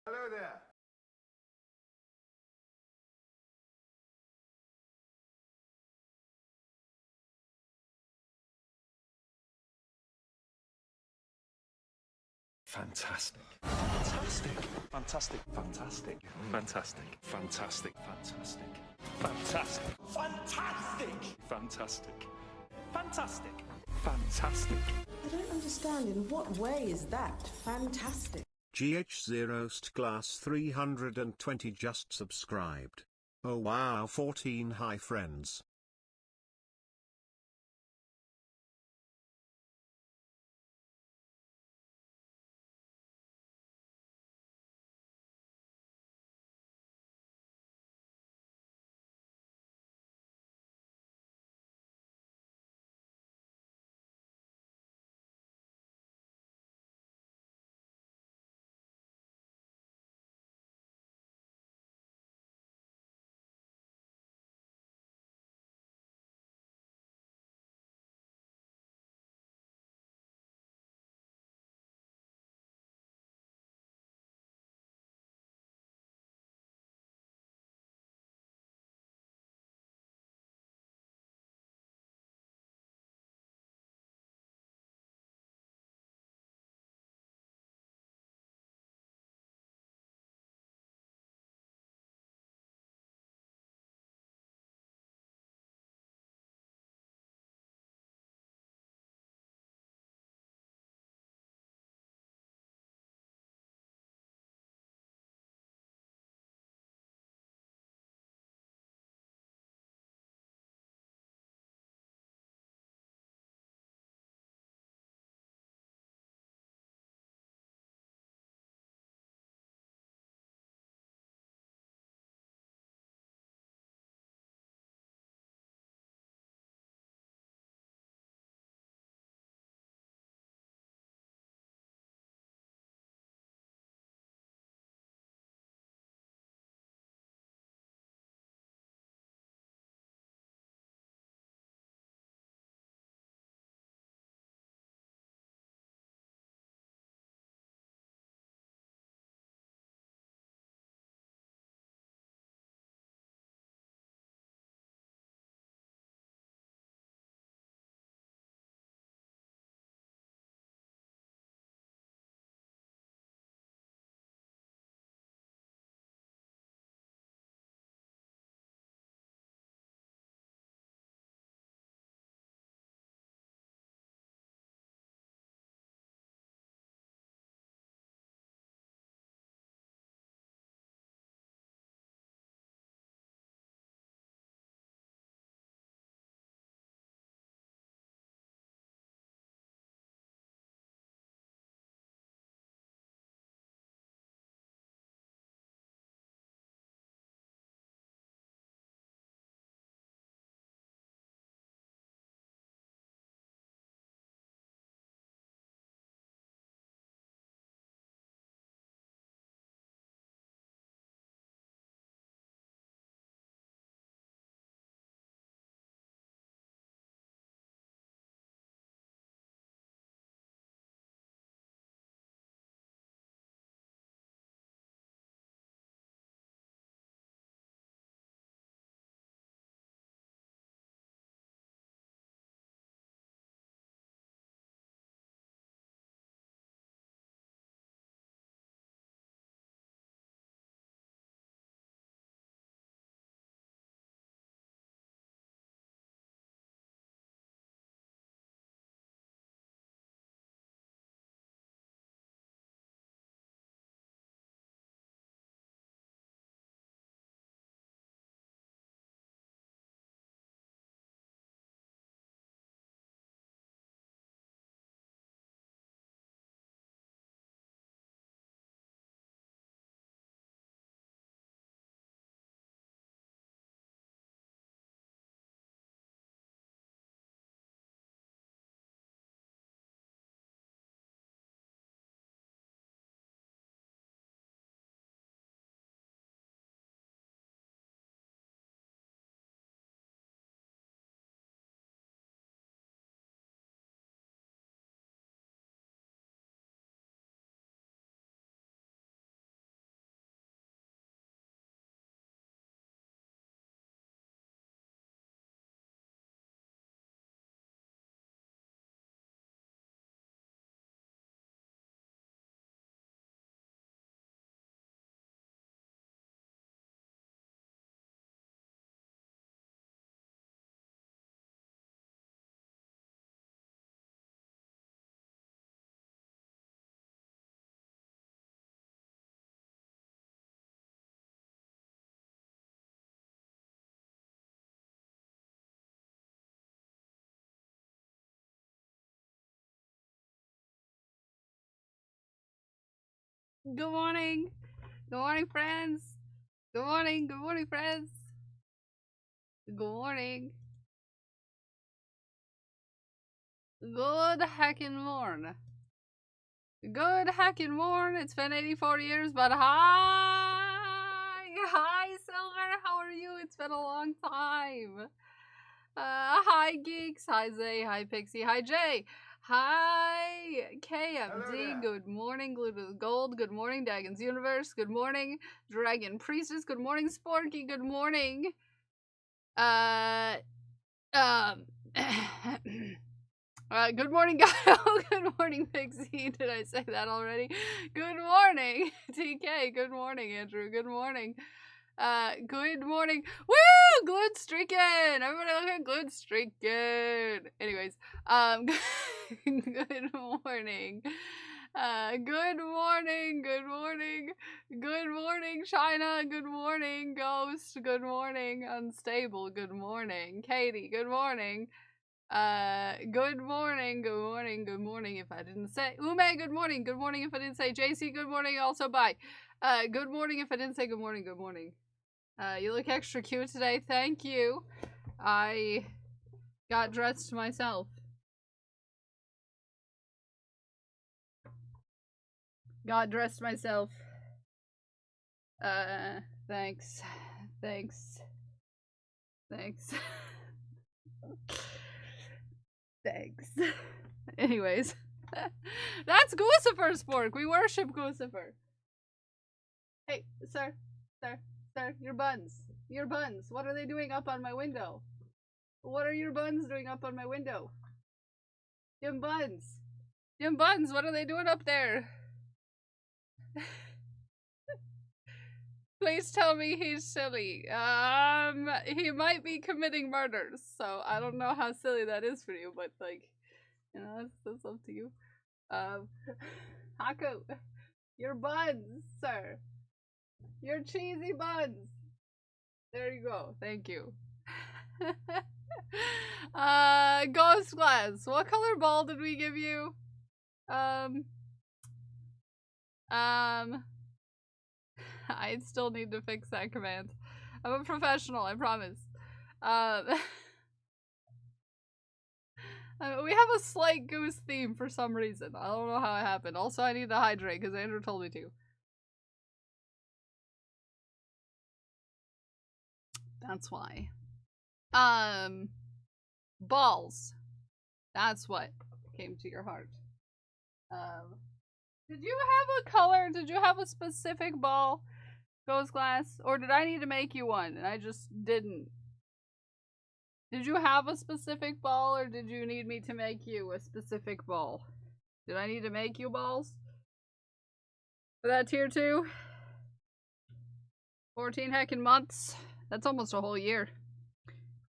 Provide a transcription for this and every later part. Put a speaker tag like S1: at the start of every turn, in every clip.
S1: Hello there.
S2: Fantastic. Fantastic. Fantastic. Fantastic. Fantastic. Fantastic. Fantastic. Fantastic. Fantastic. Fantastic. Fantastic. Fantastic.
S3: I don't understand. In what way is that fantastic?
S4: GH0st class 320 just subscribed. Oh wow, 14 hi friends.
S1: Good morning. Good morning, friends. Good morning. Good morning, friends. Good morning. Good heckin' morn. Good heckin' morn. It's been 84 years, but hi! Hi, Silver. How are you? It's been a long time. Hi, Geeks. Hi, Zay. Hi, Pixie. Hi, Jay. Hi, KMD. Good morning, Glued to the Gold. Good morning, Dagon's Universe. Good morning, Dragon Priestess. Good morning, Sporky. Good morning. Good morning, Kyle. Good morning, Pixie. Did I say that already? Good morning, TK. Good morning, Andrew. Good morning. Good morning. Woo! Glued streaking! Everybody look at Glued streaking! Anyways, good morning. Good morning, good morning, good morning, China, good morning, Ghost, good morning, Unstable, good morning, Katie, good morning, good morning, good morning, good morning, if I didn't say, Ume, good morning if I didn't say, JC, good morning, also bye, good morning if I didn't say good morning, good morning, you look extra cute today, thank you, I got dressed myself. Got dressed myself. Thanks. Thanks. Thanks. Thanks. Anyways. That's Guccifer's fork. We worship Guccifer. Hey, sir. Sir. Sir. Your buns. Your buns. What are they doing up on my window? What are your buns doing up on my window? Yum buns. Yum buns. What are they doing up there? Please tell me he's silly. He might be committing murders, so I don't know how silly that is for you, but like, you know, that's up to you. Haku, your buns, sir. Your cheesy buns. There you go. Thank you. Ghost Glass. What color ball did we give you? I still need to fix that command. I'm a professional, I promise. We have a slight goose theme for some reason. I don't know how it happened. Also, I need to hydrate because Andrew told me to. That's why. Balls. That's what came to your heart. Did you have a color? Did you have a specific ball, Ghost Glass? Or did I need to make you one and I just didn't? Did you have a specific ball or did you need me to make you a specific ball? Did I need to make you balls? For that tier 2? 14 heckin' months. That's almost a whole year.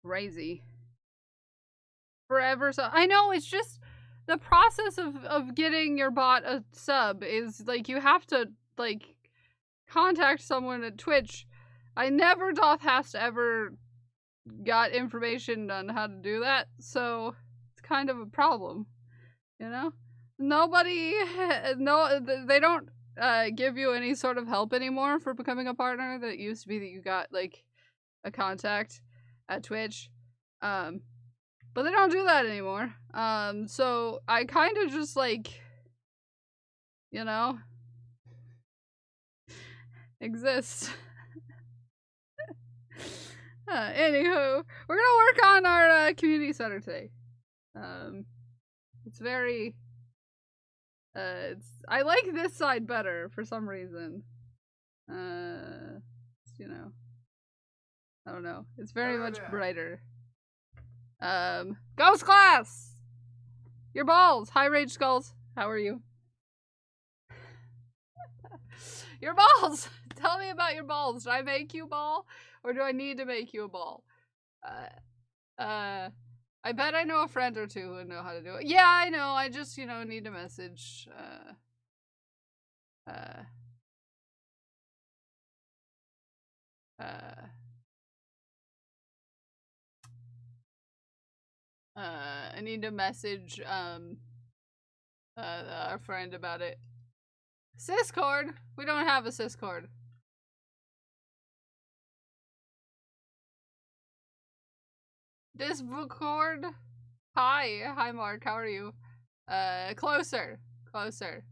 S1: Crazy. Forever so. I know, it's just the process of getting your bot a sub is like you have to like contact someone at Twitch. I never has to ever got information on how to do that, so it's kind of a problem, you know? Nobody, no, they don't give you any sort of help anymore for becoming a partner. That used to be that you got like a contact at Twitch, but they don't do that anymore. So I kind of just like, you know, exist. Anywho, we're gonna work on our community center today. It's very, I like this side better for some reason. You know, I don't know. It's very much brighter. Ghost Class! Your balls! High Rage Skulls, how are you? Your balls! Tell me about your balls. Did I make you a ball? Or do I need to make you a ball? I bet I know a friend or two who know how to do it. Yeah, I know. I just, you know, need a message. I need to message, our friend about it. Syscord? We don't have a Syscord. Discord? Hi. Hi, Mark. How are you? Closer. Closer.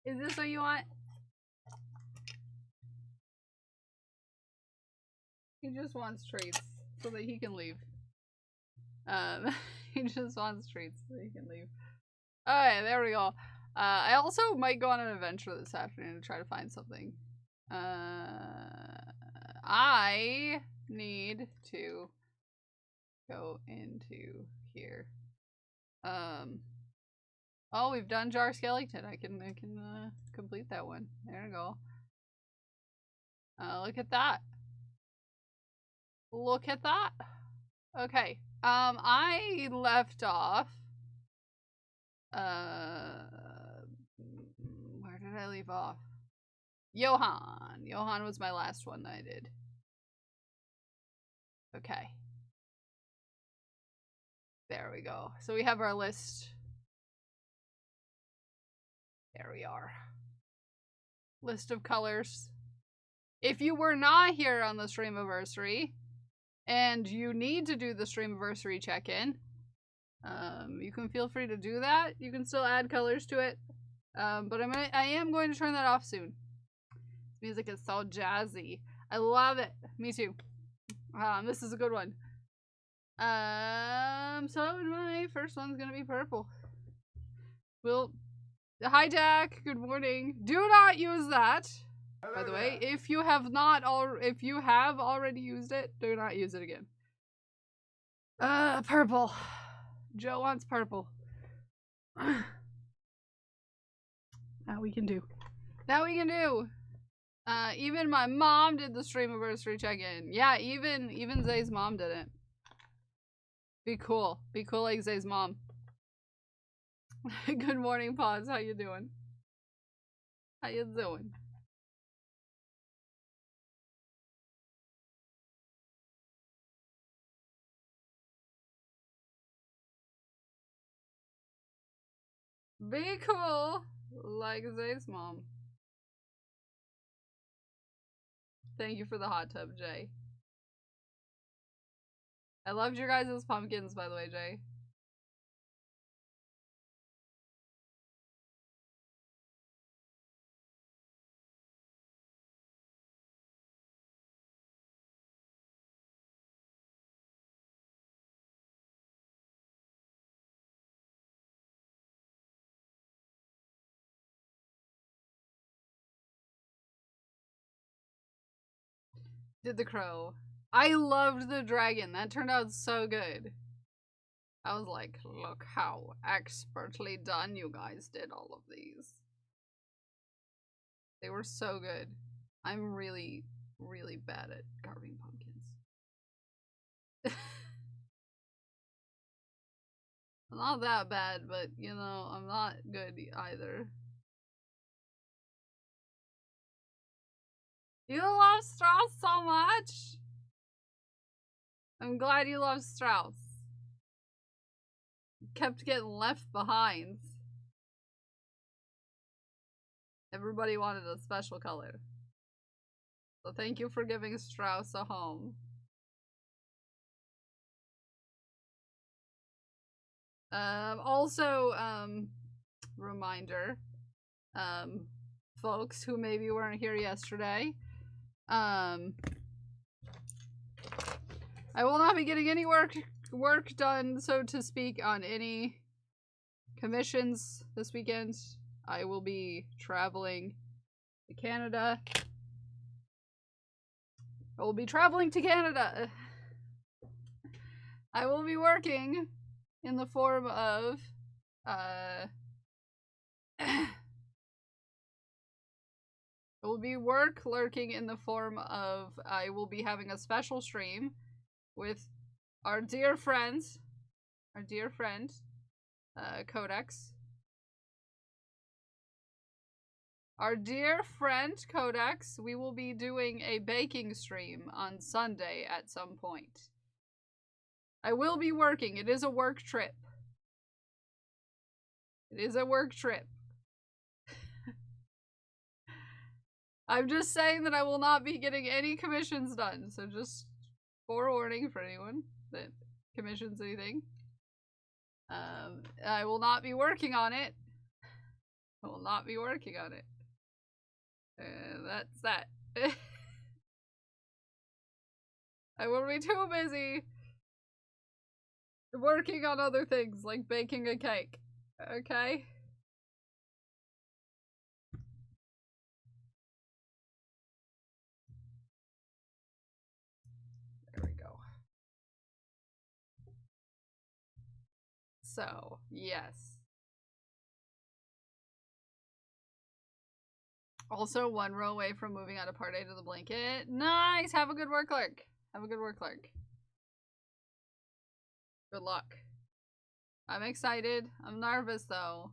S1: Is this what you want? He just wants treats so that he can leave. He just wants treats so he can leave. Alright, there we go. I also might go on an adventure this afternoon to try to find something. I need to go into here. Oh, we've done Jar Skellington. I can complete that one. There we go. Look at that. Look at that. Okay. I left off. Where did I leave off? Johan. Johan was my last one that I did. Okay. There we go. So we have our list. There we are. List of colors. If you were not here on the Streamiversary, and you need to do the Streamiversary check-in, you can feel free to do that. You can still add colors to it. But I am going to turn that off soon. This music is so jazzy. I love it. Me too. This is a good one. So my first one's gonna be purple. Hi Jack, good morning. Do not use that.
S5: Hello
S1: by the
S5: there.
S1: way, if you have already used it, do not use it again. Purple. Joe wants purple. That we can do. That we can do. Even my mom did the Streamiversary check-in. Yeah, even Zay's mom did it. Be cool. Be cool like Zay's mom. Good morning, Pause. How you doing? How you doing? Be cool like Zay's mom. Thank you for the hot tub, Jay. I loved your guys' pumpkins, by the way, Jay. Did the crow. I loved the dragon. That turned out so good. I was like, look how expertly done you guys did all of these. They were so good. I'm really, really bad at carving pumpkins. I'm not that bad, but, you know, I'm not good either. You love Strauss so much? I'm glad you love Strauss. Kept getting left behind. Everybody wanted a special color. So thank you for giving Strauss a home. Also, reminder, folks who maybe weren't here yesterday, I will not be getting any work done, so to speak, on any commissions this weekend. I will be traveling to Canada. I will be traveling to Canada. I will be working in the form of it will be work lurking in the form of I will be having a special stream with our dear friend, Codex. Our dear friend Codex, we will be doing a baking stream on Sunday at some point. I will be working. It is a work trip. It is a work trip. I'm just saying that I will not be getting any commissions done, so just forewarning for anyone that commissions anything. I will not be working on it. I will not be working on it. That's that. I will be too busy working on other things, like baking a cake. Okay? There we go. So, yes. Also, 1 row away from moving out of part A to the blanket. Nice! Have a good work, clerk. Have a good work, clerk. Good luck. I'm excited. I'm nervous, though.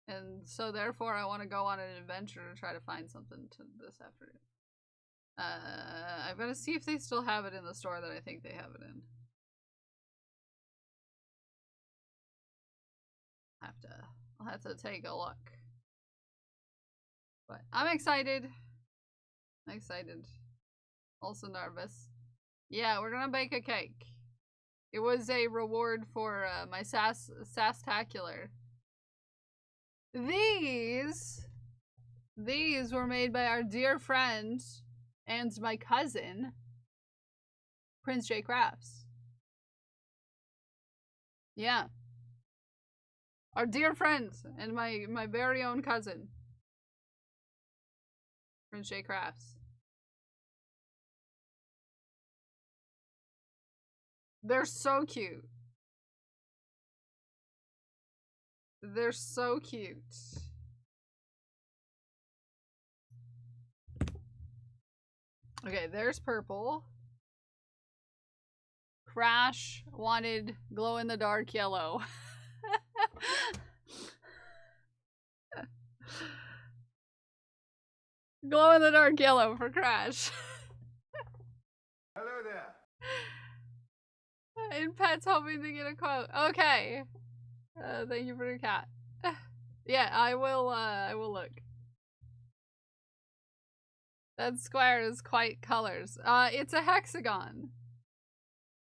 S1: And so, therefore, I want to go on an adventure to try to find something this afternoon. I'm gonna see if they still have it in the store that I think they have it in. I'll have to take a look. But I'm excited. I'm excited. Also nervous. Yeah, we're gonna bake a cake. It was a reward for my Sastacular. These were made by our dear friend and my cousin, Prince J Crafts. Yeah. Our dear friend and my very own cousin, Prince J Crafts. They're so cute. They're so cute. Okay, there's purple. Crash wanted glow-in-the-dark yellow. Glow-in-the-dark yellow for Crash.
S5: Hello there.
S1: And Pet's hoping to get a quote. Okay. Thank you for your cat. Yeah, I will look. That square is quite colors. It's a hexagon.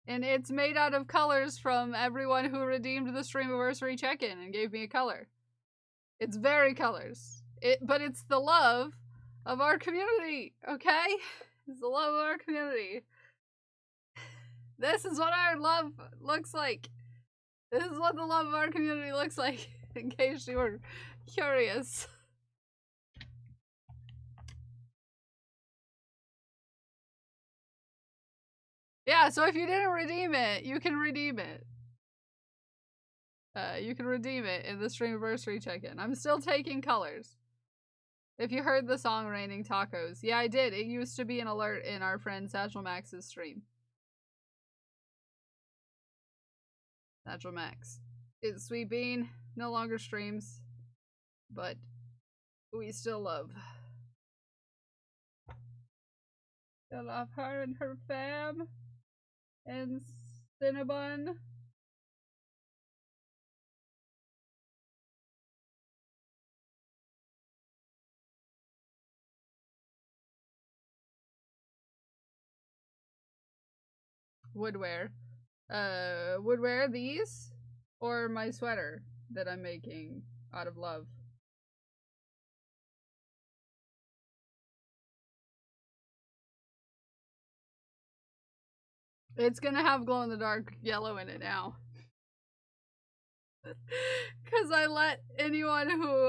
S1: And it's made out of colors from everyone who redeemed the Streamiversary check-in and gave me a color. It's very colors. But it's the love of our community, okay? It's the love of our community. This is what our love looks like. This is what the love of our community looks like, in case you were curious. Yeah, so if you didn't redeem it, you can redeem it. You can redeem it in the Streamiversary check-in. I'm still taking colors. If you heard the song Raining Tacos. Yeah, I did. It used to be an alert in our friend Satchel Max's stream. Satchel Max. It's Sweet Bean. No longer streams. But we still love. Still love her and her fam. And Cinnabon. Woodwear. Woodwear these? Or my sweater that I'm making out of love? It's gonna have glow-in-the-dark yellow in it now. Cause I let anyone who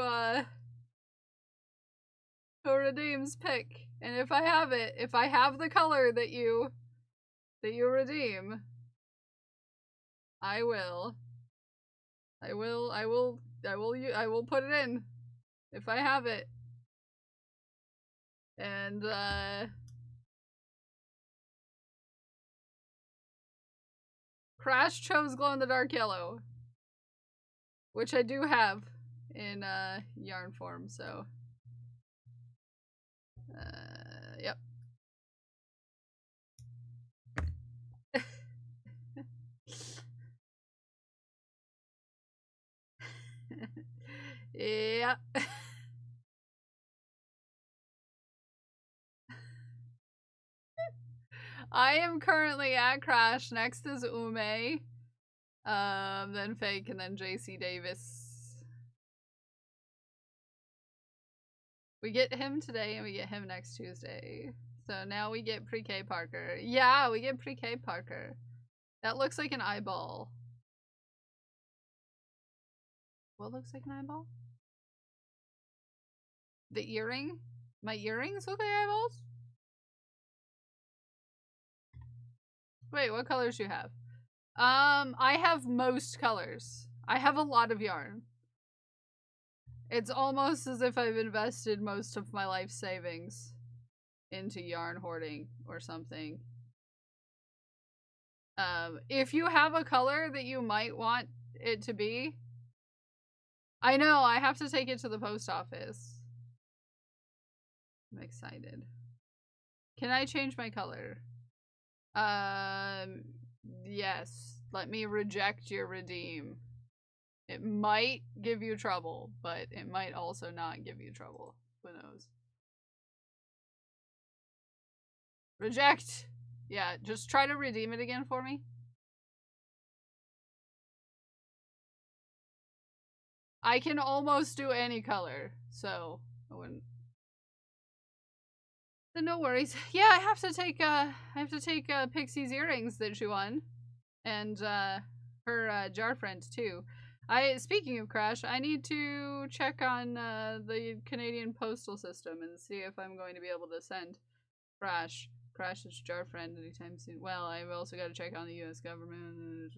S1: redeems pick. And if I have it, if I have the color that you redeem, I will put it in. If I have it. And Crash chose glow-in-the-dark yellow, which I do have in yarn form, so yep. Yeah. I am currently at Crash. Next is Ume. Then Fake, and then JC Davis. We get him today, and we get him next Tuesday. So now we get Pre-K Parker. Yeah, we get Pre-K Parker. That looks like an eyeball. What looks like an eyeball? The earring? My earrings look like eyeballs? Wait, what colors do you have? I have most colors. I have a lot of yarn. It's almost as if I've invested most of my life savings into yarn hoarding or something. If you have a color that you might want it to be, I know, I have to take it to the post office. I'm excited. Can I change my color? Yes. Let me reject your redeem. It might give you trouble, but it might also not give you trouble. Who knows? Reject! Yeah, just try to redeem it again for me. I can almost do any color, so I wouldn't. Then no worries. Yeah, I have to take Pixie's earrings that she won, and her jar friend too. Speaking of Crash, I need to check on the Canadian postal system and see if I'm going to be able to send Crash's jar friend anytime soon. Well, I've also got to check on the U.S. government.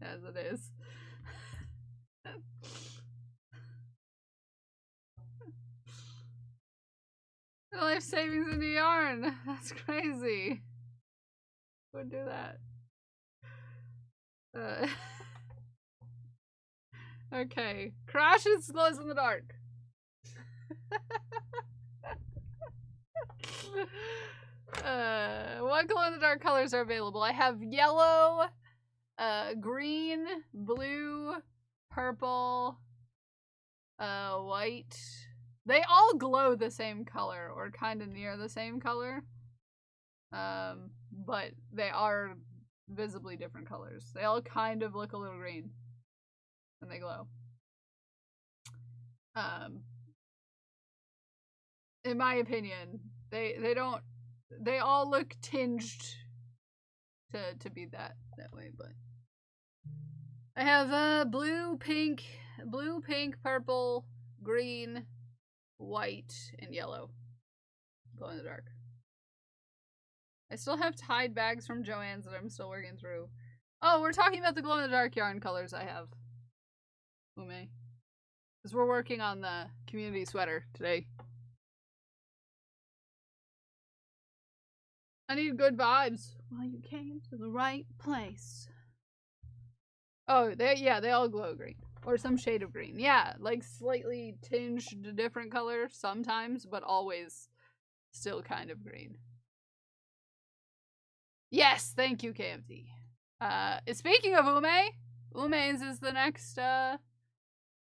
S1: As it is. Life savings into yarn. That's crazy. Who would do that? Okay. Crashes glows in the dark. What glow in the dark colors are available? I have yellow, green, blue, purple, white. They all glow the same color, or kind of near the same color. But they are visibly different colors. They all kind of look a little green when they glow. In my opinion, they all look tinged to be that way, but I have blue, pink, purple, green, white, and yellow. Glow in the dark. I still have Tide bags from Joann's that I'm still working through. Oh, we're talking about the glow in the dark yarn colors I have. Ume. Because we're working on the community sweater today. I need good vibes. Well, you came to the right place. Oh, they all glow green. Or some shade of green. Yeah, like slightly tinged different color sometimes, but always still kind of green. Yes, thank you, KFD. Speaking of Ume's is the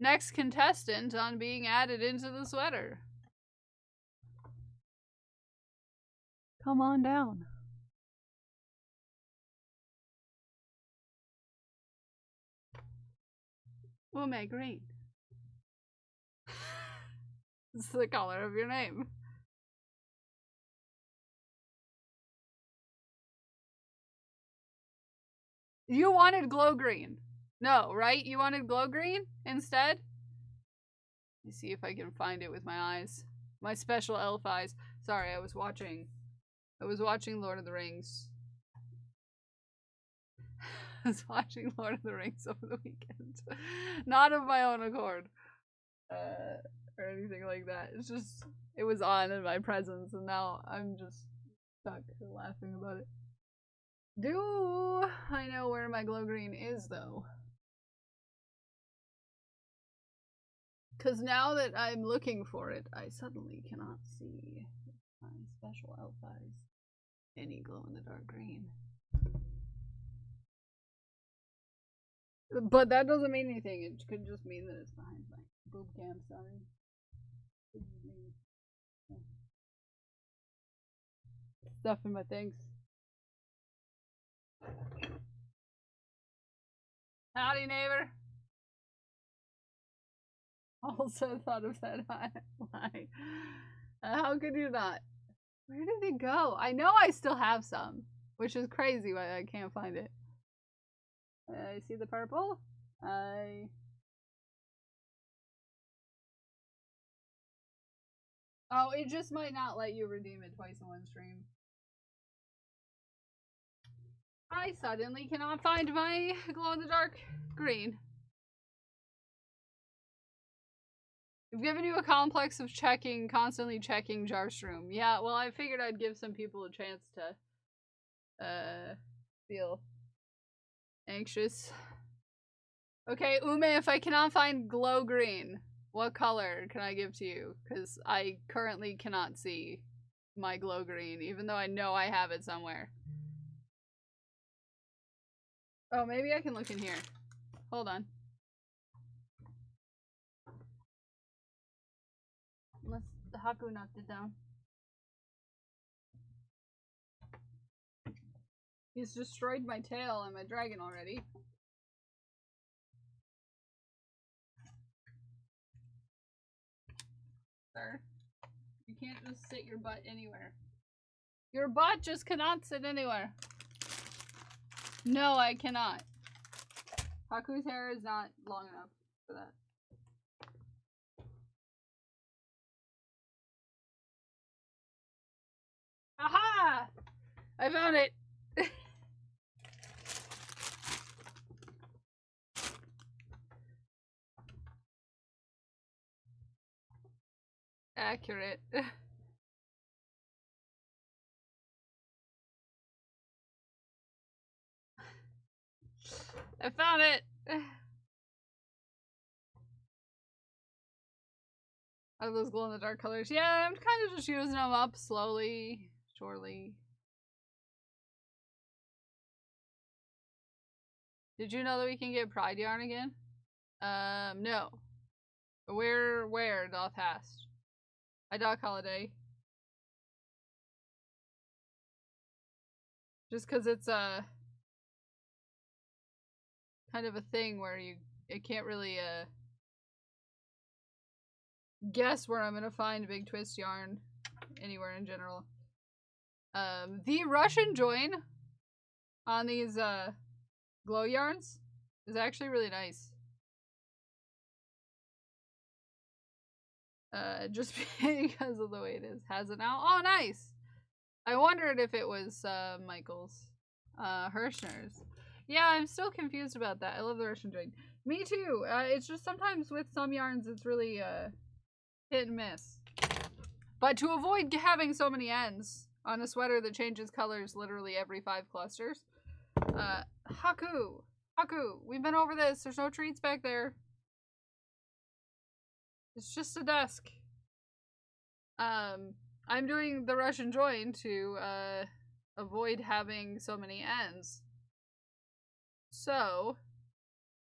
S1: next contestant on being added into the sweater. Come on down. Ume, green. It's the color of your name. You wanted glow green. No, right? You wanted glow green instead? Let me see if I can find it with my eyes. My special elf eyes. Sorry, I was watching Lord of the Rings. I was watching Lord of the Rings over the weekend. Not of my own accord. Or anything like that. It's just, it was on in my presence, and now I'm just stuck laughing about it. Do I know where my glow green is, though? Because now that I'm looking for it, I suddenly cannot see my special elf eyes any glow in the dark green. But that doesn't mean anything. It could just mean that it's behind my boob cam, sorry. Stuff in my things. Howdy, neighbor. Also thought of that line. How could you not? Where did it go? I know I still have some, which is crazy why I can't find it. I see the purple. Oh, it just might not let you redeem it twice in one stream. I suddenly cannot find my glow-in-the-dark green. I've given you a complex of constantly checking Jarstrom. Yeah, well, I figured I'd give some people a chance to, feel anxious. Okay, Ume, if I cannot find glow green, what color can I give to you? Because I currently cannot see my glow green, even though I know I have it somewhere. Oh, maybe I can look in here. Hold on. Unless the Haku knocked it down. He's destroyed my tail and my dragon already. Sir, you can't just sit your butt anywhere. Your butt just cannot sit anywhere. No, I cannot. Haku's hair is not long enough for that. Aha! I found it! Accurate. I found it! Are those glow-in-the-dark colors? Yeah, I'm kind of just using them up slowly, surely. Did you know that we can get Pride Yarn again? No. Where doth hast? I dock holiday. Just cause it's kind of a thing where it can't really guess where I'm gonna find Big Twist yarn anywhere in general. The Russian join on these glow yarns is actually really nice. Just because of the way it is. Has it now? Oh, nice! I wondered if it was Michael's. Hirschner's. Yeah, I'm still confused about that. I love the Russian join. Me too. It's just sometimes with some yarns it's really hit and miss. But to avoid having so many ends on a sweater that changes colors literally every 5 clusters, Haku, we've been over this. There's no treats back there. It's just a desk. I'm doing the Russian join to avoid having so many ends. So,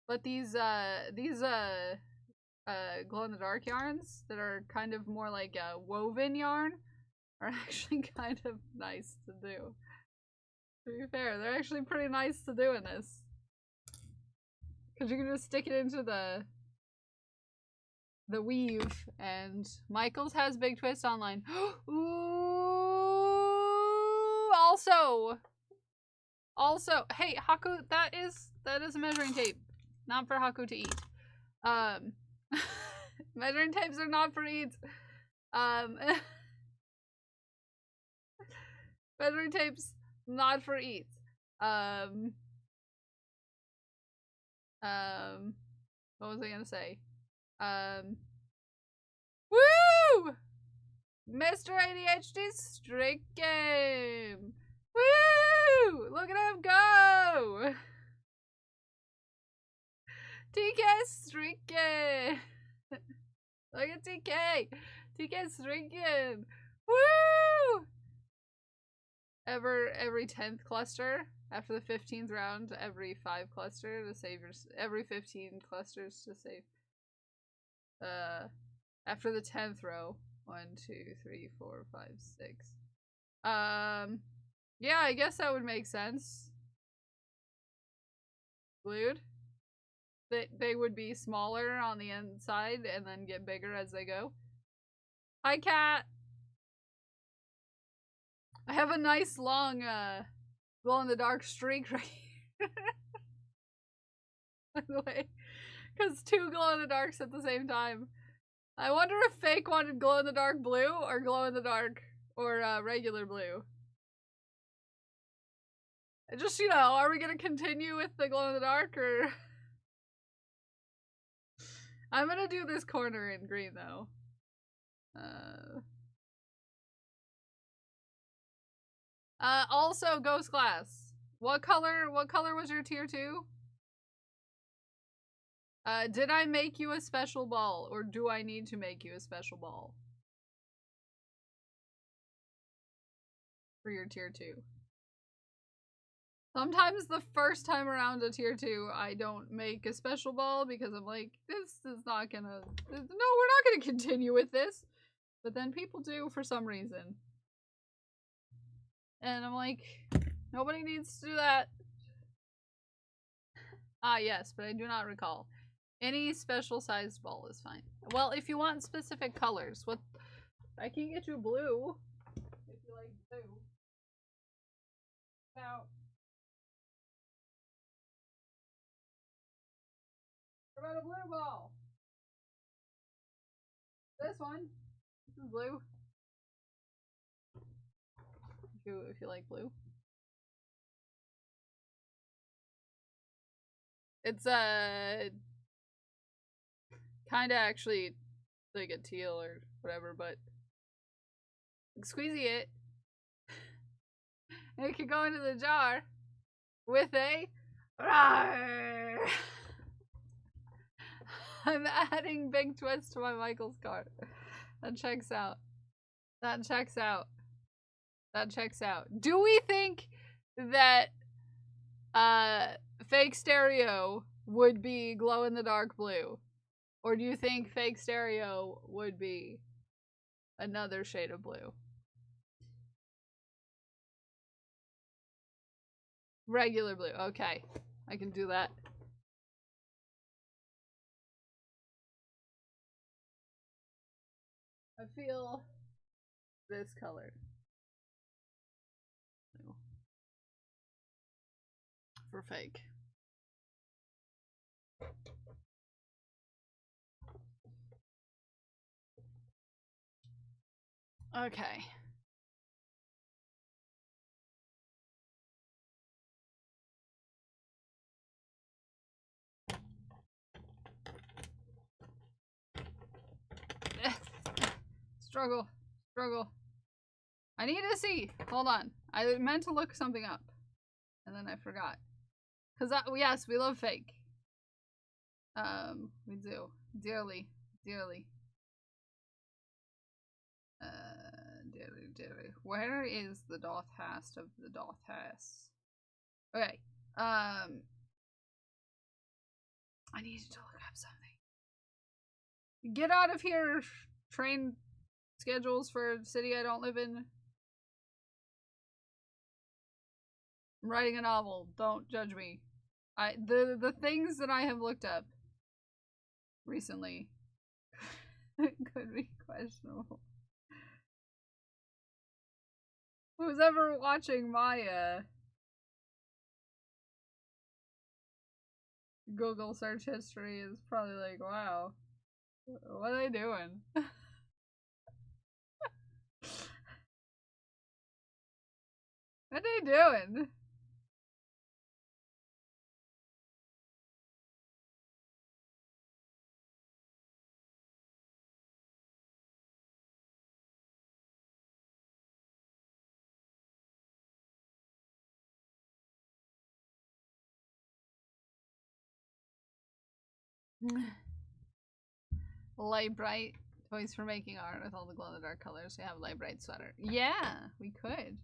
S1: but these glow-in-the-dark yarns that are kind of more like a woven yarn are actually kind of nice to do. To be fair, they're actually pretty nice to do in this. Because you can just stick it into the weave, and Michael's has Big Twist online. Ooh! Also, hey, Haku, that is a measuring tape. Not for Haku to eat. Measuring tapes are not for eat. Measuring tapes, not for eat. What was I gonna say? Woo! Mr. ADHD Strict Game! Woo! Look at him go! TK Strict Game! Look at TK! TK Strict Game! Woo! every 10th cluster. After the 15th round, every 5 cluster to save your every 15 clusters to save. After the 10th row, 1, 2, 3, 4, 5, 6. Yeah, I guess that would make sense. Glued. They would be smaller on the inside and then get bigger as they go. Hi, cat. I have a nice long glow-in-the-dark streak right here. By the way, because 2 glow-in-the-darks at the same time. I wonder if Fake wanted glow-in-the-dark blue or glow-in-the-dark or regular blue. Just, you know, are we gonna continue with the glow-in-the-dark or... I'm gonna do this corner in green though. Also Ghost Glass. What color was your tier 2? Did I make you a special ball or do I need to make you a special ball? For your tier 2. Sometimes the first time around a tier 2, I don't make a special ball because I'm like, this is not gonna... No, we're not gonna continue with this. But then people do for some reason. And I'm like, nobody needs to do that. Ah, yes, but I do not recall. Any special sized ball is fine. Well, if you want specific colors, what... I can get you blue. If you like blue. Now... What about a blue ball? This one. This is blue. If you like blue. It's kinda actually like a teal or whatever, but squeezy it. And it can go into the jar with a rawr. I'm adding Big Twist to my Michaels card. That checks out. That checks out. That checks out. Do we think that Fake Stereo would be glow-in-the-dark blue? Or do you think Fake Stereo would be another shade of blue? Regular blue. Okay. I can do that. I feel this color. For Fake. Okay. Struggle. Struggle. I need to see. Hold on. I meant to look something up. And then I forgot. Because, yes, we love Fake. We do. Dearly. Dearly. Dearly, dearly. Where is the Dothast of the Dothast? Okay. I needed to look up something. Get out of here, train schedules for a city I don't live in. I'm writing a novel. Don't judge me. The things that I have looked up recently could be questionable. Who's ever watching my Google search history is probably like, wow, what are they doing? What are they doing? Light bright toys for making art with all the glow-in-the-dark colors. We have light bright sweater. Yeah, we could.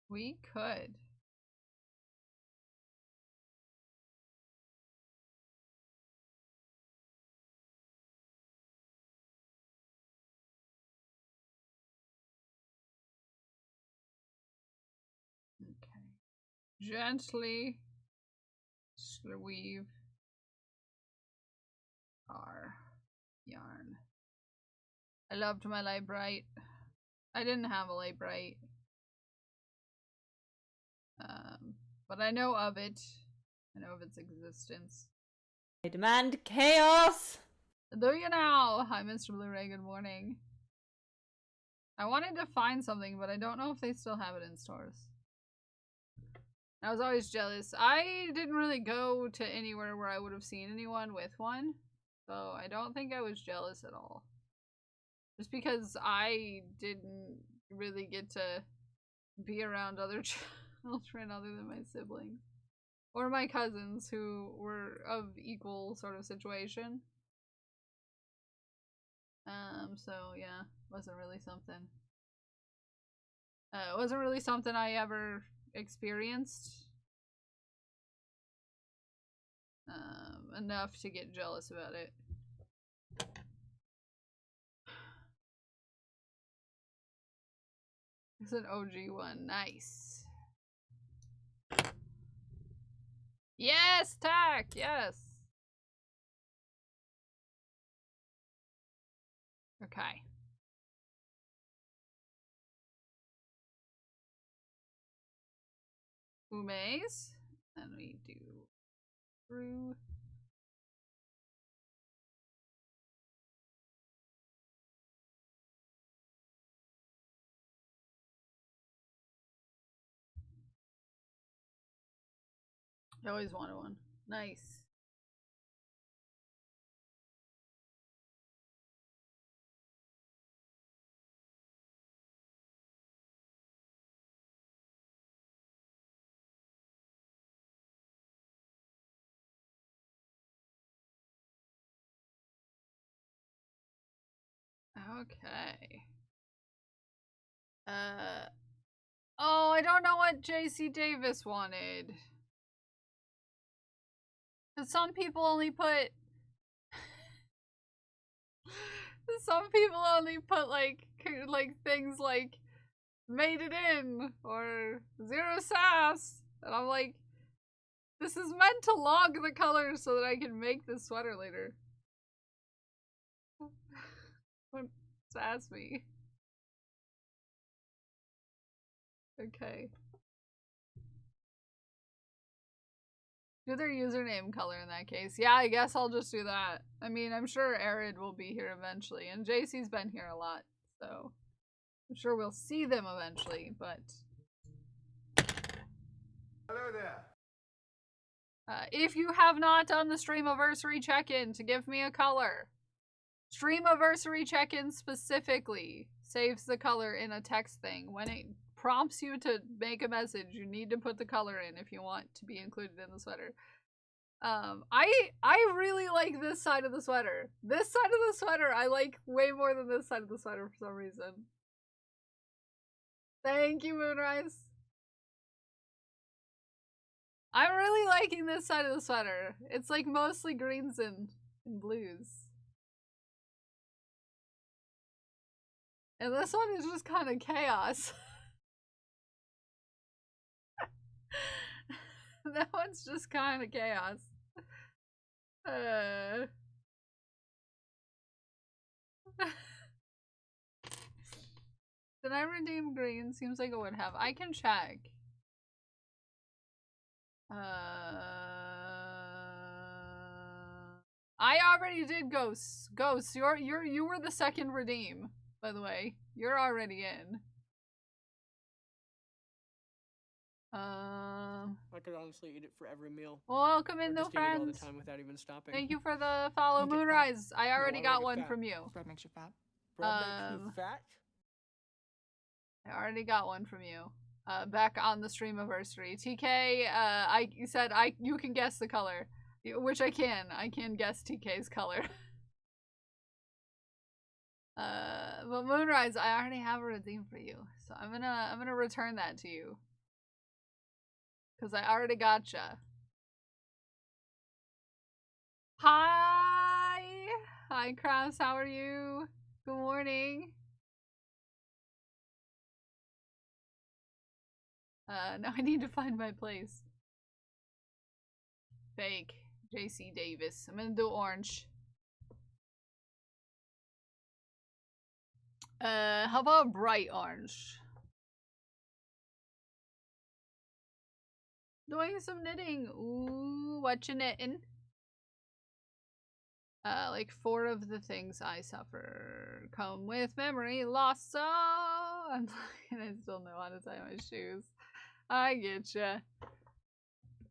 S1: We could. Okay. Gently weave our yarn. I loved my light bright. I didn't have a light bright. But I know of it. I know of its existence.
S5: I demand chaos!
S1: Do you now? Hi, Mr. Blu-ray. Good morning. I wanted to find something, but I don't know if they still have it in stores. I was always jealous. I didn't really go to anywhere where I would have seen anyone with one, so I don't think I was jealous at all. Just because I didn't really get to be around other children other than my siblings. Or my cousins who were of equal sort of situation. So yeah, wasn't really something. It wasn't really something I ever experienced. Enough to get jealous about it. It's an OG one. Nice. Yes, tack. Yes. Okay. Umes. And we do through. I always wanted one. Nice. Okay. Oh, I don't know what JC Davis wanted. Cause some people only put like things like made it in or zero sass. And I'm like, this is meant to log the colors so that I can make this sweater later. Don't sass me. Okay. Do their username color in that case. Yeah, I guess I'll just do that. I mean, I'm sure Arid will be here eventually, and JC's been here a lot, so I'm sure we'll see them eventually, but...
S6: Hello there.
S1: If you have not done the Streamiversary check-in to give me a color, Streamiversary check-in specifically saves the color in a text thing. When it prompts you to make a message, you need to put the color in if you want to be included in the sweater. I really like this side of the sweater. This side of the sweater I like way more than this side of the sweater for some reason. Thank you, Moonrise. I'm really liking this side of the sweater. It's like mostly greens and blues. And this one is just kind of chaos. That one's just kind of chaos. Did I redeem green? Seems like I would have. I can check. I already did Ghosts. Ghosts, you were the second redeem, by the way. You're already in.
S7: I could honestly eat it for every meal.
S1: Welcome in,
S7: or
S1: no
S7: just eat it all
S1: friends.
S7: the time without even stopping.
S1: Thank you for the follow,
S8: Don't get
S1: Moonrise. I already
S7: I
S1: got
S7: don't get
S1: one
S7: fat.
S1: from you.
S8: Bread makes you fat.
S7: Bread makes you fat.
S1: I already got one from you. Back on the Streamiversary. TK, you said you can guess the color. Which I can. I can guess TK's color. But Moonrise, I already have a redeem for you. So I'm gonna return that to you. Because I already gotcha. Hi! Hi, Kraus, how are you? Good morning. Now I need to find my place. Fake. JC Davis. I'm gonna do orange. How about bright orange? Doing some knitting. Ooh, what you knitting? Like 4 of the things I suffer come with memory loss. So I'm like, I still know how to tie my shoes. I getcha.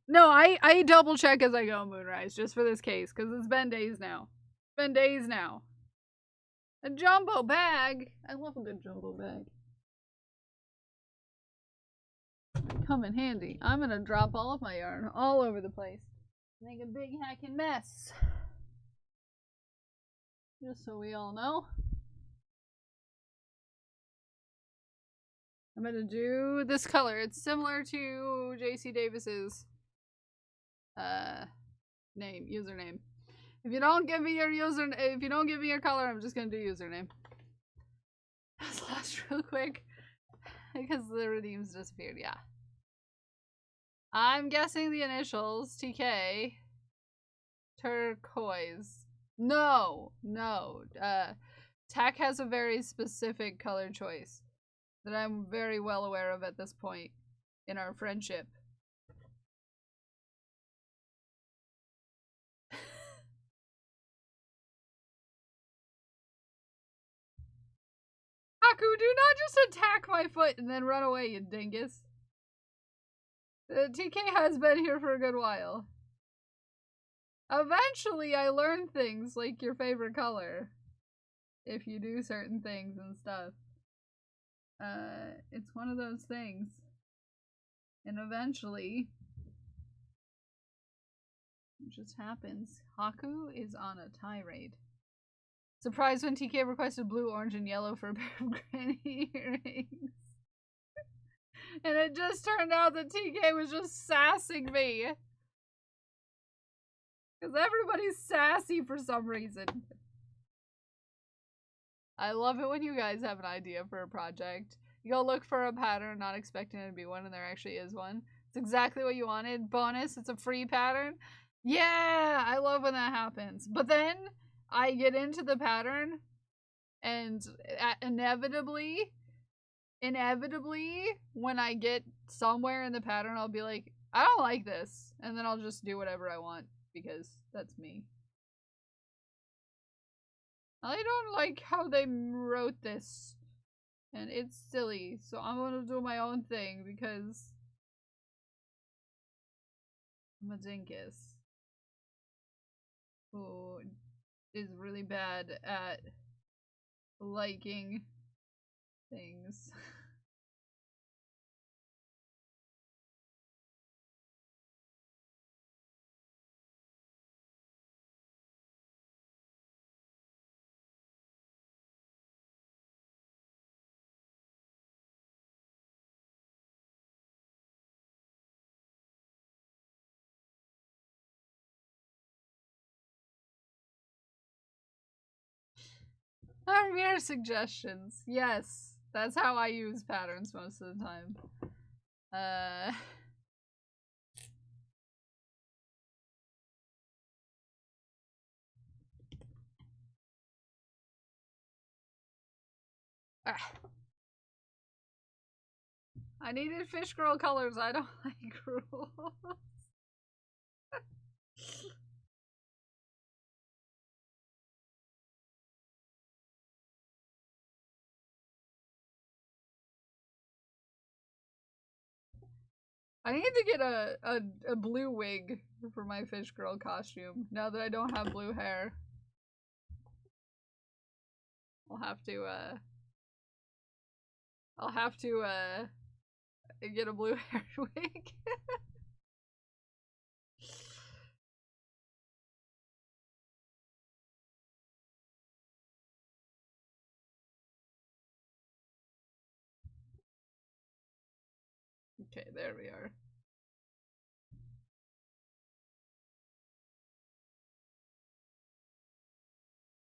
S1: No, I double check as I go, Moonrise, just for this case, because it's been days now. It's been days now. A jumbo bag. I love a good jumbo bag. Come in handy. I'm gonna drop all of my yarn all over the place. Make a big hacking mess. Just so we all know. I'm gonna do this color. It's similar to JC Davis's username. If you don't give me your if you don't give me your color, I'm just gonna do username. That's lost real quick because the redeems disappeared. Yeah, I'm guessing the initials TK. Turquoise. No. Tack has a very specific color choice that I'm very well aware of at this point in our friendship. Haku, do not just attack my foot and then run away, you dingus. TK has been here for a good while. Eventually, I learn things like your favorite color. If you do certain things and stuff. It's one of those things. And eventually, it just happens. Haku is on a tirade. Surprised when TK requested blue, orange, and yellow for a pair of granny earrings. And it just turned out that TK was just sassing me. Because everybody's sassy for some reason. I love it when you guys have an idea for a project. You go look for a pattern, not expecting it to be one, and there actually is one. It's exactly what you wanted. Bonus, it's a free pattern. Yeah, I love when that happens. But then I get into the pattern, and inevitably, when I get somewhere in the pattern, I'll be like, I don't like this. And then I'll just do whatever I want, because that's me. I don't like how they wrote this. And it's silly, so I'm gonna do my own thing because I'm a dinkus who is really bad at liking things. Are mere suggestions. Yes, that's how I use patterns most of the time. I needed fish girl colors. I don't like rules. I need to get a blue wig for my fish girl costume now that I don't have blue hair. I'll have to get a blue hair wig. Okay, there we are.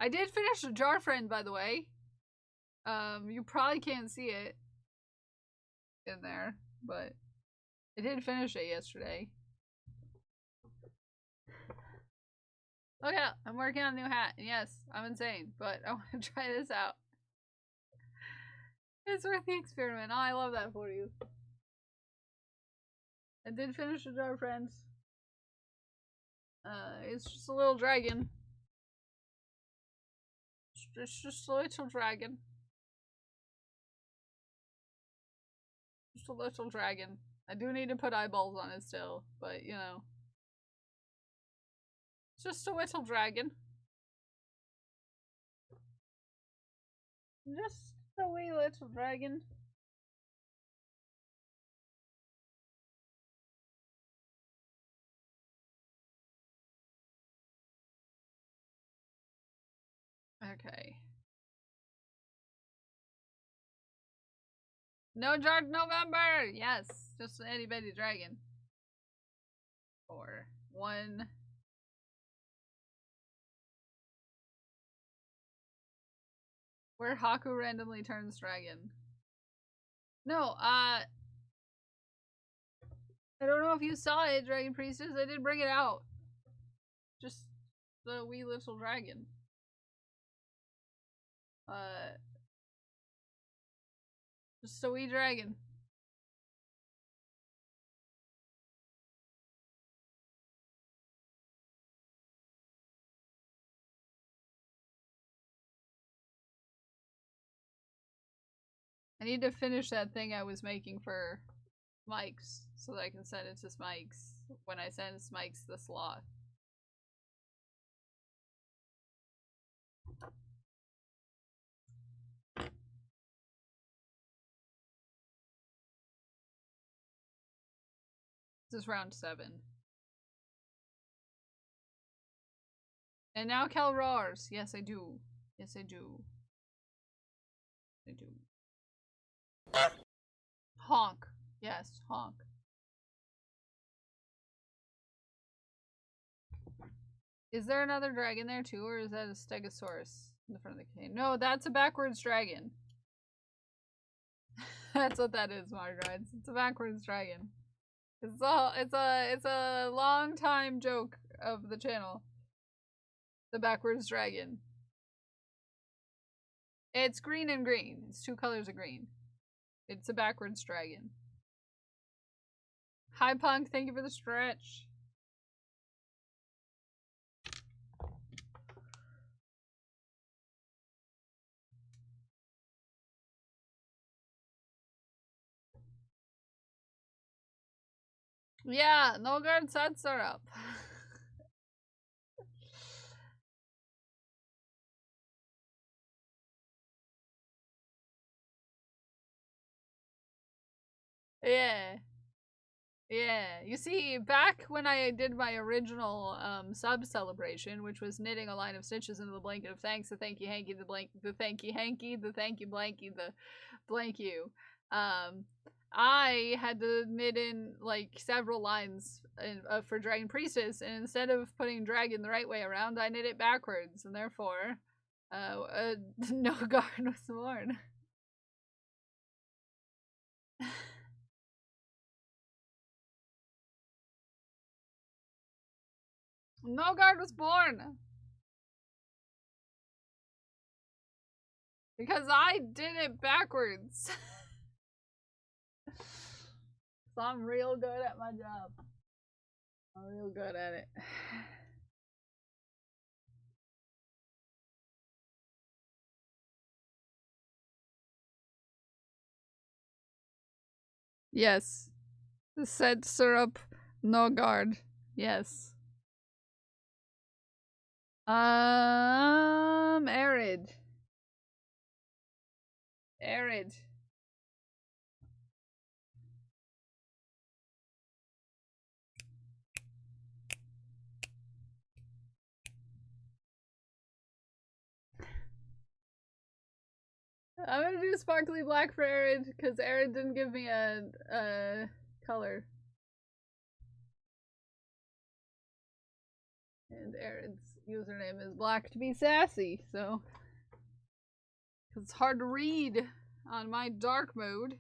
S1: I did finish a Jar Friend, by the way. You probably can't see it in there, but I did finish it yesterday. Oh yeah, I'm working on a new hat. Yes, I'm insane, but I want to try this out. It's worth the experiment. Oh, I love that for you. I did finish a Jar Friends. It's just a little dragon. It's just a little dragon. Just a little dragon. I do need to put eyeballs on it still, but you know. It's just a little dragon. Just a wee little dragon. Okay. No Dark November! Yes, just an itty bitty dragon. Or one. Where Haku randomly turns dragon. No, I don't know if you saw it, Dragon Priestess. I did bring it out. Just the wee little dragon. Just a wee dragon. I need to finish that thing I was making for Smikes so that I can send it to Smikes when I send Smikes the sloth. This is round 7. And now Kel roars. Yes, I do. Yes, I do. I do. Honk. Yes, honk. Is there another dragon there too, or is that a Stegosaurus in the front of the cave? No, that's a backwards dragon. That's what that is, Margaret. It's a backwards dragon. It's a long time joke of the channel. The backwards dragon. It's green and green. It's 2 colors of green. It's a backwards dragon. Hi Punk, thank you for the stretch. Yeah, no guard sets are up. Yeah. Yeah. You see, back when I did my original sub celebration, which was knitting a line of stitches into the blanket of thanks, the thank you hanky, the thank you hanky, the thank you blanky, the blank you. I had to knit in like several lines for Dragon Priestess, and instead of putting dragon the right way around, I knit it backwards, and therefore, no guard was born. No guard was born! Because I did it backwards. So I'm real good at my job. I'm real good at it. Yes. Said syrup, no guard. Yes. Arid. Arid. I'm gonna do sparkly black for Arid because Arid didn't give me a color. And Arid's username is black to be sassy, so. 'Cause it's hard to read on my dark mode.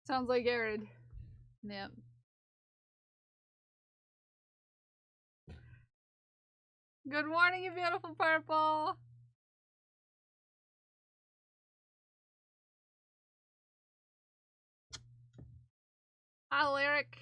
S1: Sounds like Arid. Yep. Good morning, you beautiful purple. Hi, Lyric.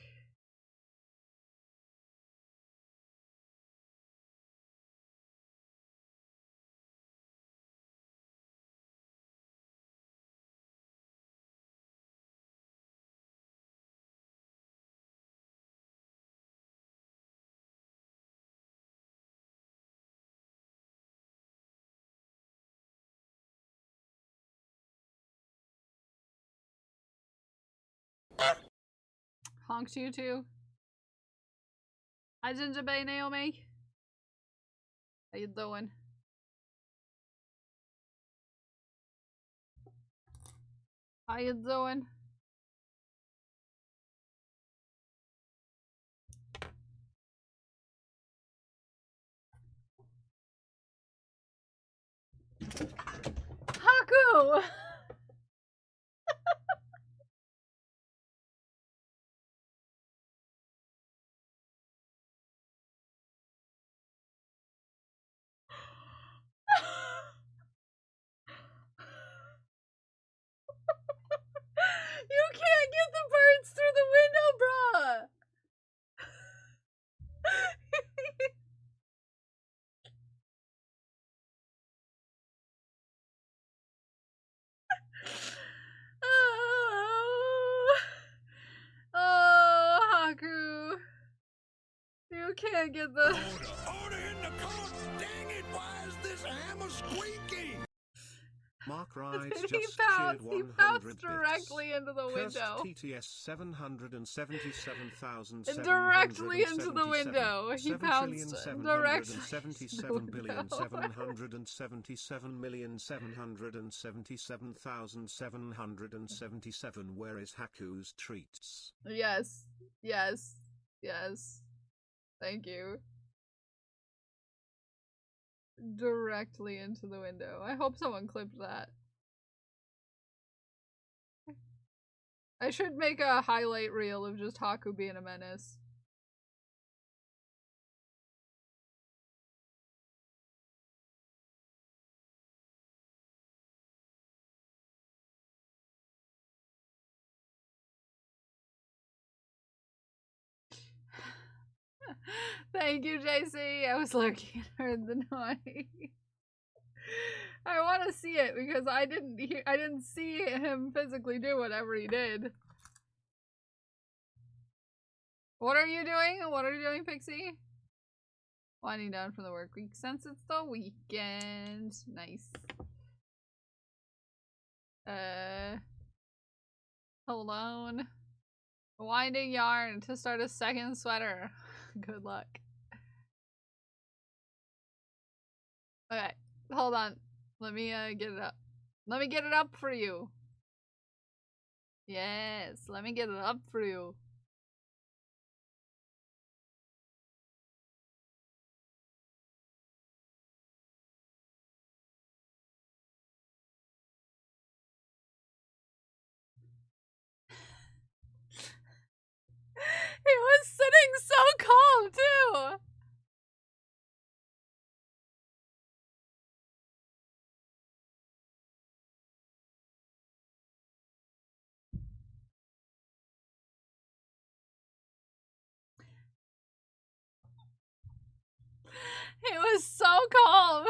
S1: Honk to you too. Hi, Ginger Bay Naomi. How you doing? How you doing? Haku! You can't get the birds through the window, bruh! Oh, Haku. You can't get the...
S6: Order in the court! Dang it, why is this hammer squeaking?
S4: Mark Rides
S1: He
S4: just
S1: pounced.
S4: cheered
S1: He
S4: 100
S1: pounced
S4: bits.
S1: directly into the
S4: Cursed
S1: window.
S4: TTS 777,777.
S1: Directly into the window. He pounced directly
S4: into the window. Where is Haku's treats?
S1: Yes. Yes. Yes. Thank you. Directly into the window. I hope someone clipped that. I should make a highlight reel of just Haku being a menace. Thank you, JC. I was looking and heard the noise. I want to see it because I didn't see him physically do whatever he did. What are you doing? What are you doing, Pixie? Winding down from the work week since it's the weekend. Nice. Hold on. Winding yarn to start a second sweater. Good luck. Okay, hold on. Let me get it up. Let me get it up for you. Yes, let me get it up for you. He was sitting so calm too. He was so calm.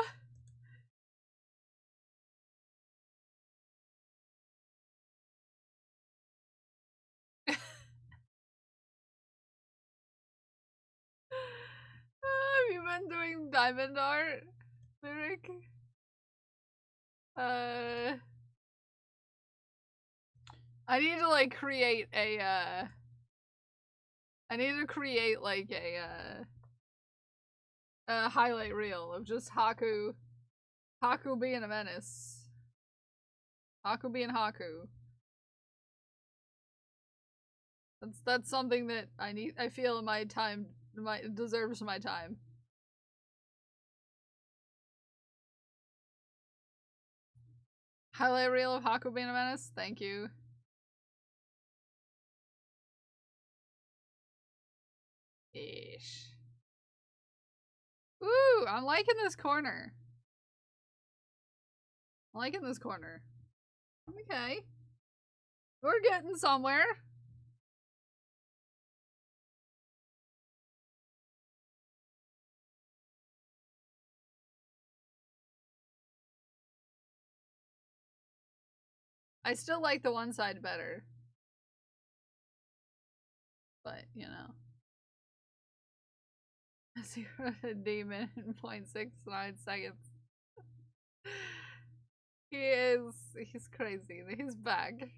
S1: Have you been doing diamond art, Lyric? I need to like create a I need to create like a highlight reel of just Haku being a menace. Haku being Haku. That's something that I feel in my time deserves my time. Highlight reel of Haku being a menace. Thank you. Ish. Ooh, I'm liking this corner. I'm liking this corner. Okay. We're getting somewhere. I still like the one side better. But, you know. Zero to demon in 0.69 seconds. He's crazy. He's back.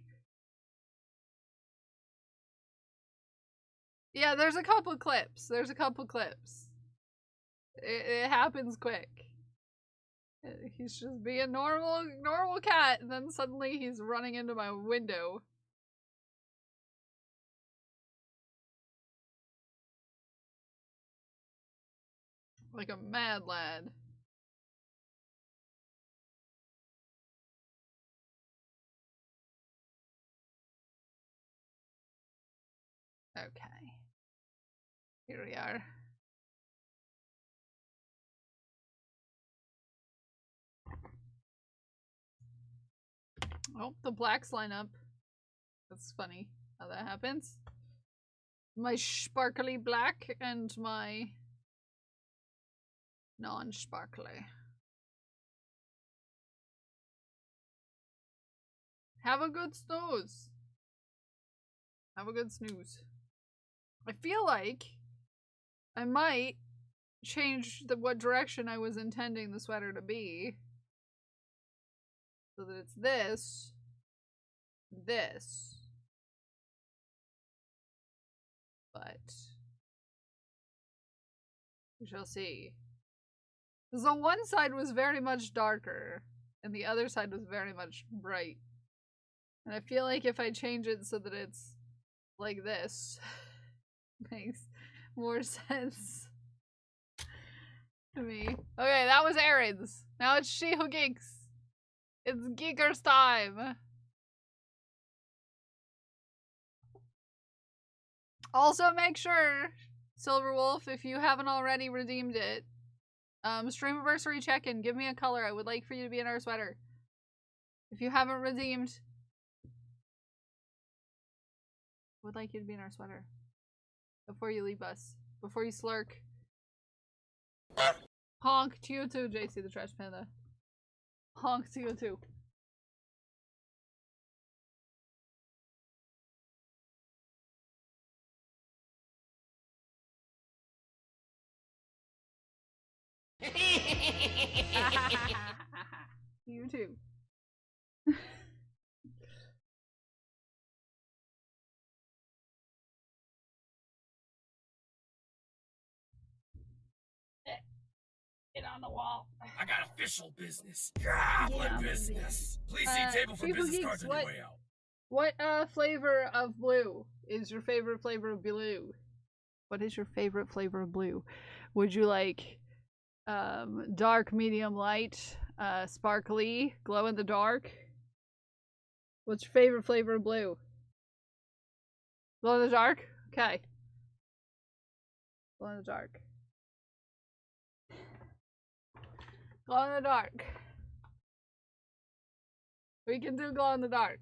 S1: Yeah, there's a couple clips. It happens quick. He's just being normal cat, and then suddenly he's running into my window. Like a mad lad. Okay. Here we are. Oh, the blacks line up. That's funny how that happens. My sparkly black and my non-sparkly. Have a good snooze. Have a good snooze. I feel like I might change what direction I was intending the sweater to be. So that it's this. But we shall see. So one side was very much darker, and the other side was very much bright. And I feel like if I change it so that it's like this, makes more sense to me. Okay, that was Aaron's. Now it's She Who Geeks. It's Geekers time. Also, make sure, Silverwolf, if you haven't already redeemed it, Streamiversary check-in, give me a color. I would like for you to be in our sweater. If you haven't redeemed, I would like you to be in our sweater. Before you leave us. Before you slurk. Honk to you too, JC the Trash Panda. Honk to you too. You too. Get on the wall.
S6: I got official business. Goblin business. Please see table for
S1: People
S6: business
S1: Geeks,
S6: cards on your way out.
S1: What flavor of blue is your favorite flavor of blue? What is your favorite flavor of blue? Would you like dark, medium, light, sparkly, glow in the dark? What's your favorite flavor of blue? Glow in the dark? Okay. Glow in the dark. Glow in the dark. We can do glow in the dark.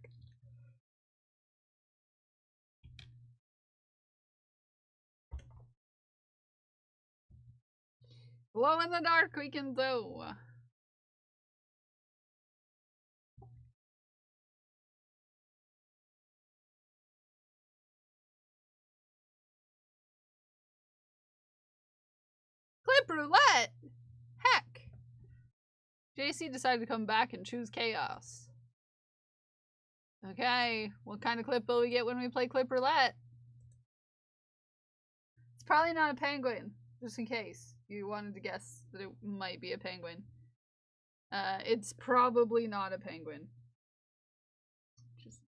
S1: Glow in the dark we can do. Clip roulette! Heck! JC decided to come back and choose chaos. Okay, what kind of clip will we get when we play clip roulette? It's probably not a penguin, just in case you wanted to guess that it might be a penguin. It's probably not a penguin. Just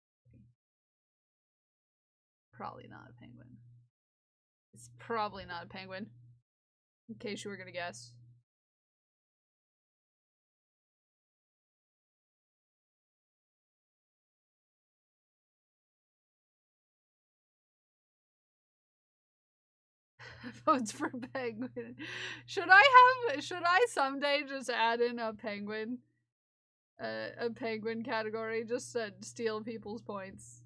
S1: probably not a penguin. It's probably not a penguin. In case you were gonna guess. Votes for penguin. Should I someday just add in a penguin? A penguin category just to steal people's points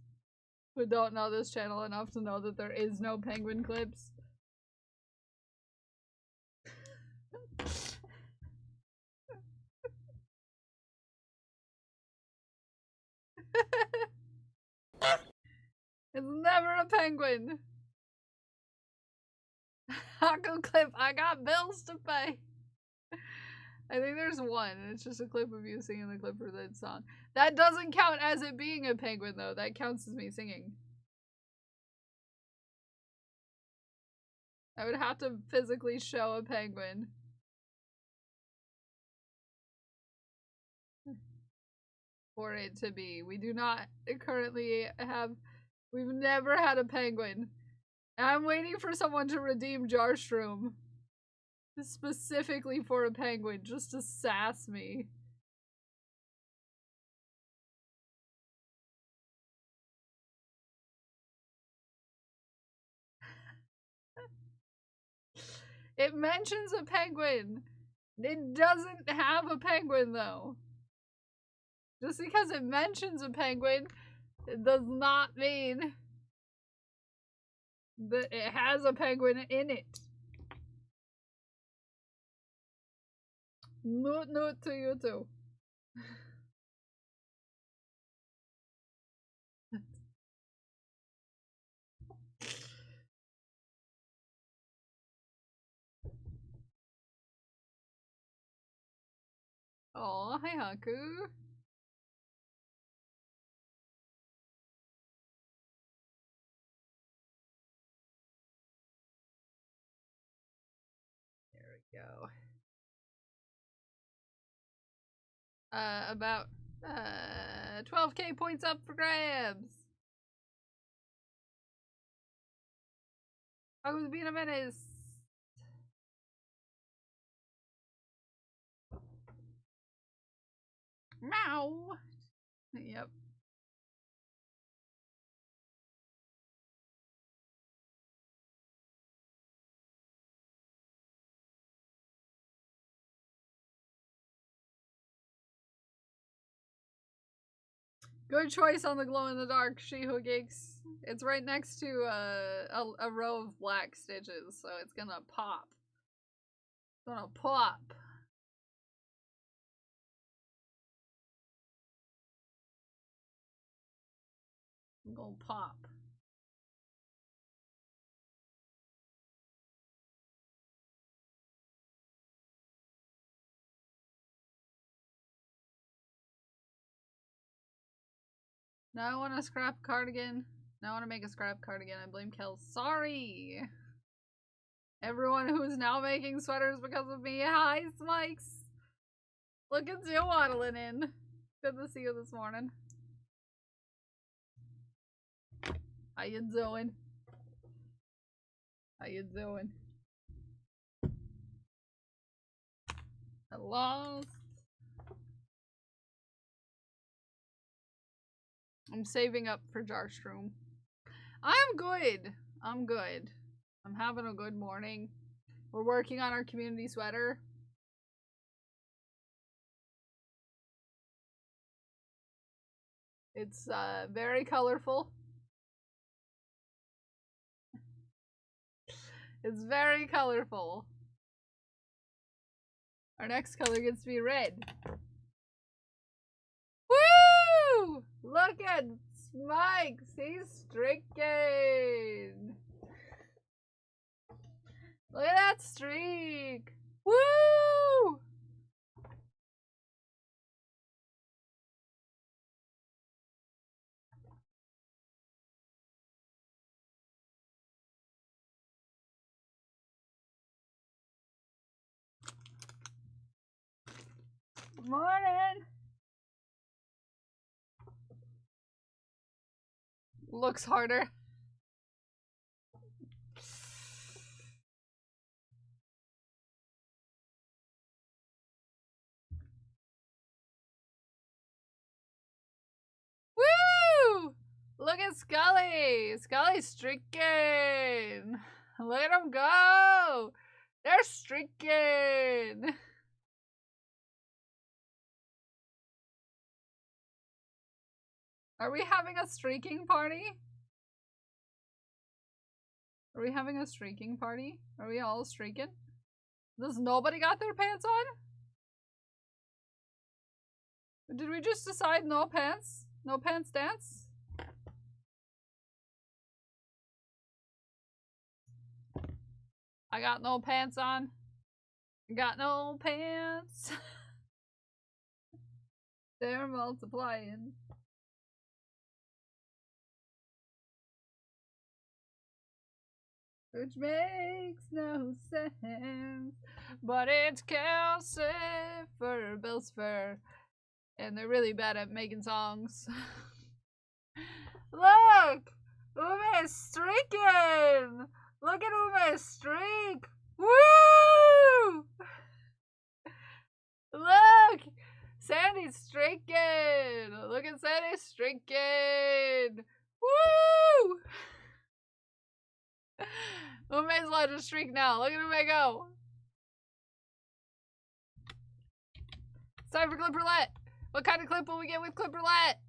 S1: who don't know this channel enough to know that there is no penguin clips. It's never a penguin. Haku clip, I got bills to pay. I think there's one, and it's just a clip of you singing the Clifford Lid song. That doesn't count as it being a penguin, though. That counts as me singing. I would have to physically show a penguin. For it to be. We do not currently have... We've never had a penguin. And I'm waiting for someone to redeem Jarstrom. Specifically for a penguin, just to sass me. It mentions a penguin. It doesn't have a penguin, though. Just because it mentions a penguin, it does not mean that it has a penguin in it. Note to you too. Oh, hi Haku. There we go. About 12k points up for grabs. I was being a menace. Meow. Yep. Good choice on the glow-in-the-dark She-Who Geeks. It's right next to a row of black stitches, so it's gonna pop. It's gonna pop. I'm gonna pop. Now I want a scrap cardigan. Now I want to make a scrap cardigan. I blame Kel. Sorry! Everyone who's now making sweaters because of me. Hi, Smikes! Look at you waddling in. Good to see you this morning. How you doing? How you doing? I lost. I'm saving up for Jarstrom. I'm good. I'm good. I'm having a good morning. We're working on our community sweater. It's very colorful. It's very colorful. Our next color gets to be red. Woo! Look at Smikes. He's streaking. Look at that streak. Woo! Morning. Looks harder. Woo! Look at Scully. Scully's streaking. Look at them go! They're streaking! Are we having a streaking party? Are we having a streaking party? Are we all streaking? Does nobody got their pants on? Did we just decide no pants? No pants dance? I got no pants on. Got no pants. They're multiplying. Which makes no sense. But it's Kelsey for Bill's Fur. And they're really bad at making songs. Look! Ume's streaking! Look at Ume's streak! Woo! Look! Sandy's streaking! Look at Sandy streaking! Woo! Ume's allowed to streak now. Look at Ume go! It's time for Clip Roulette! What kind of clip will we get with Clip Roulette?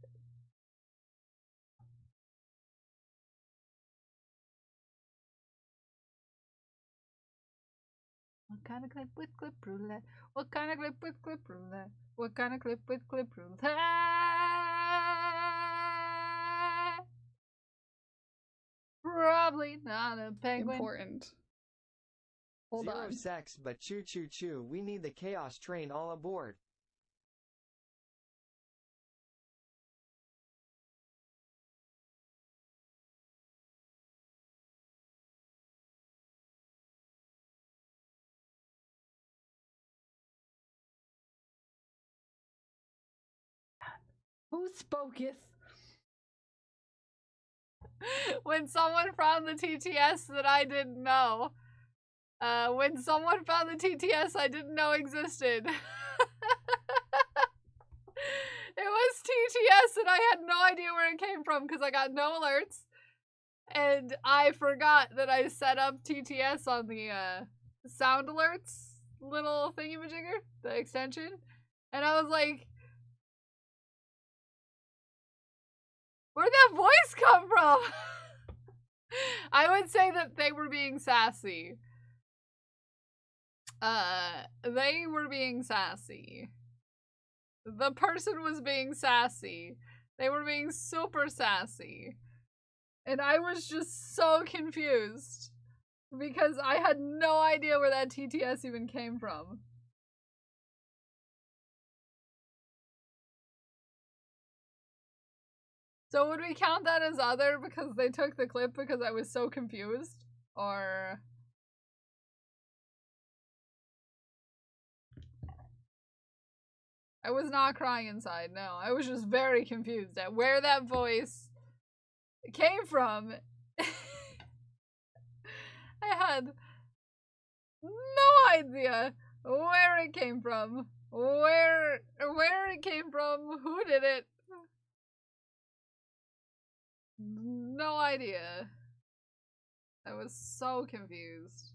S1: What kind of clip with Clip Roulette? What kind of clip with Clip Roulette? What kind of clip with Clip Roulette? Probably not a penguin.
S8: Important.
S1: Hold
S9: Zero
S1: on.
S9: sex, but choo choo choo. We need the chaos train all aboard.
S5: Who spoketh?
S1: When someone found the TTS that I didn't know. When someone found the TTS I didn't know existed. It was TTS and I had no idea where it came from because I got no alerts. And I forgot that I set up TTS on the sound alerts little thingy-majigger, the extension. And I was like, where'd that voice come from? I would say that they were being sassy. They were being sassy. The person was being sassy. They were being super sassy. And I was just so confused. Because I had no idea where that TTS even came from. So would we count that as other because they took the clip because I was so confused? Or... I was not crying inside, no. I was just very confused at where that voice came from. I had no idea where it came from. Where it came from, who did it. No idea. I was so confused.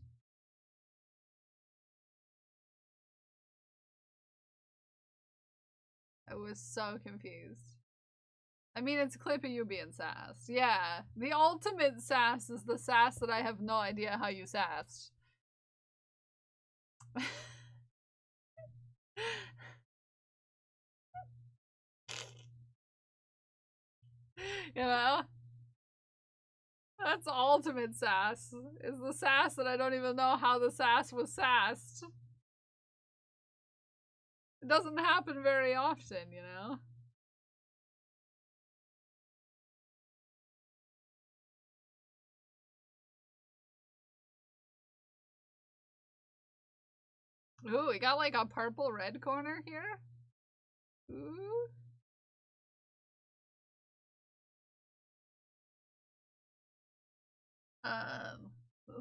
S1: I was so confused. I mean, it's a clip of you being sassed. Yeah, the ultimate sass is the sass that I have no idea how you sassed. You know? That's ultimate sass. Is the sass that I don't even know how the sass was sassed. It doesn't happen very often, you know? Ooh, we got like a purple red corner here. Ooh.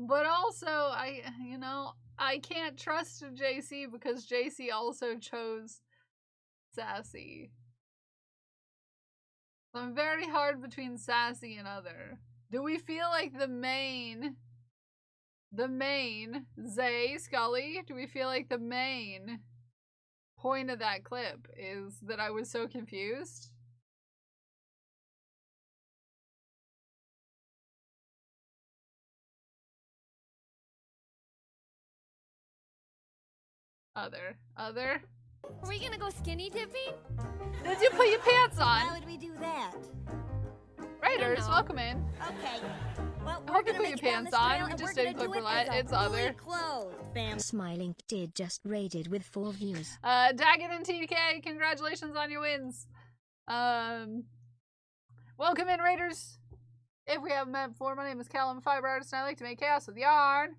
S1: But also, I can't trust JC because JC also chose sassy. So I'm very hard between sassy and other. Do we feel like the main the main, Zay, Scully, do we feel like the main point of that clip is that I was so confused? Other.
S8: Are we gonna go skinny dipping?
S1: Did you put your pants
S8: Why
S1: on?
S8: would we do that?
S1: Raiders,
S8: know.
S1: welcome in.
S8: Okay. Well,
S1: I
S8: we're
S1: hope you
S8: gonna
S1: put
S8: make
S1: your
S8: it down
S1: pants
S8: this
S1: on.
S8: trail,
S1: We
S8: and
S1: just
S8: we're
S1: did
S8: gonna do
S1: clip
S8: it
S1: roulette.
S8: as a
S1: It's other.
S8: fully clothed fam.
S10: Smiling did just raided with 4 views.
S1: Daggett and TK, congratulations on your wins. Welcome in, Raiders. If we haven't met before, my name is Callum, fiber artist, and I like to make chaos with yarn.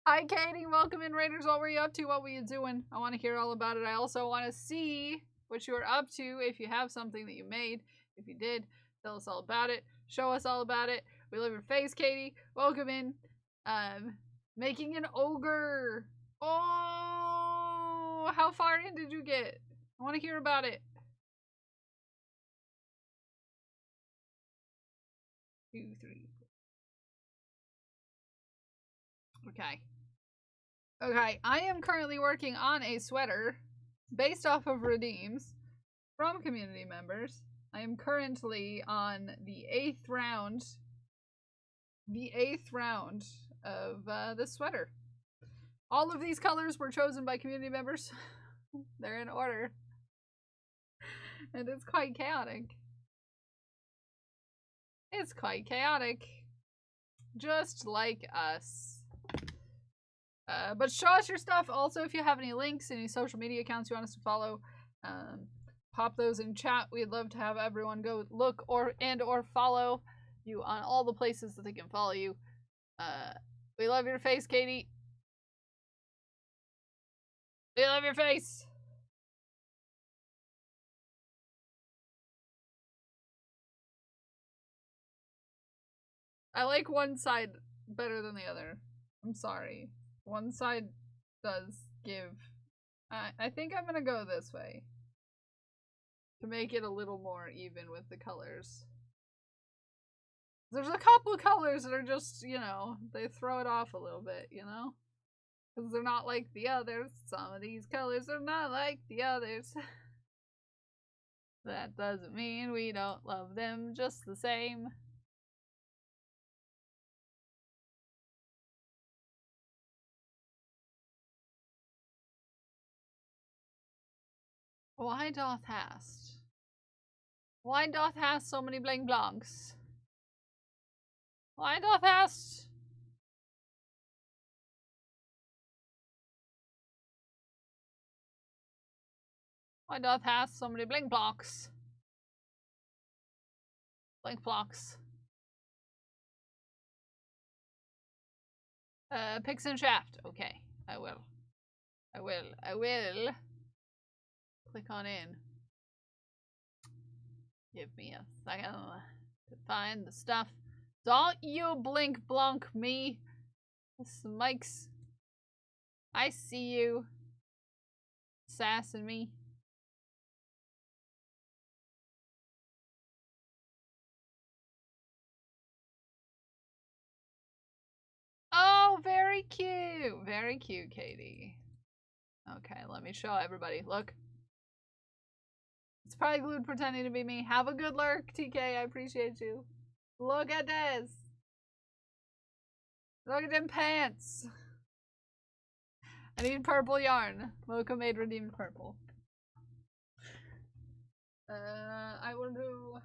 S1: Hi, Katie. Welcome in, Raiders. What were you up to? What were you doing? I want to hear all about it. I also want to see what you were up to. If you have something that you made, if you did, tell us all about it. Show us all about it. We love your face, Katie. Welcome in. Making an ogre. Oh, how far in did you get? I want to hear about it. 2, 3. Okay, I am currently working on a sweater based off of redeems from community members. I am currently on the 8th round. The 8th round of this sweater. All of these colors were chosen by community members. They're in order. And it's quite chaotic. It's quite chaotic. Just like us. But show us your stuff. Also, if you have any links, any social media accounts you want us to follow, pop those in chat. We'd love to have everyone go look or follow you on all the places that they can follow you. We love your face, Katie. We love your face. I like one side better than the other. I'm sorry. One side does give... I think I'm gonna go this way. To make it a little more even with the colors. There's a couple colors that are just, you know, they throw it off a little bit, you know? Because they're not like the others. Some of these colors are not like the others. That doesn't mean we don't love them just the same. Why doth hast? Why doth hast so many bling blancs? Why doth hast? Why doth hast so many bling blocks? Blink blocks. Picks and shaft. Okay, I will. I will. Click on in. Give me a second to find the stuff. Don't you blink blonk me. This Mike's. I see you. Sassing me. Oh, very cute. Very cute, Katie. Okay, let me show everybody. Look. It's probably glued pretending to be me. Have a good lurk, TK. I appreciate you. Look at this. Look at them pants. I need purple yarn. Mocha made redeemed purple. I will do...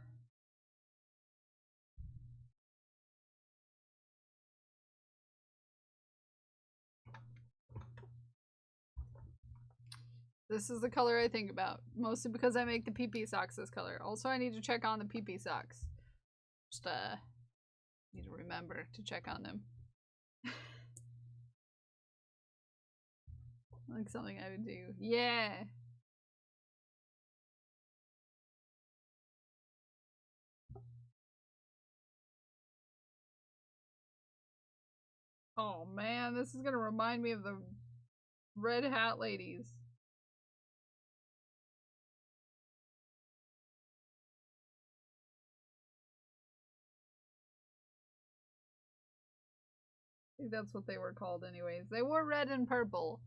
S1: This is the color I think about. Mostly because I make the PP socks this color. Also, I need to check on the PP socks. Just, need to remember to check on them. Like something I would do. Yeah! Oh man, this is gonna remind me of the Red Hat ladies. think that's what they were called anyways. They wore red and purple.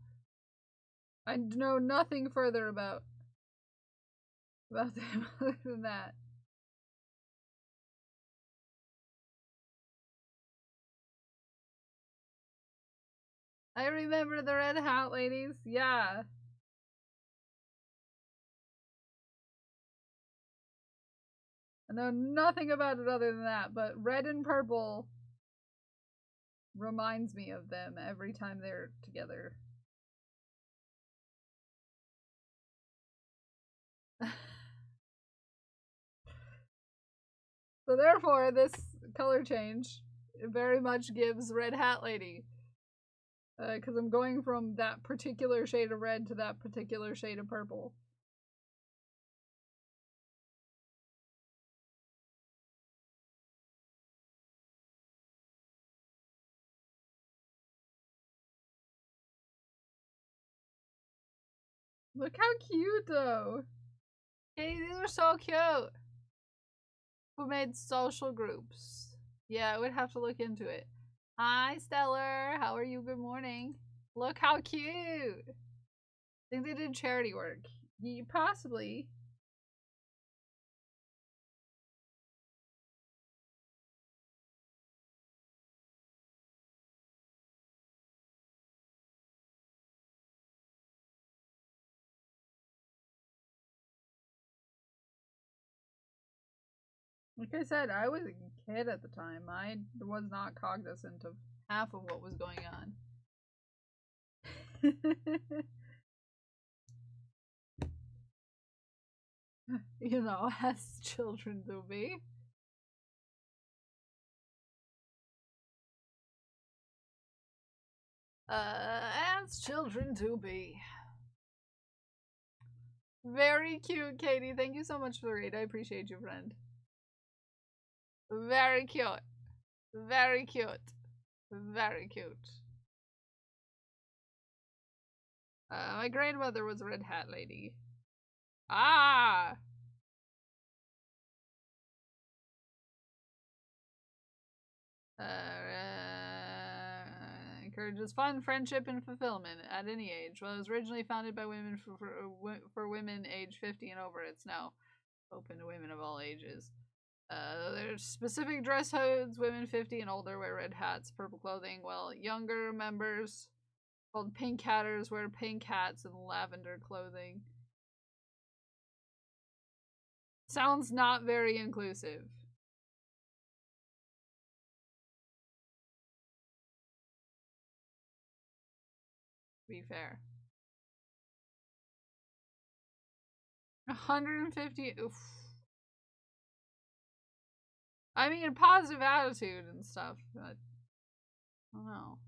S1: I know nothing further about them other than that. I remember the Red Hat ladies. Yeah. I know nothing about it other than that, but red and purple reminds me of them every time they're together. So therefore, this color change very much gives Red Hat Lady. Because I'm going from that particular shade of red to that particular shade of purple. Look how cute, though. Hey, these are so cute. Who made social groups? Yeah, I would have to look into it. Hi, Stellar. How are you? Good morning. Look how cute. I think they did charity work. Possibly. Like I said, I was a kid at the time. I was not cognizant of half of what was going on. You know, as children do be. As children do be. Very cute, Katie. Thank you so much for the raid. I appreciate you, friend. Very cute. Very cute. Very cute. My grandmother was a Red Hat lady. Ah! Encourages fun, friendship, and fulfillment at any age. Well, it was originally founded by women for women age 50 and over. It's now open to women of all ages. There's specific dress codes. Women 50 and older wear red hats, purple clothing, while younger members, called pink hatters, wear pink hats and lavender clothing. Sounds not very inclusive. To be fair. 150. Oof. I mean, a positive attitude and stuff, but I don't know.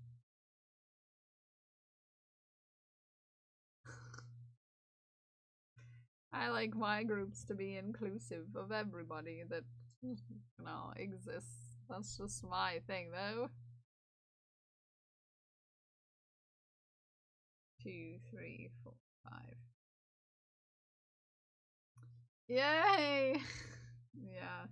S1: I like my groups to be inclusive of everybody that, you know, exists. That's just my thing, though. 2, 3, 4, 5. Yay! Yeah.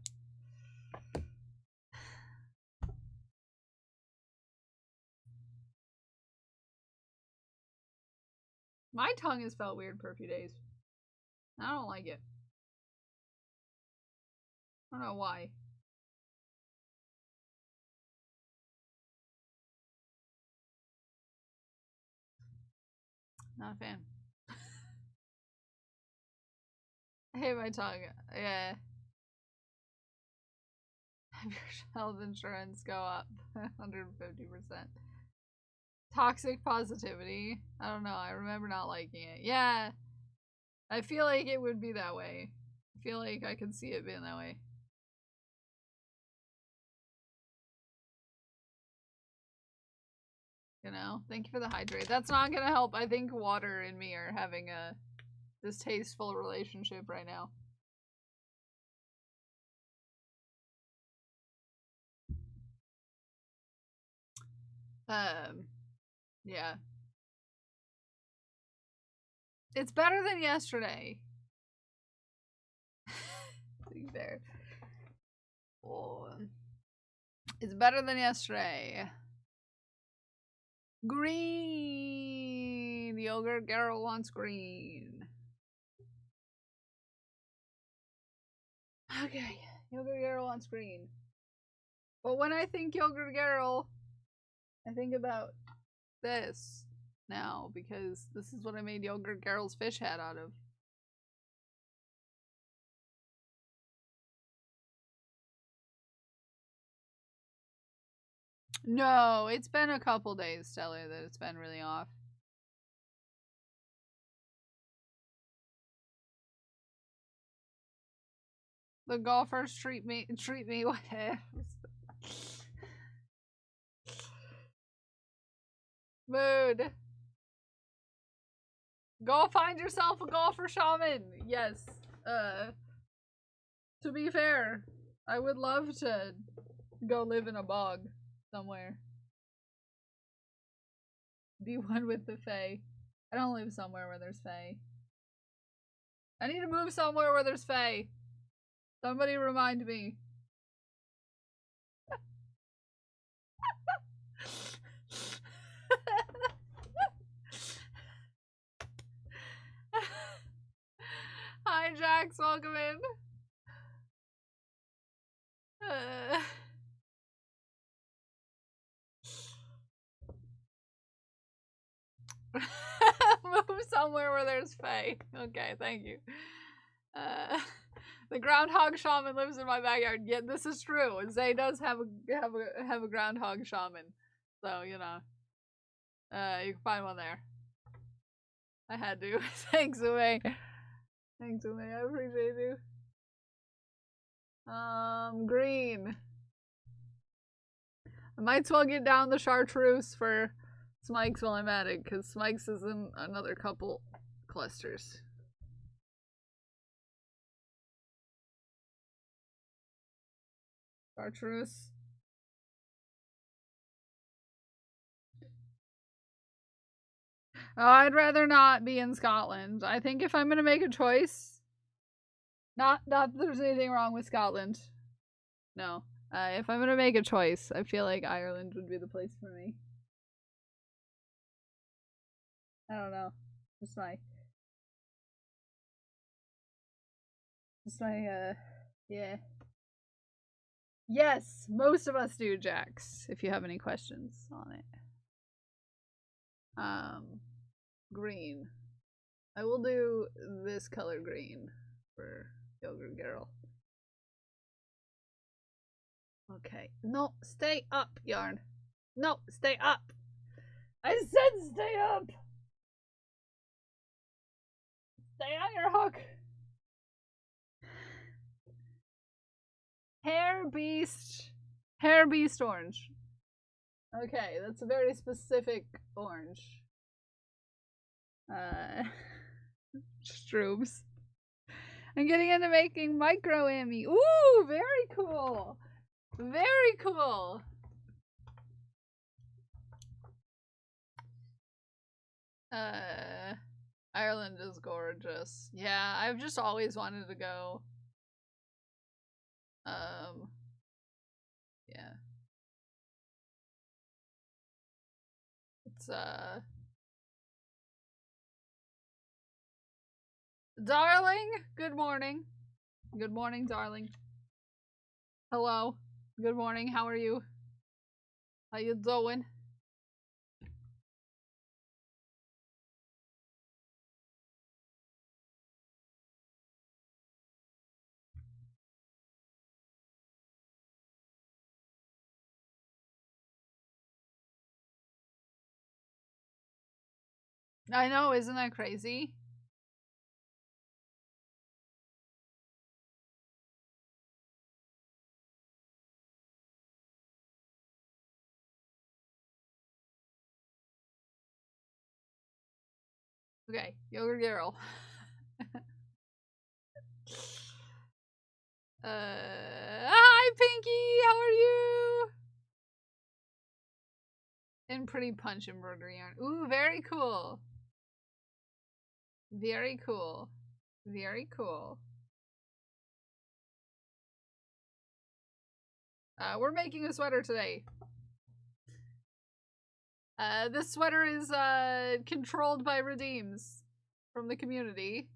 S1: My tongue has felt weird for a few days. I don't like it. I don't know why. Not a fan. I hate my tongue. Yeah. Have your health insurance go up 150%. Toxic positivity. I don't know. I remember not liking it. Yeah. I feel like it would be that way. I feel like I could see it being that way. You know? Thank you for the hydrate. That's not gonna help. I think water and me are having a distasteful relationship right now. Yeah. It's better than yesterday. To be fair. Oh. It's better than yesterday. Green! Yogurt Girl wants green. Okay, Yogurt Girl wants green. But when I think Yogurt Girl, I think about this now, because this is what I made Yogurt Girl's fish head out of. No, it's been a couple days, Stellar, that it's been really off. The golfers treat me what? Mood. Go find yourself a golfer shaman. Yes. To be fair, I would love to go live in a bog somewhere. Be one with the fae. I don't live somewhere where there's fae. I need to move somewhere where there's fae. Somebody remind me. Hi, Jax. Welcome in. Move somewhere where there's fae. Okay, thank you. The groundhog shaman lives in my backyard. Yeah, this is true. Zay does have a groundhog shaman, so you know, you can find one there. I had to. Thanks, Ume. Thanks, Ume. I appreciate you. Green. I might as well get down the chartreuse for Smikes while I'm at it, because Smikes is in another couple clusters. Chartreuse. Oh, I'd rather not be in Scotland. I think if I'm gonna make a choice, not that there's anything wrong with Scotland. No. If I'm gonna make a choice, I feel like Ireland would be the place for me. I don't know. Just my yeah. Yes, most of us do, Jax, if you have any questions on it. Green. I will do this color green for Yogurt Girl. Okay. No, stay up, Yarn. No, stay up. I said stay up. Stay on your hook. Hair Beast orange. Okay, that's a very specific orange. Stroobs. I'm getting into making micro Emmy. Ooh, very cool. Very cool. Ireland is gorgeous. Yeah, I've just always wanted to go. Yeah. It's Darling, good morning. Good morning, darling. Hello. Good morning. How are you? How you doing? I know, isn't that crazy? Okay, Yogurt Girl. Hi Pinky, how are you? And Pretty Punch and Burger Yarn. Ooh, very cool. Very cool. Very cool. We're making a sweater today. This sweater is controlled by redeems from the community.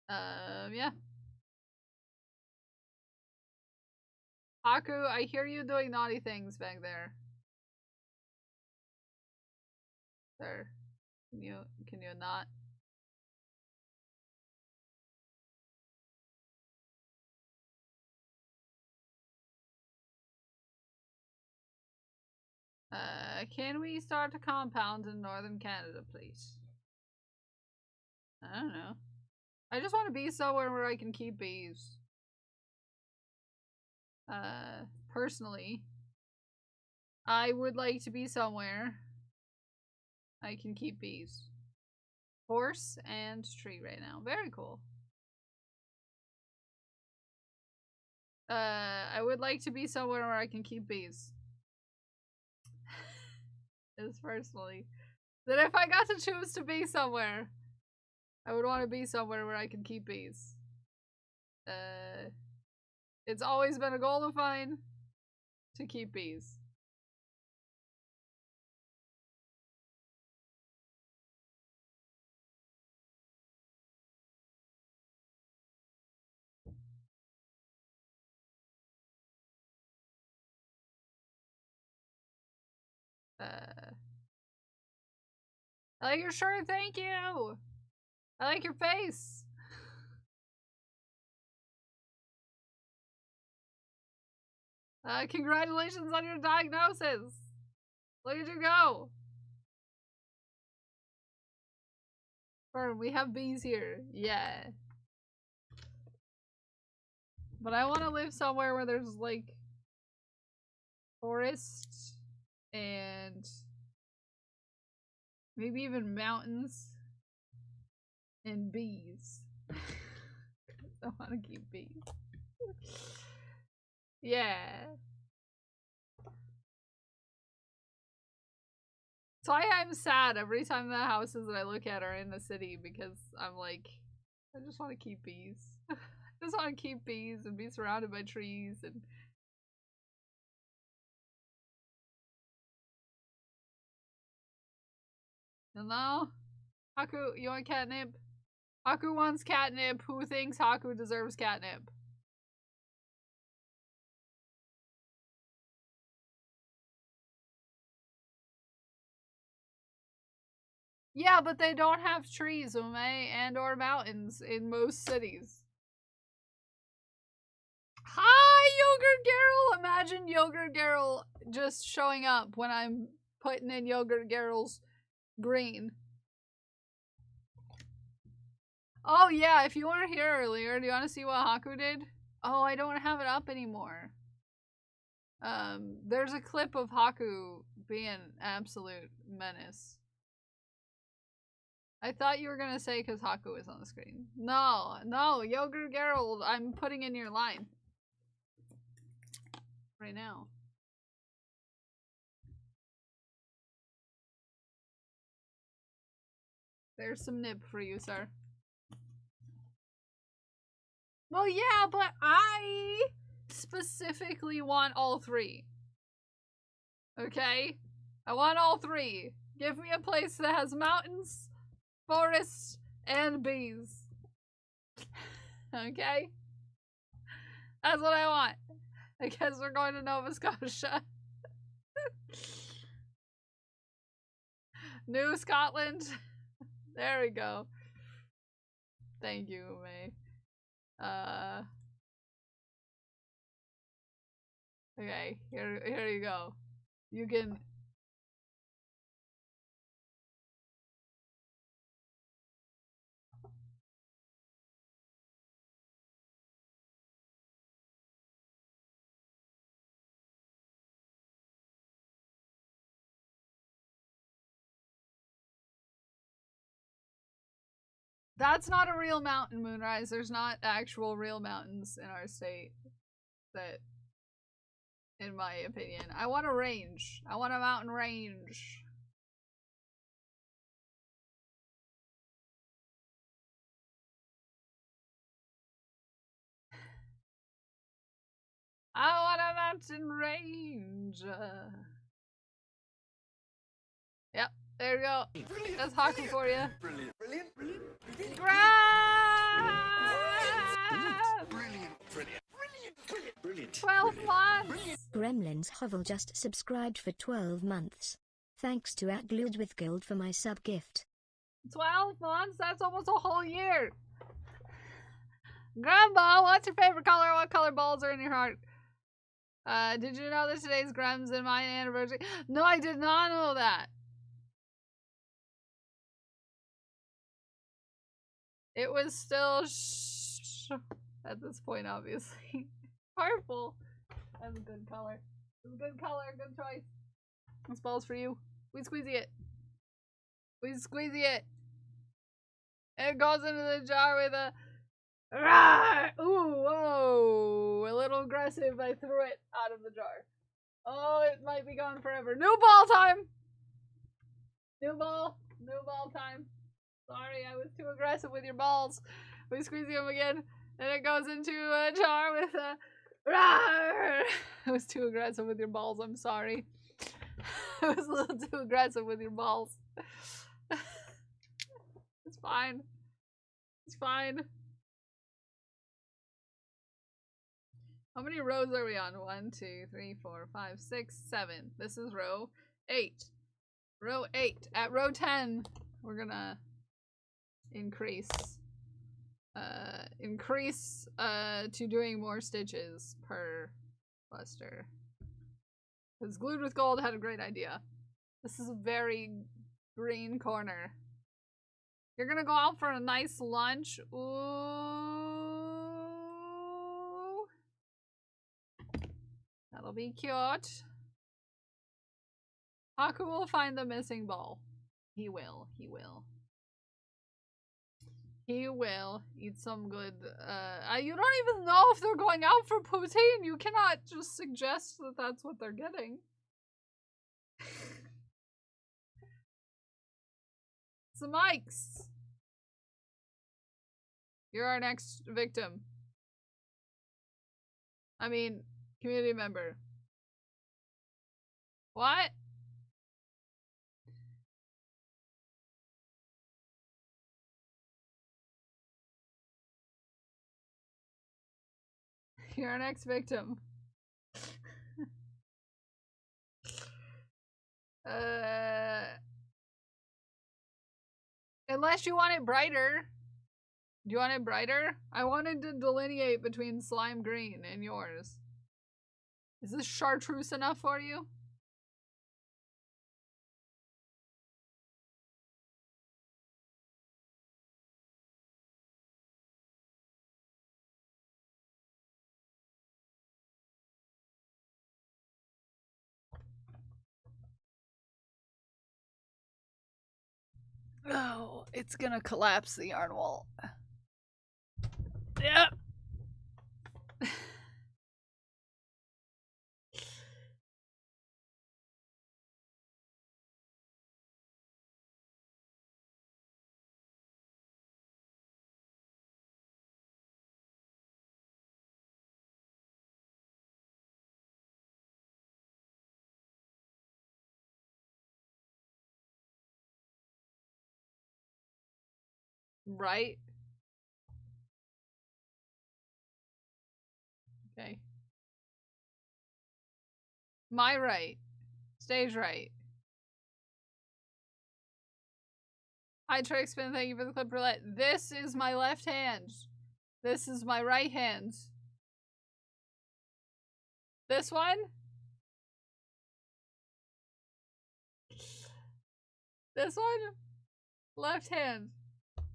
S1: Yeah. Haku, I hear you doing naughty things back there. Sir, can you not? Can we start a compound in northern Canada, please? I don't know. I just want to be somewhere where I can keep bees. Personally, I would like to be somewhere I can keep bees. Horse and tree right now. Very cool. I would like to be somewhere where I can keep bees. Is personally. That if I got to choose to be somewhere, I would want to be somewhere where I can keep bees. It's always been a goal of mine to keep bees. I like your shirt, thank you! I like your face! Congratulations on your diagnosis! Look at you go! Fern, we have bees here. Yeah. But I want to live somewhere where there's, like, forest and maybe even mountains and bees. I want to keep bees. Yeah. So I'm sad every time the houses that I look at are in the city because I'm like, I just want to keep bees. I just want to keep bees and be surrounded by trees and no? Haku, you want catnip? Haku wants catnip. Who thinks Haku deserves catnip? Yeah, but they don't have trees, Ume, and or mountains in most cities. Hi, Yogurt Garrel! Imagine Yogurt Garrel just showing up when I'm putting in Yogurt Garrel's green. Oh yeah, if you weren't here earlier, do you want to see what Haku did? Oh, I don't have it up anymore. There's a clip of Haku being an absolute menace. I thought you were gonna say because Haku is on the screen. No, no, Yogurt Gerald, I'm putting in your line. Right now. There's some nip for you, sir. Well, yeah, but I specifically want all three. Okay? I want all three. Give me a place that has mountains, forests, and bees. Okay? That's what I want. I guess we're going to Nova Scotia. New Scotland. There we go. Thank you, May. Okay, here you go. You can... That's not a real mountain, Moonrise. There's not actual real mountains in our state. That, in my opinion. I want a range. I want a mountain range. I want a mountain range. There you go. That's Haku for you.
S6: Brilliant, brilliant, brilliant, brilliant.
S1: Grab!
S6: Brilliant, brilliant, brilliant, brilliant.
S1: 12 months!
S10: Gremlins Hovel just subscribed for 12 months. Thanks to @Glued with Gold for my sub gift.
S1: 12 months? That's almost a whole year. Grandma, what's your favorite color? What color balls are in your heart? Did you know that today's Grem's and my anniversary? No, I did not know that. It was still at this point, obviously. Purple. That's a good color. That's a good color, good choice. This ball's for you. We squeezy it. We squeezy it. It goes into the jar with a... Ooh, whoa. A little aggressive. I threw it out of the jar. Oh, it might be gone forever. New ball time! New ball. New ball time. Sorry, I was too aggressive with your balls. We squeeze them again, and it goes into a jar with a... I was too aggressive with your balls, I'm sorry. I was a little too aggressive with your balls. It's fine. It's fine. How many rows are we on? 1, 2, 3, 4, 5, 6, 7. This is row 8. Row 8. At row 10, we're gonna increase to doing more stitches per cluster. Because Glued with Gold had a great idea. This is a very green corner. You're gonna go out for a nice lunch. Ooh. That'll be cute. Haku will find the missing ball. He will. He will. He will eat some good, you don't even know if they're going out for poutine. You cannot just suggest that that's what they're getting. Some mics. You're our next victim. I mean, community member. What? You're our next victim. Unless you want it brighter. Do you want it brighter? I wanted to delineate between slime green and yours. Is this chartreuse enough for you? Oh, it's gonna collapse the yarn wall. Yep. Right? Okay. My right. Stage right. Hi Trickspin, thank you for the clip roulette. This is my left hand. This is my right hand. This one? This one? Left hand.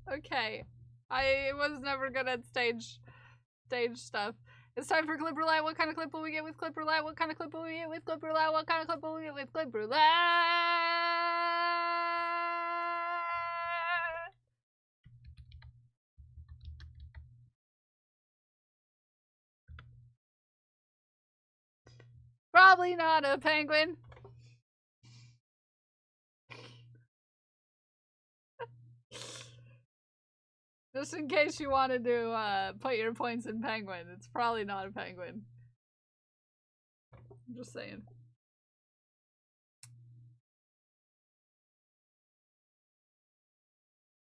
S1: Okay. I was never good at stage stuff. It's time for clip roulette. What kind of clip will we get with clip roulette? What kind of clip will we get with clip roulette? What kind of clip will we get with clip roulette? Probably not a penguin. Just in case you wanted to put your points in penguin, it's probably not a penguin. I'm just saying.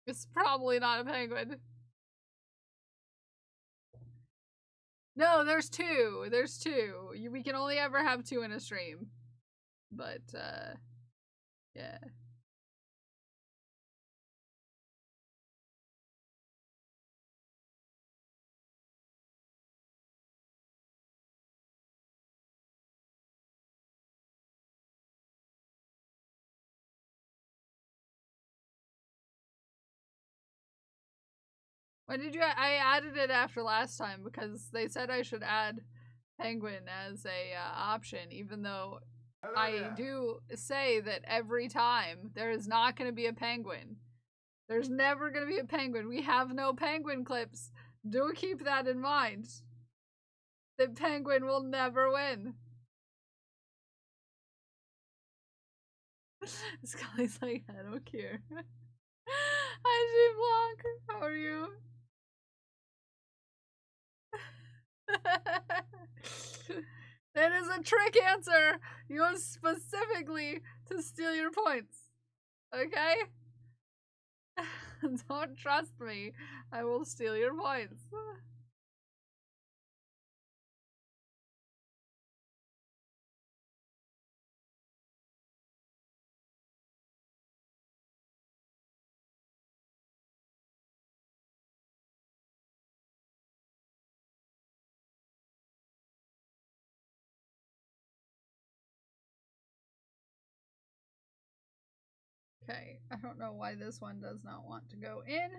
S1: It's probably not a penguin. No, there's two. There's two. We can only ever have two in a stream. But, yeah. When did you? I added it after last time because they said I should add penguin as a option, even though I do say that every time there is not going to be a penguin. There's never going to be a penguin. We have no penguin clips. Do keep that in mind. The penguin will never win. Scully's like, I don't care. Hi, G Blanc. How are you? That is a trick answer used specifically to steal your points. Okay? Don't trust me. I will steal your points. Okay, I don't know why this one does not want to go in.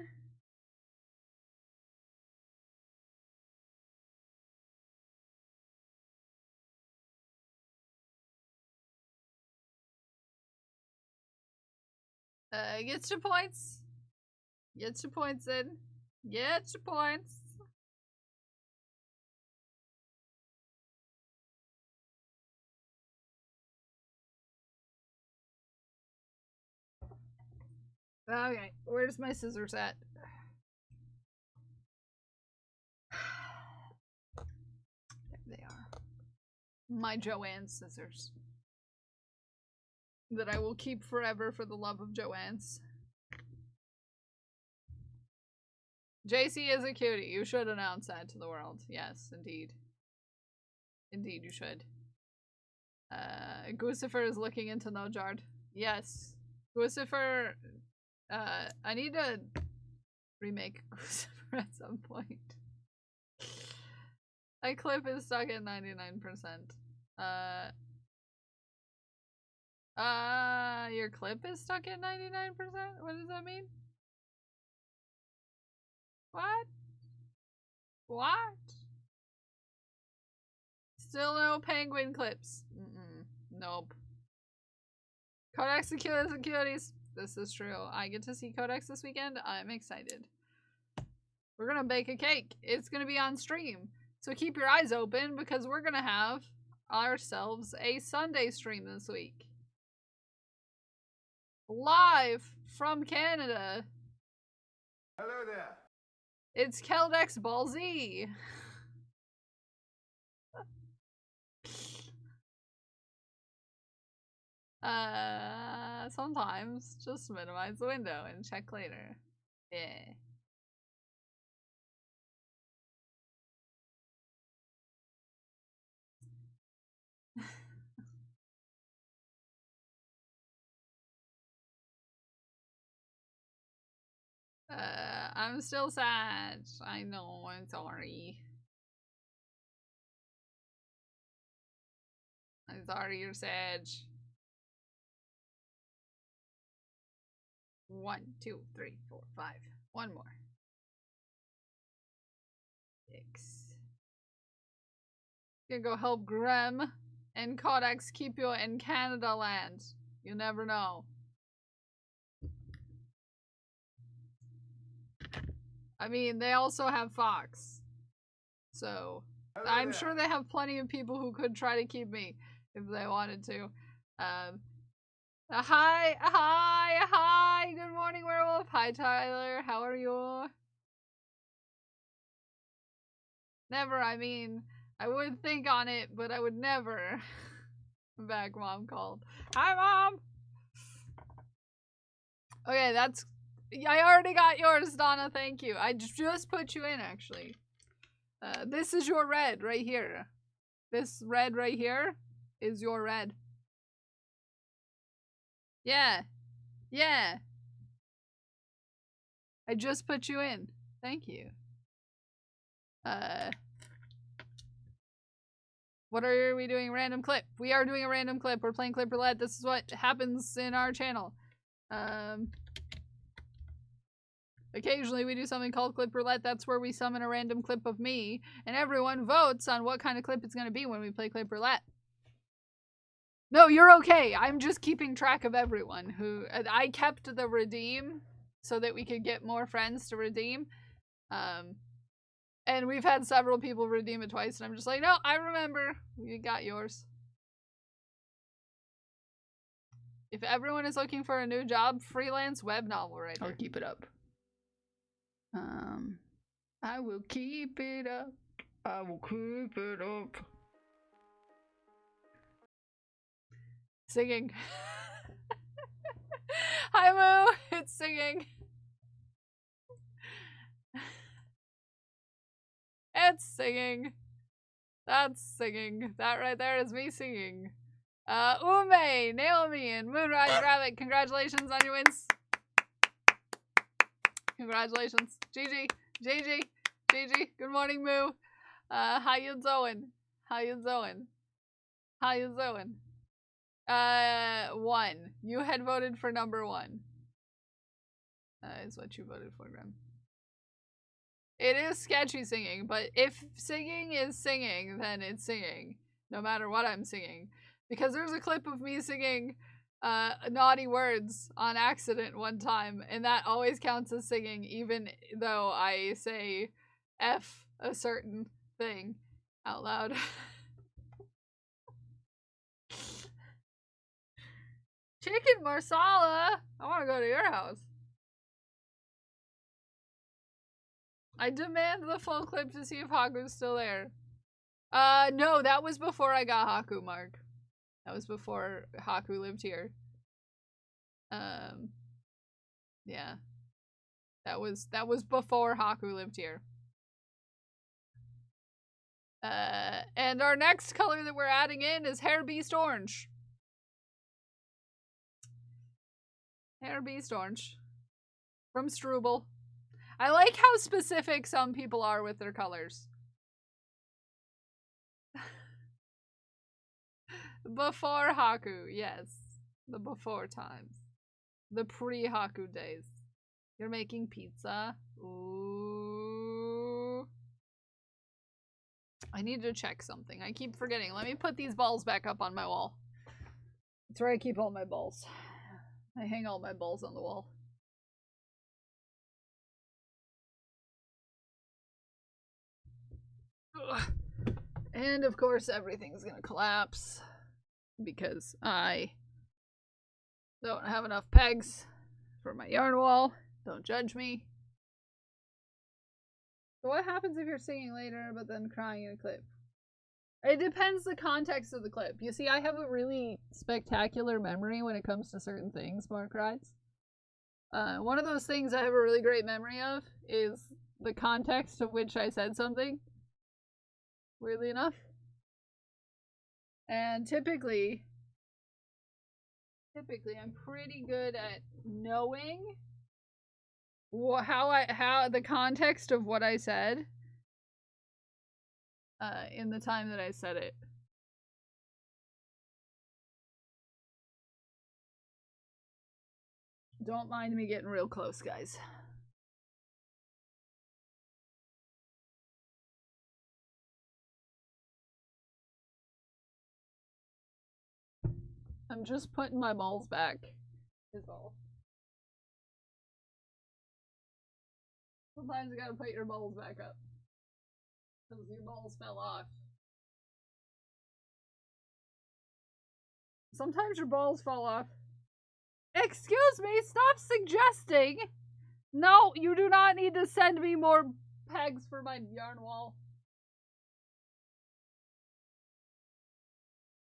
S1: Get your points. Get your points in. Get your points. Okay, where's my scissors at? There they are. My Joanne scissors. That I will keep forever for the love of Joanne's. JC is a cutie. You should announce that to the world. Yes, indeed. Indeed, you should. Gucifer is looking into Nojard. Yes. Gucifer... I need to remake Gucifer at some point. My clip is stuck at 99%. Your clip is stuck at 99%? What does that mean? What? What? Still no penguin clips. Nope. Codex Securities. This is true. I get to see Codex this weekend. I'm excited. We're gonna bake a cake. It's gonna be on stream. So keep your eyes open because we're gonna have ourselves a Sunday stream this week. Live from Canada.
S6: Hello there.
S1: It's Keldex Ball Z. Sometimes just minimize the window and check later. Yeah. I'm still sad. I know, I'm sorry. I'm sorry you're sad. 1, 2, 3, 4, 5. One more. 6. Gonna go help Grem and Codex keep you in Canada land. You never know. I mean, they also have Fox. So, I'm sure they have plenty of people who could try to keep me if they wanted to. Hi, good morning, Werewolf. Hi, Tyler, how are you? Never, I mean, I would think on it, but I would never. Back, Mom called. Hi, Mom! Okay, that's I already got yours, Donna. Thank you. I just put you in, actually. This is your red right here. This red right here is your red. Yeah. Yeah. I just put you in. Thank you. What are we doing? Random clip. We are doing a random clip. We're playing Clip Roulette. This is what happens in our channel. Occasionally we do something called Clip Roulette. That's where we summon a random clip of me, and everyone votes on what kind of clip it's going to be when we play Clip Roulette. No, you're okay. I'm just keeping track of everyone who... I kept the redeem so that we could get more friends to redeem. And we've had several people redeem it twice, and I'm just like, no, I remember. You got yours. If everyone is looking for a new job, freelance web novel writer. Or keep it up. I will keep it up. I will keep it up. Singing. Hi, Moo. It's singing. It's singing. That's singing. That right there is me singing. Ume, Naomi, and Moonrise Rabbit, congratulations on your wins. Congratulations. GG. GG. GG. Good morning, Moo. How you doing? How you doing? How you doing? 1. You had voted for number 1. Is what you voted for, Grim. It is sketchy singing, but if singing is singing, then it's singing. No matter what I'm singing. Because there's a clip of me singing naughty words on accident one time, and that always counts as singing, even though I say F a certain thing out loud. Chicken marsala! I want to go to your house. I demand the full clip to see if Haku's still there. No, that was before I got Haku, Mark. That was before Haku lived here. Yeah. That was before Haku lived here. And our next color that we're adding in is Hair Beast Orange. Hair Beast Orange. From Struble. I like how specific some people are with their colors. Before Haku, yes. The before times. The pre-Haku days. You're making pizza? Ooh. I need to check something. I keep forgetting. Let me put these balls back up on my wall. That's where I keep all my balls. I hang all my balls on the wall. Ugh. And of course everything's gonna collapse because I don't have enough pegs for my yarn wall. Don't judge me. So what happens if you're singing later but then crying in a clip? It depends the context of the clip. You see, I have a really spectacular memory when it comes to certain things, Mark writes. One of those things I have a really great memory of is the context of which I said something. Weirdly enough. And typically I'm pretty good at knowing how the context of what I said in the time that I said it. Don't mind me getting real close, guys. I'm just putting my balls back, is all. Sometimes you gotta put your balls back up. Because your balls fell off. Sometimes your balls fall off. Excuse me, stop suggesting! No, you do not need to send me more pegs for my yarn wall.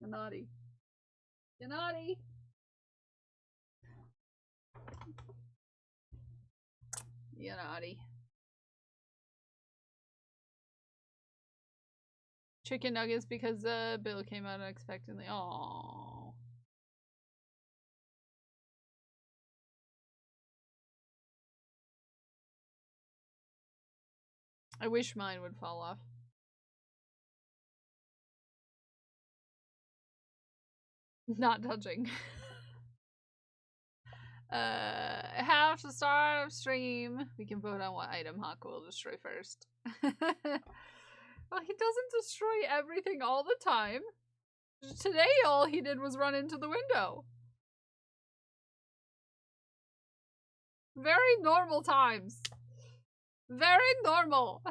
S1: You're naughty. You're naughty. You naughty. Chicken nuggets because Bill came out unexpectedly. Oh. I wish mine would fall off. Not touching. Have to start a stream. We can vote on what item Haku will destroy first. Well, he doesn't destroy everything all the time. Today, all he did was run into the window. Very normal times. Very normal.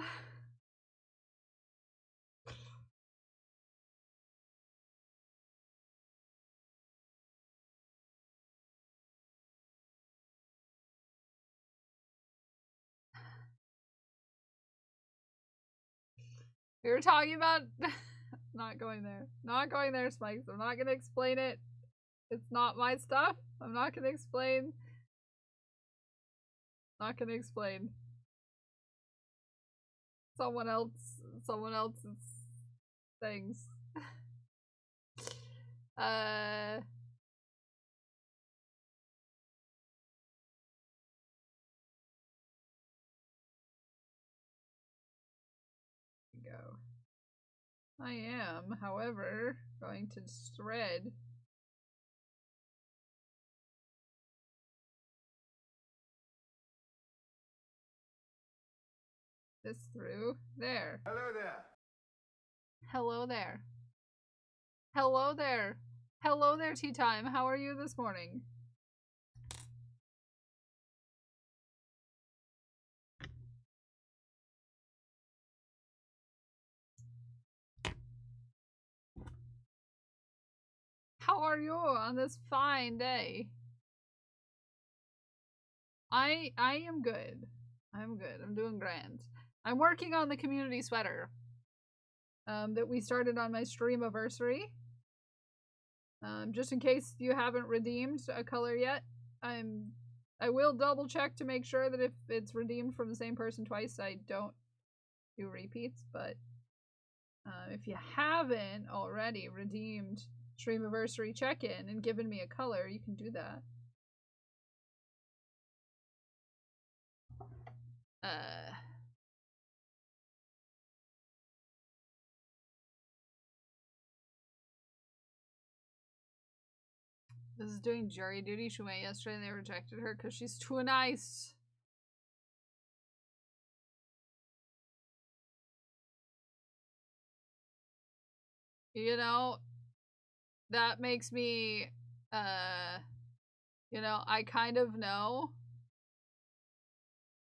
S1: We were talking about not going there. Not going there, Spikes. I'm not gonna explain it. It's not my stuff. I'm not gonna explain. Not gonna explain. Someone else's things. Go. I am, however, going to thread this through there.
S6: Hello there.
S1: Hello there. Hello there. Hello there, tea time. How are you this morning? How are you on this fine day? I am good. I'm good. I'm doing grand. I'm working on the community sweater that we started on my streamiversary. Just in case you haven't redeemed a color yet, I will double check to make sure that if it's redeemed from the same person twice, I don't do repeats. But if you haven't already redeemed streamiversary check-in and given me a color, you can do that. This is doing jury duty. She went yesterday and they rejected her because she's too nice. You know, that makes me, you know, I kind of know.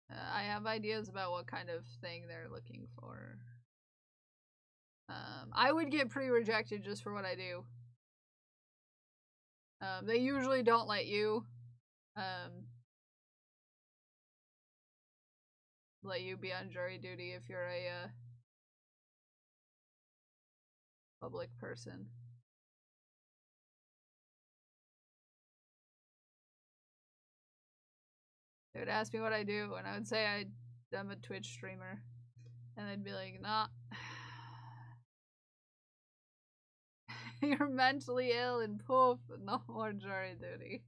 S1: I have ideas about what kind of thing they're looking for. I would get pre-rejected just for what I do. They usually don't let you be on jury duty if you're a public person. They would ask me what I do, and I would say I'm a Twitch streamer. And they'd be like, nah. You're mentally ill and poof, no more jury duty.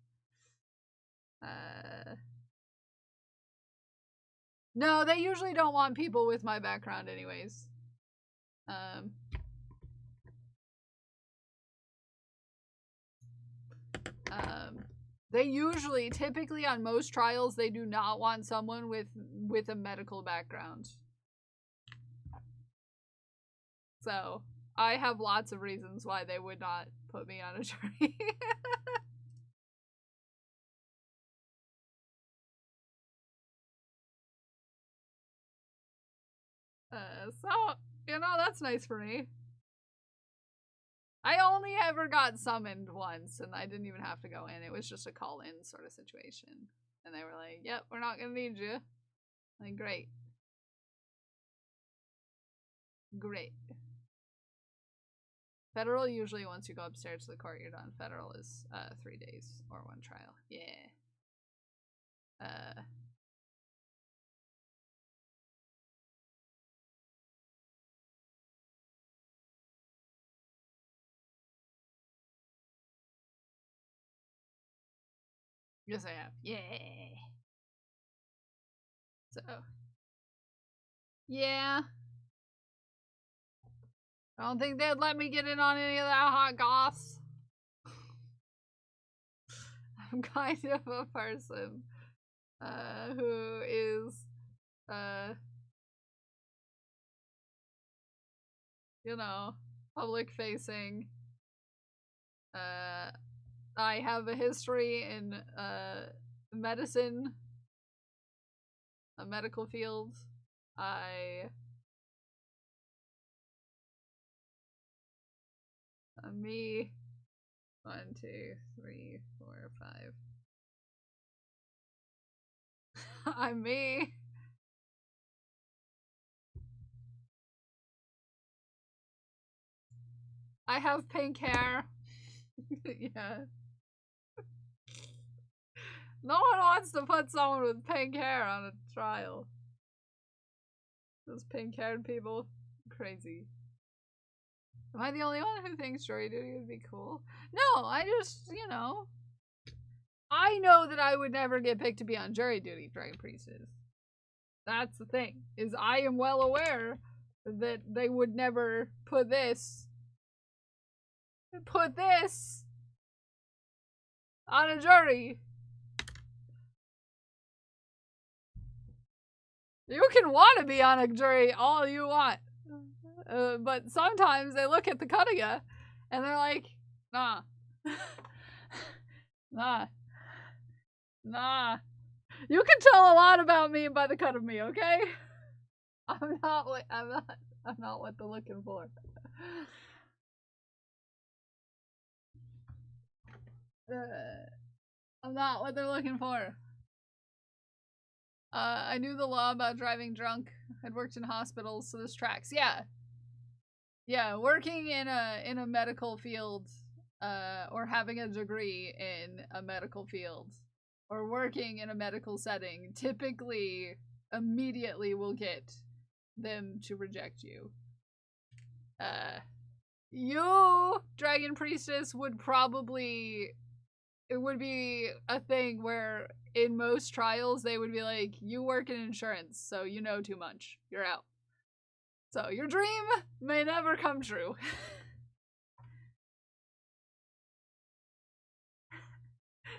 S1: No, they usually don't want people with my background anyways. They usually, typically on most trials, they do not want someone with a medical background. So, I have lots of reasons why they would not put me on a jury. So, you know, that's nice for me. I only ever got summoned once, and I didn't even have to go in. It was just a call-in sort of situation. And they were like, yep, we're not gonna need you. I'm like, great. Great. Federal, usually once you go upstairs to the court, you're done. Federal is 3 days or 1 trial. Yeah. Yes, I have. Yeah. So. Yeah. I don't think they'd let me get in on any of that hot goss. I'm kind of a person who is you know, public facing. I have a history in medicine, a medical field. Me. 1, 2, 3, 4, 5. I'm me. I have pink hair. Yeah. No one wants to put someone with pink hair on a trial. Those pink-haired people. Crazy. Am I the only one who thinks jury duty would be cool? No, I just, you know. I know that I would never get picked to be on jury duty, Dragon Priestess. That's the thing, is I am well aware that they would never put this on a jury. You can want to be on a jury all you want. But sometimes they look at the cut of you and they're like, nah. Nah. You can tell a lot about me by the cut of me, okay? I'm not what they're looking for. I'm not what they're looking for. I knew the law about driving drunk. I'd worked in hospitals, so this tracks. Yeah. Yeah, working in a medical field, or having a degree in a medical field, or working in a medical setting, typically immediately will get them to reject you. You, Dragon Priestess, would probably... It would be a thing where in most trials they would be like, you work in insurance, so you know too much. You're out. So your dream may never come true.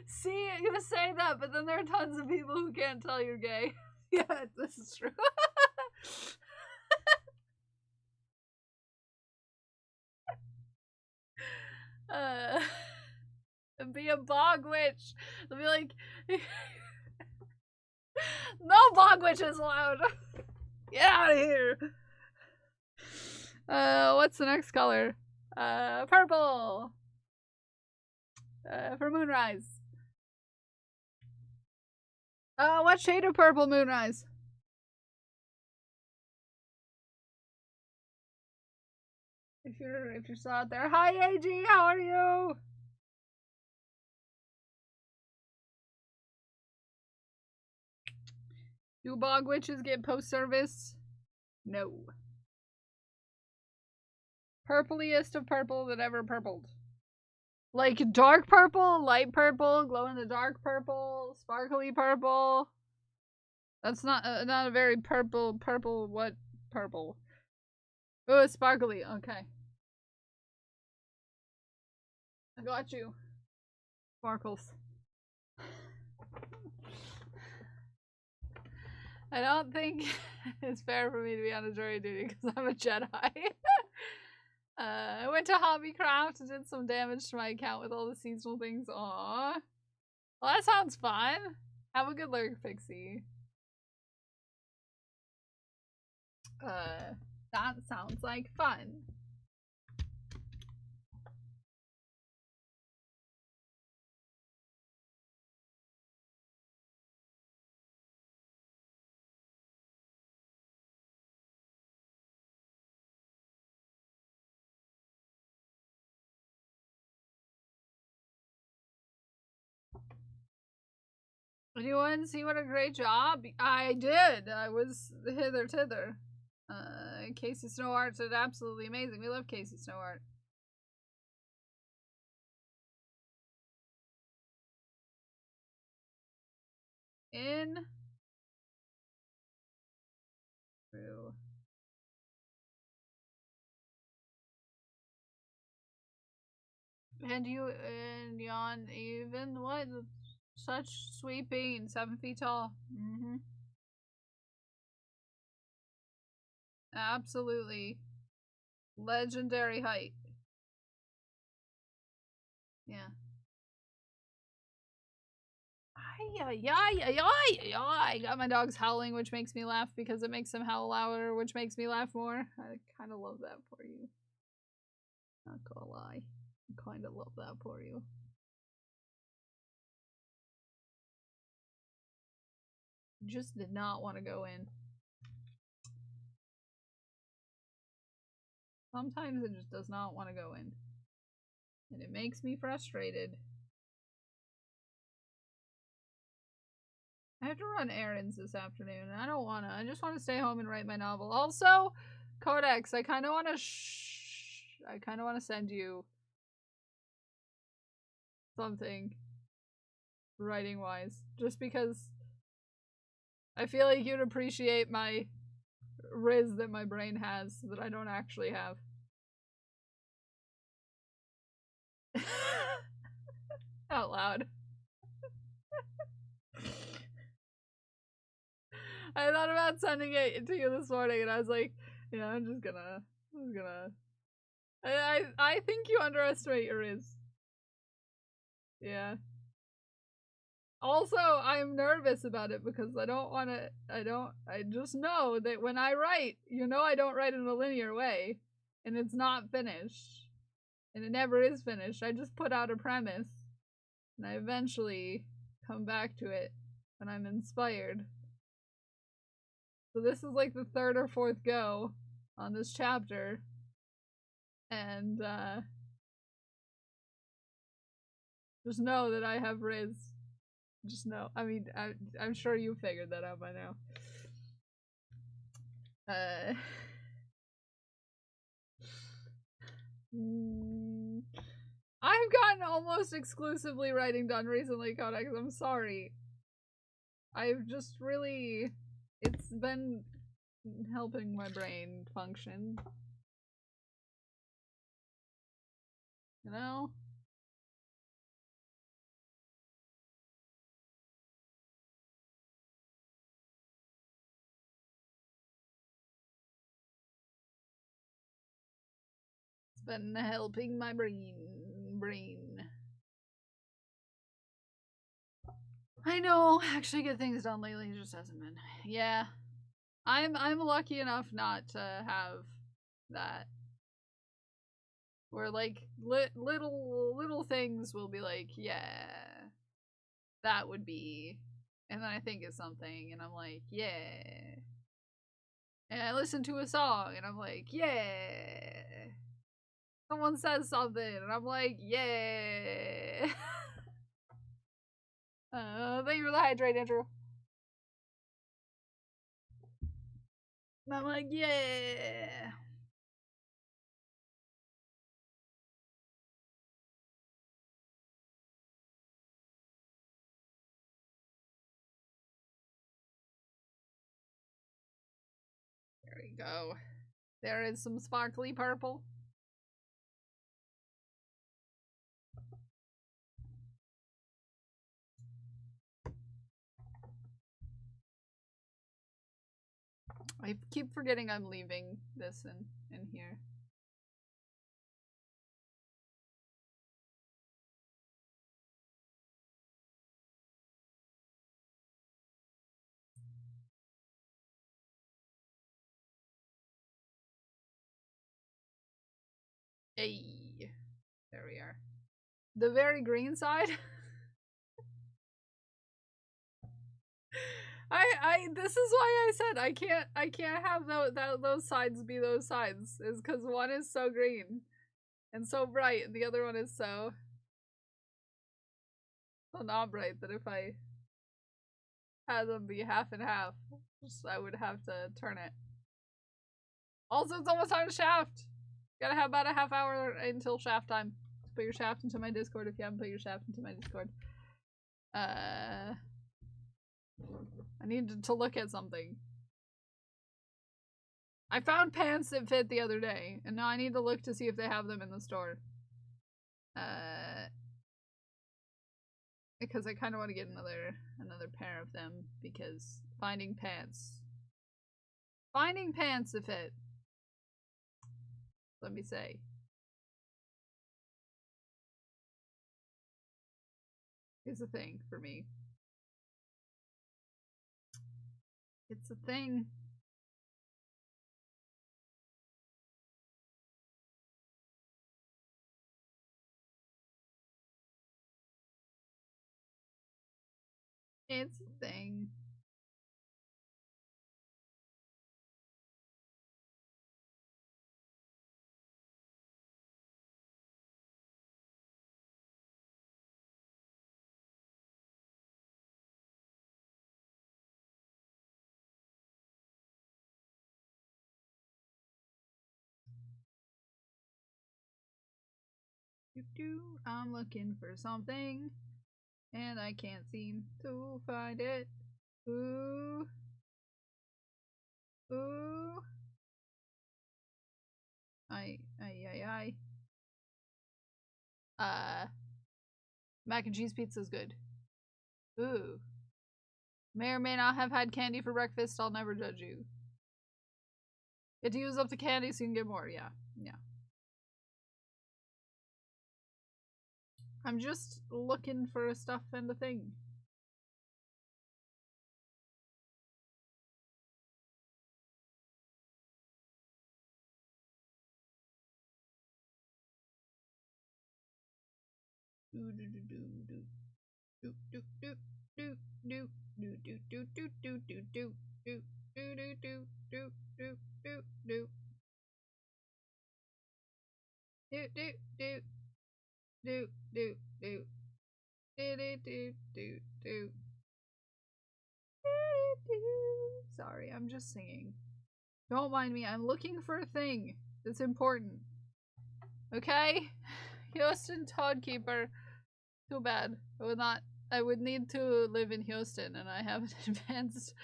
S1: See, I'm gonna say that, but then there are tons of people who can't tell you're gay. Yeah, this is true. Be a bog witch. They'll be like, no bog witches allowed. Get out of here. What's the next color? Purple. For Moonrise. What shade of purple, Moonrise? If you're still out there. Hi AG, how are you? Do bog witches get post-service? No. Purpliest of purple that ever purpled. Like dark purple, light purple, glow-in-the-dark purple, sparkly purple. That's not a very purple, what purple? Oh, it's sparkly, okay. I got you. Sparkles. I don't think it's fair for me to be on a jury duty because I'm a Jedi. I went to Hobbycraft and did some damage to my account with all the seasonal things. Aww. Well, that sounds fun. Have a good lurk, Pixie. That sounds like fun. Anyone see what a great job? I did. I was hither tither. Casey Snowart did absolutely amazing. We love Casey Snowart. in through. And you and yon even what? Such sweet being, 7 feet tall. Mm-hmm. Absolutely. Legendary height. Yeah. I got my dogs howling, which makes me laugh because it makes them howl louder, which makes me laugh more. I kind of love that for you. Not gonna lie. I kind of love that for you. Just did not want to go in. Sometimes it just does not want to go in. And it makes me frustrated. I have to run errands this afternoon, and I don't want to. I just want to stay home and write my novel. Also, Codex, I kind of want to send you something writing-wise. Just because I feel like you'd appreciate my riz that my brain has that I don't actually have. Out loud. I thought about sending it to you this morning and I was like, yeah, I'm gonna I think you underestimate your riz. Yeah. Also, I'm nervous about it because I just know that when I write, I don't write in a linear way. And it's not finished. And it never is finished. I just put out a premise. And I eventually come back to it when I'm inspired. So this is like the 3rd or 4th go on this chapter. And, just know that I have riz. Just know. I mean, I'm sure you figured that out by now. I've gotten almost exclusively writing done recently, Codex. I'm sorry. I've just really... It's been helping my brain function. You know? It's been helping my brain. I know, actually get things done lately, it just hasn't been. Yeah. I'm lucky enough not to have that. Where like little things will be like, yeah, that would be, and then I think of something and I'm like, yeah. And I listen to a song and I'm like, yeah. Someone says something and I'm like, yeah. Thank you for the hydrate, Andrew. And I'm like, yeah. There we go. There is some sparkly purple. I keep forgetting I'm leaving this in here. Hey, there we are. The very green side. This is why I said I can't have those sides be those sides, is because one is so green and so bright and the other one is so not bright that if I had them be half and half, I would have to turn it. Also, it's almost time to shaft. Gotta have about a half hour until shaft time. Put your shaft into my Discord if you haven't put your shaft into my Discord. I needed to look at something. I found pants that fit the other day, and now I need to look to see if they have them in the store. Because I kind of want to get another pair of them, because finding pants that fit, let me say, is a thing for me. It's a thing. It's a thing. I'm looking for something, and I can't seem to find it. Ooh. Ooh. Aye. Mac and cheese pizza is good. Ooh. May or may not have had candy for breakfast, I'll never judge you. Get to use up the candy so you can get more, yeah. I'm just looking for a stuff and a thing. Sorry, I'm just singing. Don't mind me, I'm looking for a thing that's important. Okay? Houston Toadkeeper. Too bad. I would need to live in Houston, and I have an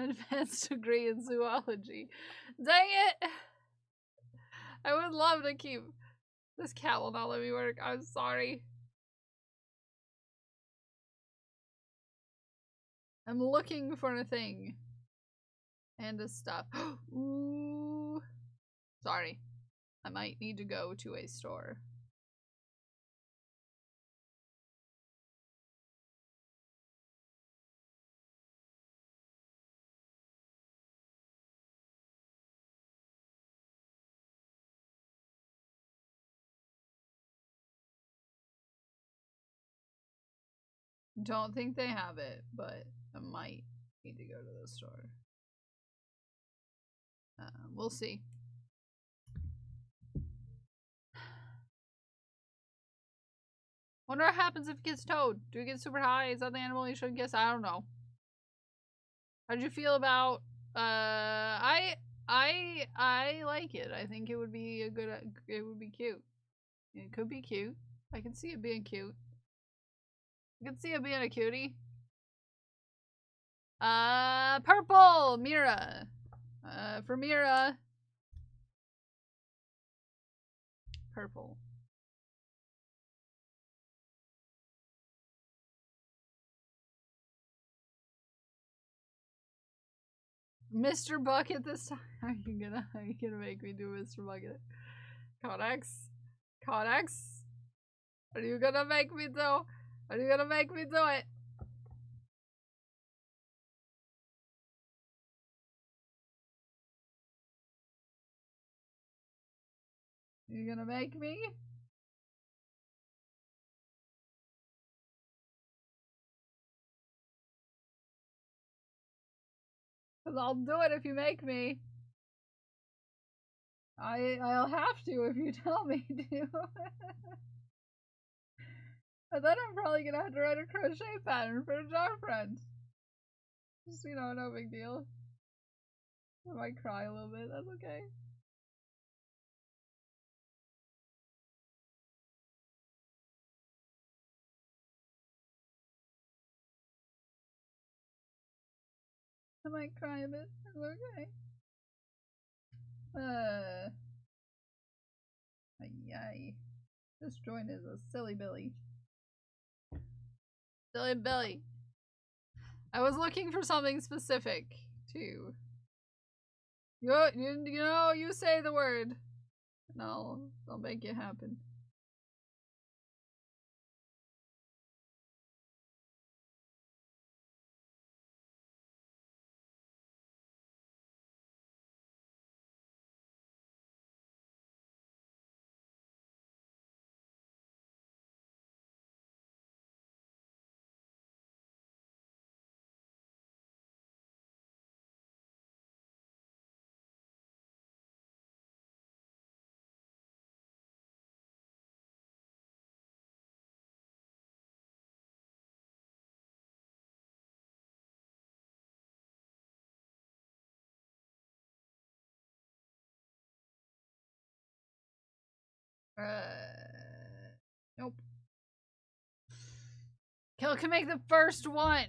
S1: advanced degree in zoology. Dang it! I would love to keep. This cat will not let me work. I'm sorry. I'm looking for a thing. And a stuff. Ooh. Sorry. I might need to go to a store. Don't think they have it, but I might need to go to the store. We'll see. Wonder what happens if it gets towed. Do it get super high? Is that the animal you should guess? I don't know. How'd you feel about I like it. I think it would be a good it would be cute. It could be cute. I can see it being cute. I can see it being a cutie. Purple! Mira. For Mira. Purple. Mr. Bucket this time. Are you gonna make me do Mr. Bucket? Codex? Codex? Are you gonna make me do? Are you gonna make me do it? You gonna make me? Cause I'll do it if you make me. I'll have to if you tell me to. But then I'm probably gonna have to write a crochet pattern for a jar friend. Just, you know, no big deal. I might cry a little bit, that's okay. I might cry a bit. It's okay. Ay. This joint is a silly Billy. Silly Billy. I was looking for something specific, too. You know, you say the word. And I'll make it happen. Nope. Kill can make the first one.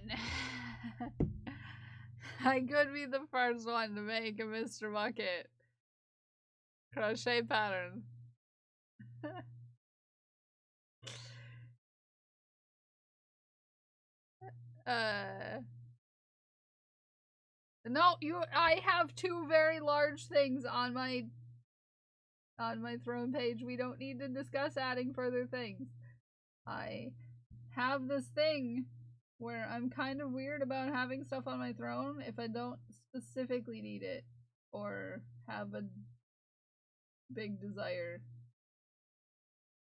S1: I could be the first one to make a Mr. Bucket crochet pattern. No, I have two very large things on my throne page. We don't need to discuss adding further things. I have this thing where I'm kind of weird about having stuff on my throne if I don't specifically need it or have a big desire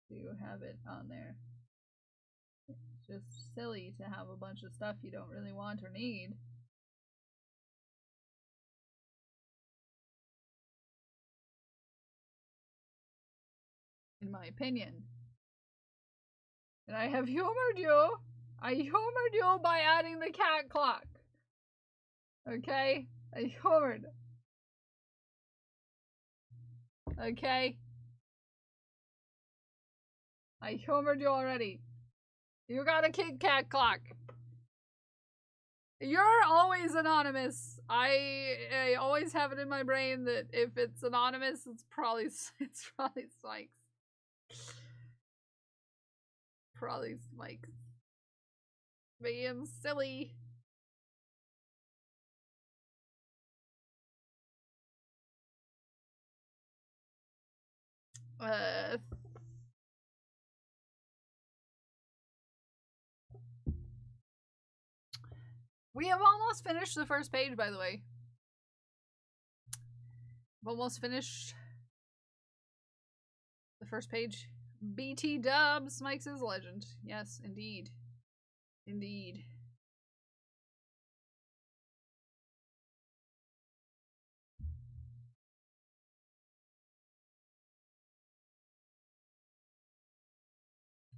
S1: to have it on there. It's just silly to have a bunch of stuff you don't really want or need. In my opinion. And I have humored you. I humored you by adding the cat clock. Okay? I humored. Okay? I humored you already. You got a Kit Kat clock. You're always anonymous. I always have it in my brain that if it's anonymous, it's probably Spikes. Probably Spikes. Being silly. We have almost finished the first page, by the way. We've almost finished the first page. BT Dubs, Mike's is a legend. Yes, indeed. Indeed.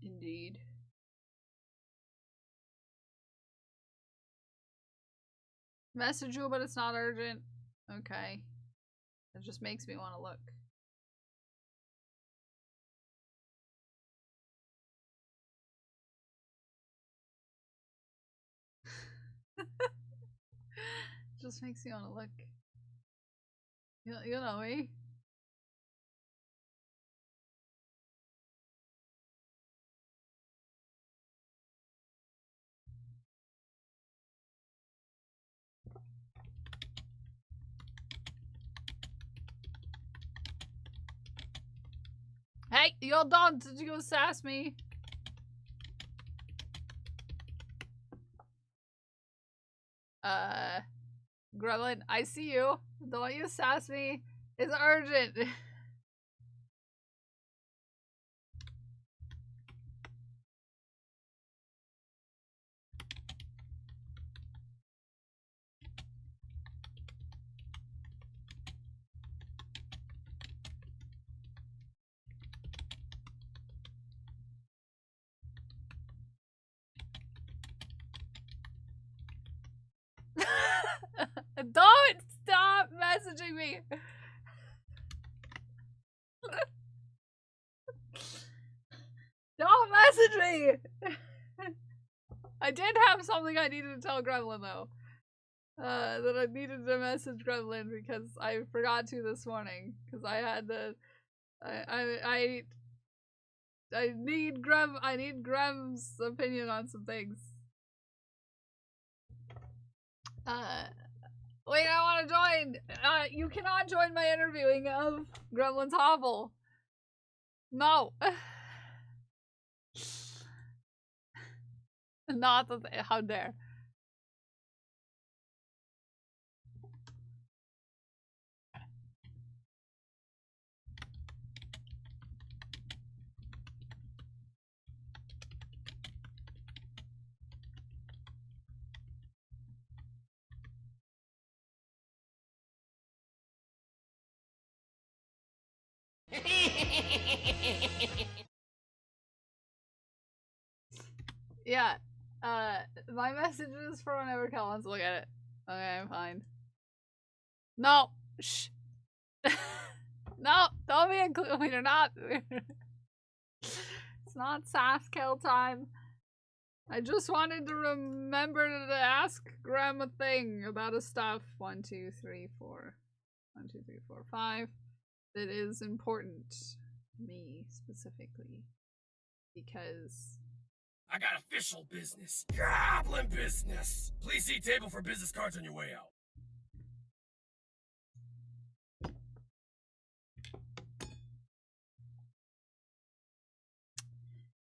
S1: Indeed. Message you, but it's not urgent. Okay. It just makes me want to look. Just makes me want to look. You know me. Hey, you don't you sass me. Gremlin, I see you. Don't you sass me. It's urgent. Don't stop messaging me. Don't message me. I did have something I needed to tell Gremlin though. that I needed to message Gremlin because I forgot to this morning because I had to. I need Grem's opinion on some things. Wait, I want to join. You cannot join my interviewing of Gremlin's Hovel. No. Not that. How dare. Yeah. My message is for whenever Cal wants to look at it. Okay, I'm fine. No. Shh. No, don't be included. We're not. It's not Saskel time. I just wanted to remember to ask Graham a thing about a stuff. 1, 2, 3, 4. 1, 2, 3, 4, 5. That is important to me specifically. Because
S6: I got official business. Goblin business. Please see table for business cards on your way out.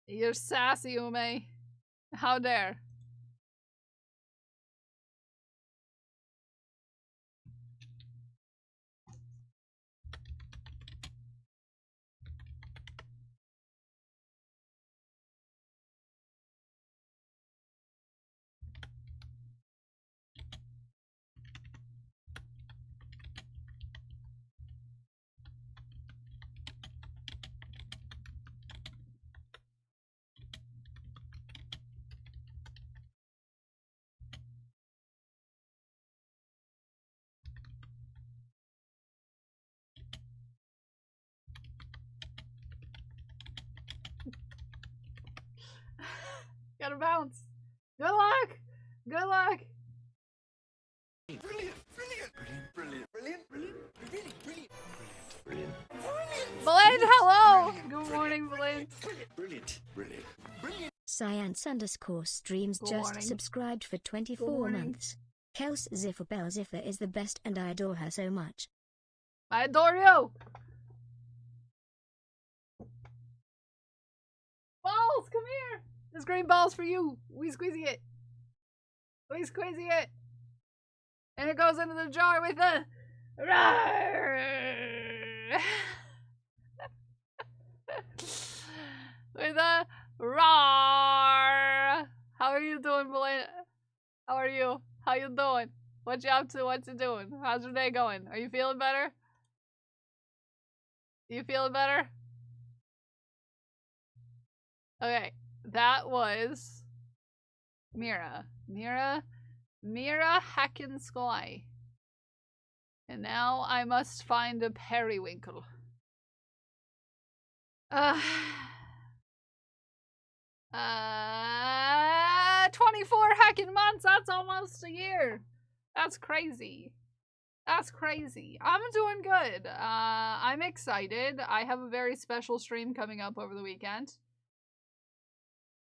S1: you're sassy, Ume. How dare. Gotta bounce. Good luck. Good luck.
S2: Brilliant, brilliant, brilliant, brilliant, brilliant, brilliant, brilliant, brilliant, brilliant, brilliant.
S1: Bland, hello. Good morning, Bland.
S2: Brilliant, brilliant, brilliant.
S10: Science_streams
S1: Good
S10: just
S1: morning.
S10: subscribed for 24
S1: morning.
S10: months. Kels Zifferbell Ziffer is the best and I adore her so much.
S1: I adore you. Balls, come here. This green ball's for you. We squeezy it. We squeezy it. And it goes into the jar with a with a roar. How are you doing, Belena? How are you? How you doing? What you up to? What you doing? How's your day going? Are you feeling better? You feeling better? Okay, that was Mira Hackenskoy. And now I must find a periwinkle. 24 heckin' months, that's almost a year. That's crazy. That's crazy. I'm doing good. I'm excited. I have a very special stream coming up over the weekend.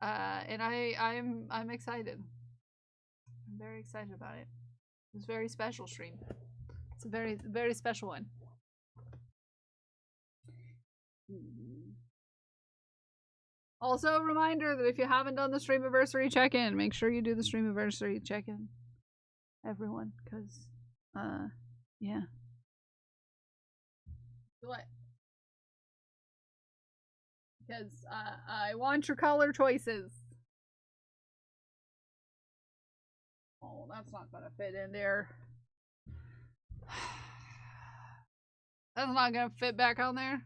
S1: And I'm excited. I'm very excited about it. It's a very special stream. It's a very, very special one. Also, a reminder that if you haven't done the Streamiversary check-in, make sure you do the Streamiversary check-in. Everyone, because, yeah. Do it. Because, I want your color choices. Oh, that's not gonna fit in there. That's not gonna fit back on there.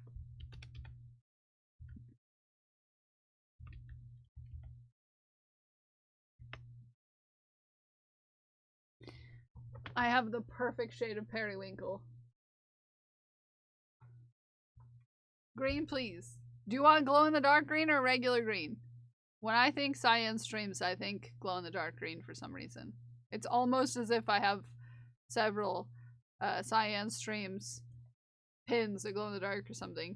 S1: I have the perfect shade of periwinkle. Green, please. Do you want glow-in-the-dark green or regular green? When I think science streams, I think glow-in-the-dark green for some reason. It's almost as if I have several Cyan streams pins that glow in the dark or something.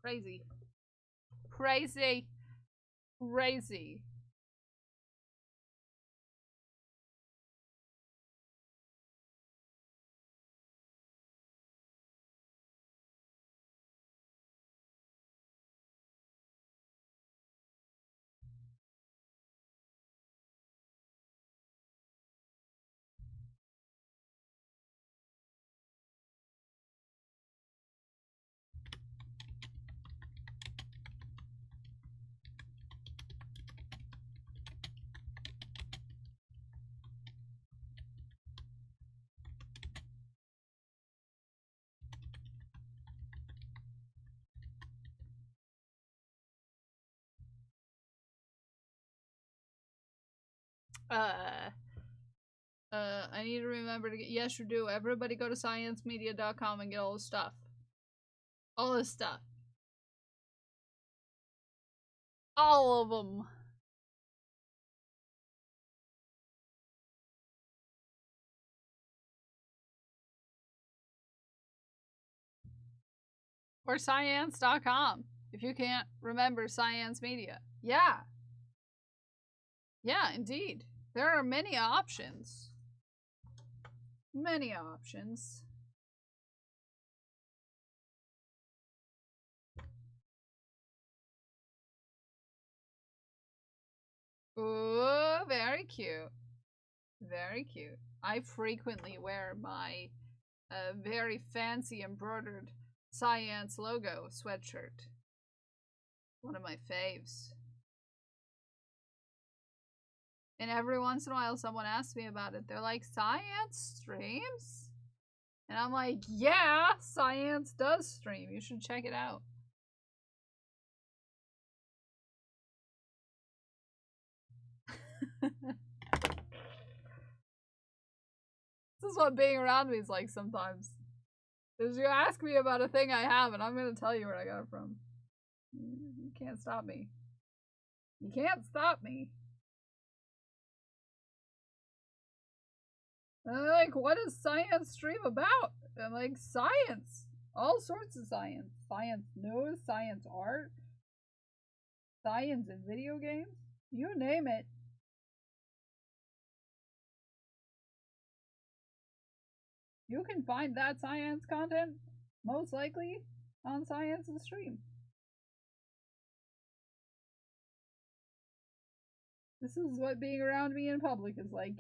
S1: Crazy. Crazy. Crazy. I need to remember to get, yes you do, everybody go to sciencemedia.com and get all the stuff. All this stuff. All of them. Or science.com, if you can't remember Science Media. Yeah. Yeah, indeed. There are many options. Many options. Ooh, very cute. Very cute. I frequently wear my very fancy embroidered Science logo sweatshirt. One of my faves. And every once in a while someone asks me about it. They're like, Science streams? And I'm like, yeah, Science does stream. You should check it out. This is what being around me is like sometimes. Because you ask me about a thing I have and I'm going to tell you where I got it from. You can't stop me. You can't stop me. And they're like, what is Science stream about? I'm like, science. All sorts of science. Science news, science art, science in video games. You name it. You can find that science content, most likely, on Science's stream. This is what being around me in public is like.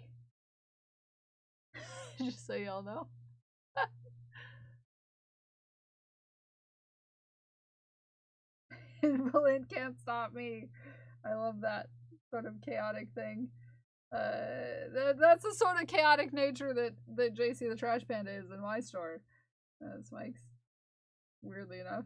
S1: Just so y'all know. Berlin can't stop me. I love that sort of chaotic thing. That's the sort of chaotic nature that JC the Trash Panda is in my store. Spikes. Weirdly enough.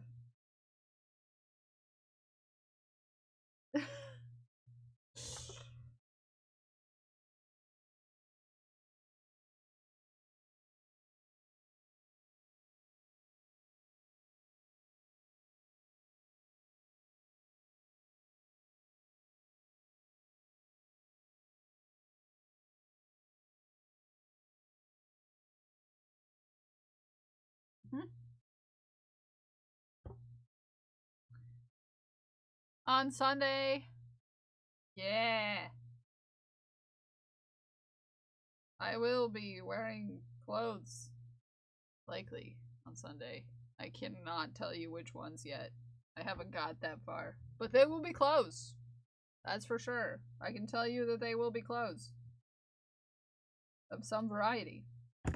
S1: On Sunday. Yeah. I will be wearing clothes. Likely on Sunday. I cannot tell you which ones yet. I haven't got that far. But they will be clothes. That's for sure. I can tell you that they will be clothes. Of some variety. I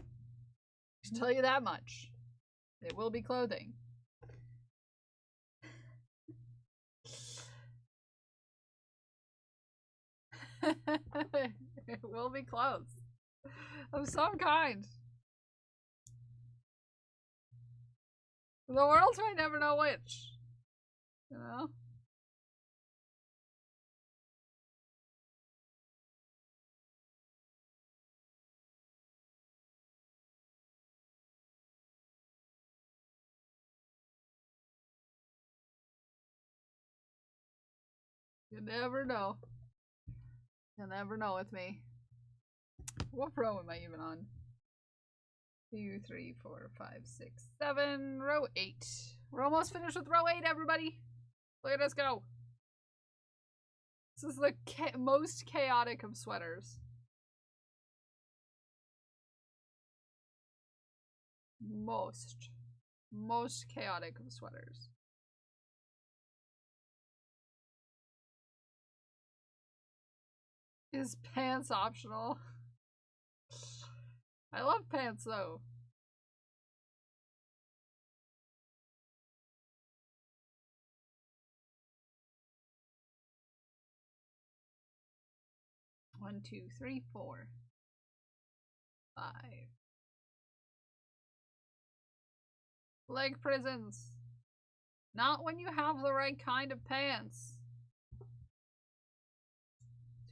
S1: can tell you that much. It will be clothing. It will be clothes. Of some kind. The world might never know which. You know? You never know. You'll never know with me. What row am I even on? 2, 3, 4, 5, 6, 7. Row 8. We're almost finished with row 8, everybody. Look at us go. This is the most chaotic of sweaters. Most chaotic of sweaters. Is pants optional? I love pants though. One, 2, 3, 4, 5. Leg prisons. Not when you have the right kind of pants.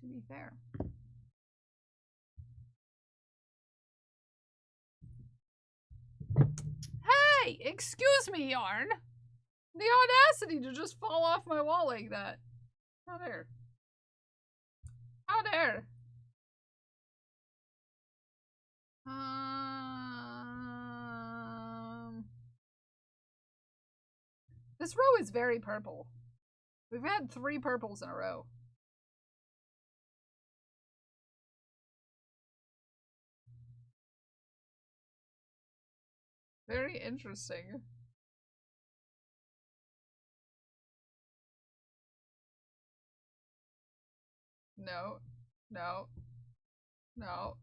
S1: To be fair. Hey! Excuse me, Yarn! The audacity to just fall off my wall like that. How dare. How dare. This row is very purple. We've had 3 purples in a row. Very interesting. No. No. No.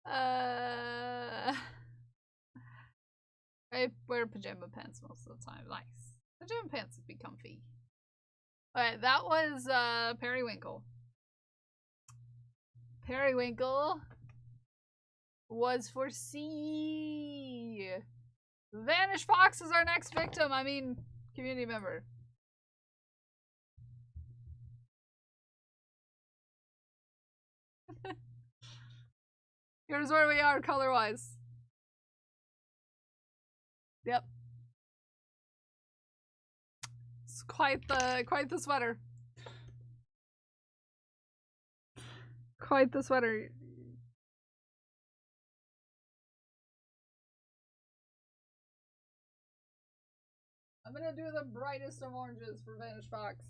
S1: I wear pajama pants most of the time. Nice. Pajama pants would be comfy. Alright, that was Periwinkle. Periwinkle was for C. Vanished Fox is our next victim. I mean, community member. Here's where we are color-wise. Yep. It's quite the sweater. Quite the sweater. I'm gonna do the brightest of oranges for Vanished Fox.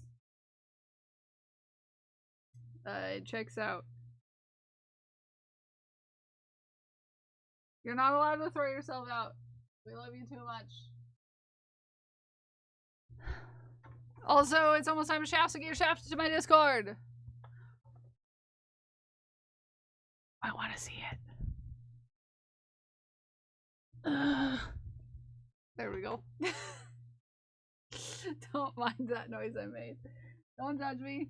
S1: It checks out. You're not allowed to throw yourself out. We love you too much. Also, it's almost time to shaft, so get your shaft to my Discord. I want to see it. There we go. Don't mind that noise I made. Don't judge me.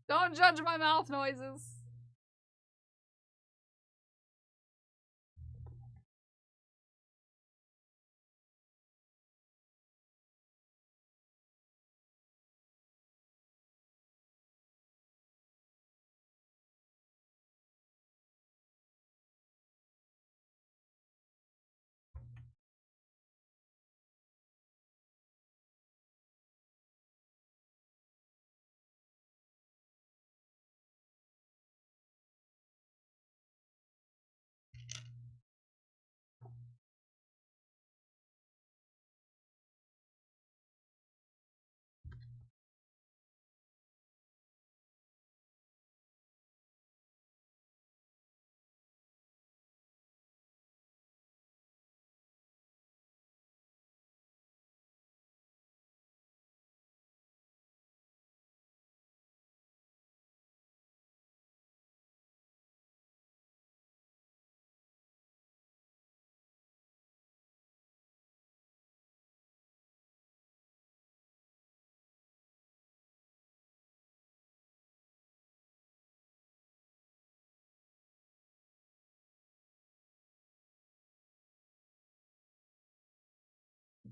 S1: Don't judge my mouth noises.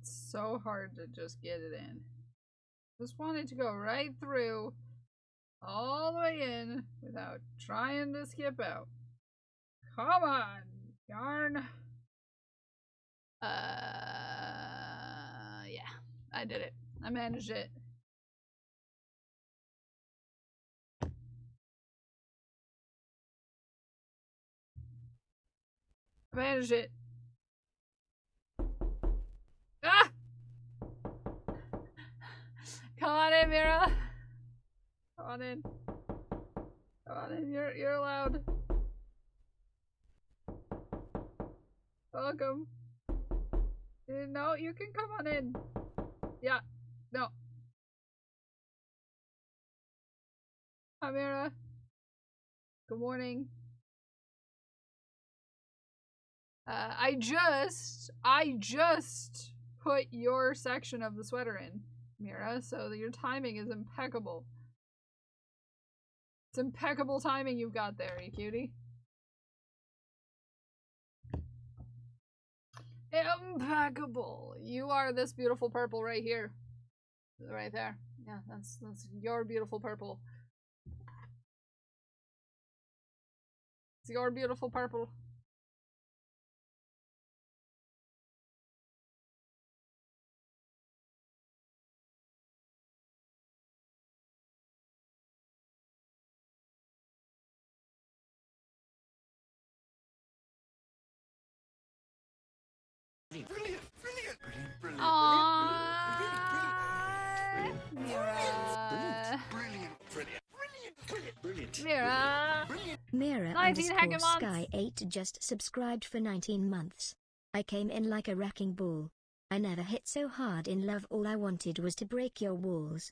S1: It's so hard to just get it in. Just want it to go right through, all the way in, without trying to skip out. Come on, yarn. Yeah, I did it. I managed it. I managed it. Ah! Come on in, Mira. Come on in. Come on in. You're allowed. Welcome. No, you can come on in. Yeah. No. Hi, Mira. Good morning. I just put your section of the sweater in, Mira, so that your timing is impeccable. It's impeccable timing you've got there, you cutie. Impeccable. You are this beautiful purple right here. Right there. Yeah, that's your beautiful purple. It's your beautiful purple.
S2: Brilliant, brilliant, brilliant, brilliant,
S1: Mira.
S2: brilliant, brilliant, brilliant, brilliant,
S1: Mira.
S10: Mira
S1: 19 heckin'
S10: underscore
S1: months.
S10: Sky 8 just subscribed for 19 months. I came in like a wrecking ball. I never hit so hard in love, all I wanted was to break your walls.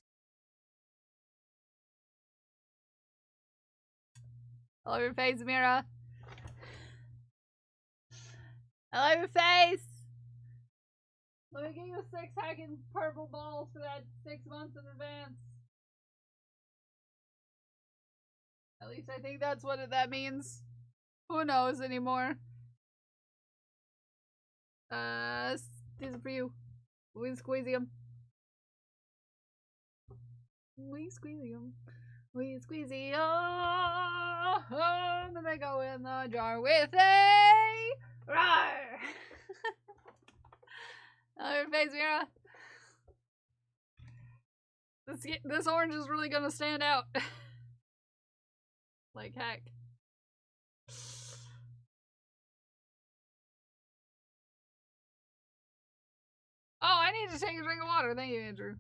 S1: I love your face, Mira. I love your face. Let me give you 6 heckin' purple balls for that 6 months in advance. At least I think that's what that means. Who knows anymore? These are for you. We squeezy them. We squeezy them. We squeezy them. And then they go in the jar with a roar. Oh, your face, Mira. This orange is really gonna stand out. Like heck. Oh, I need to take a drink of water. Thank you, Andrew.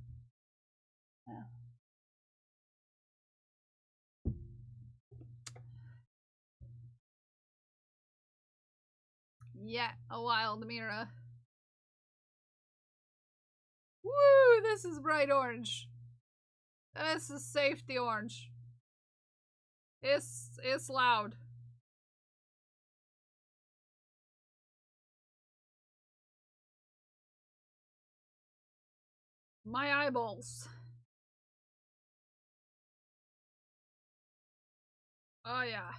S1: Yeah, a wild Mira. Woo! This is bright orange. This is safety orange. It's loud. My eyeballs. Oh yeah.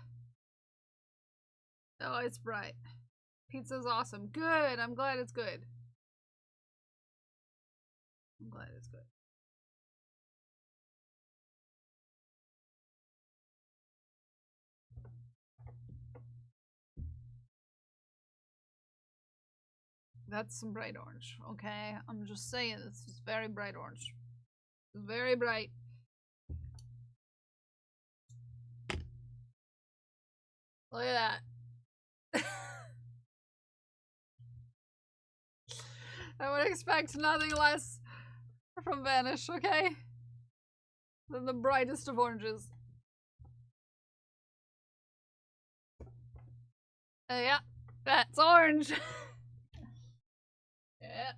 S1: Oh, it's bright. Pizza's awesome. Good. I'm glad it's good. I'm glad it's good. That's some bright orange, okay? I'm just saying, this is very bright orange. It's very bright. Look at that. I would expect nothing less from Vanish, okay? Than the brightest of oranges. Yeah, that's orange. Yeah.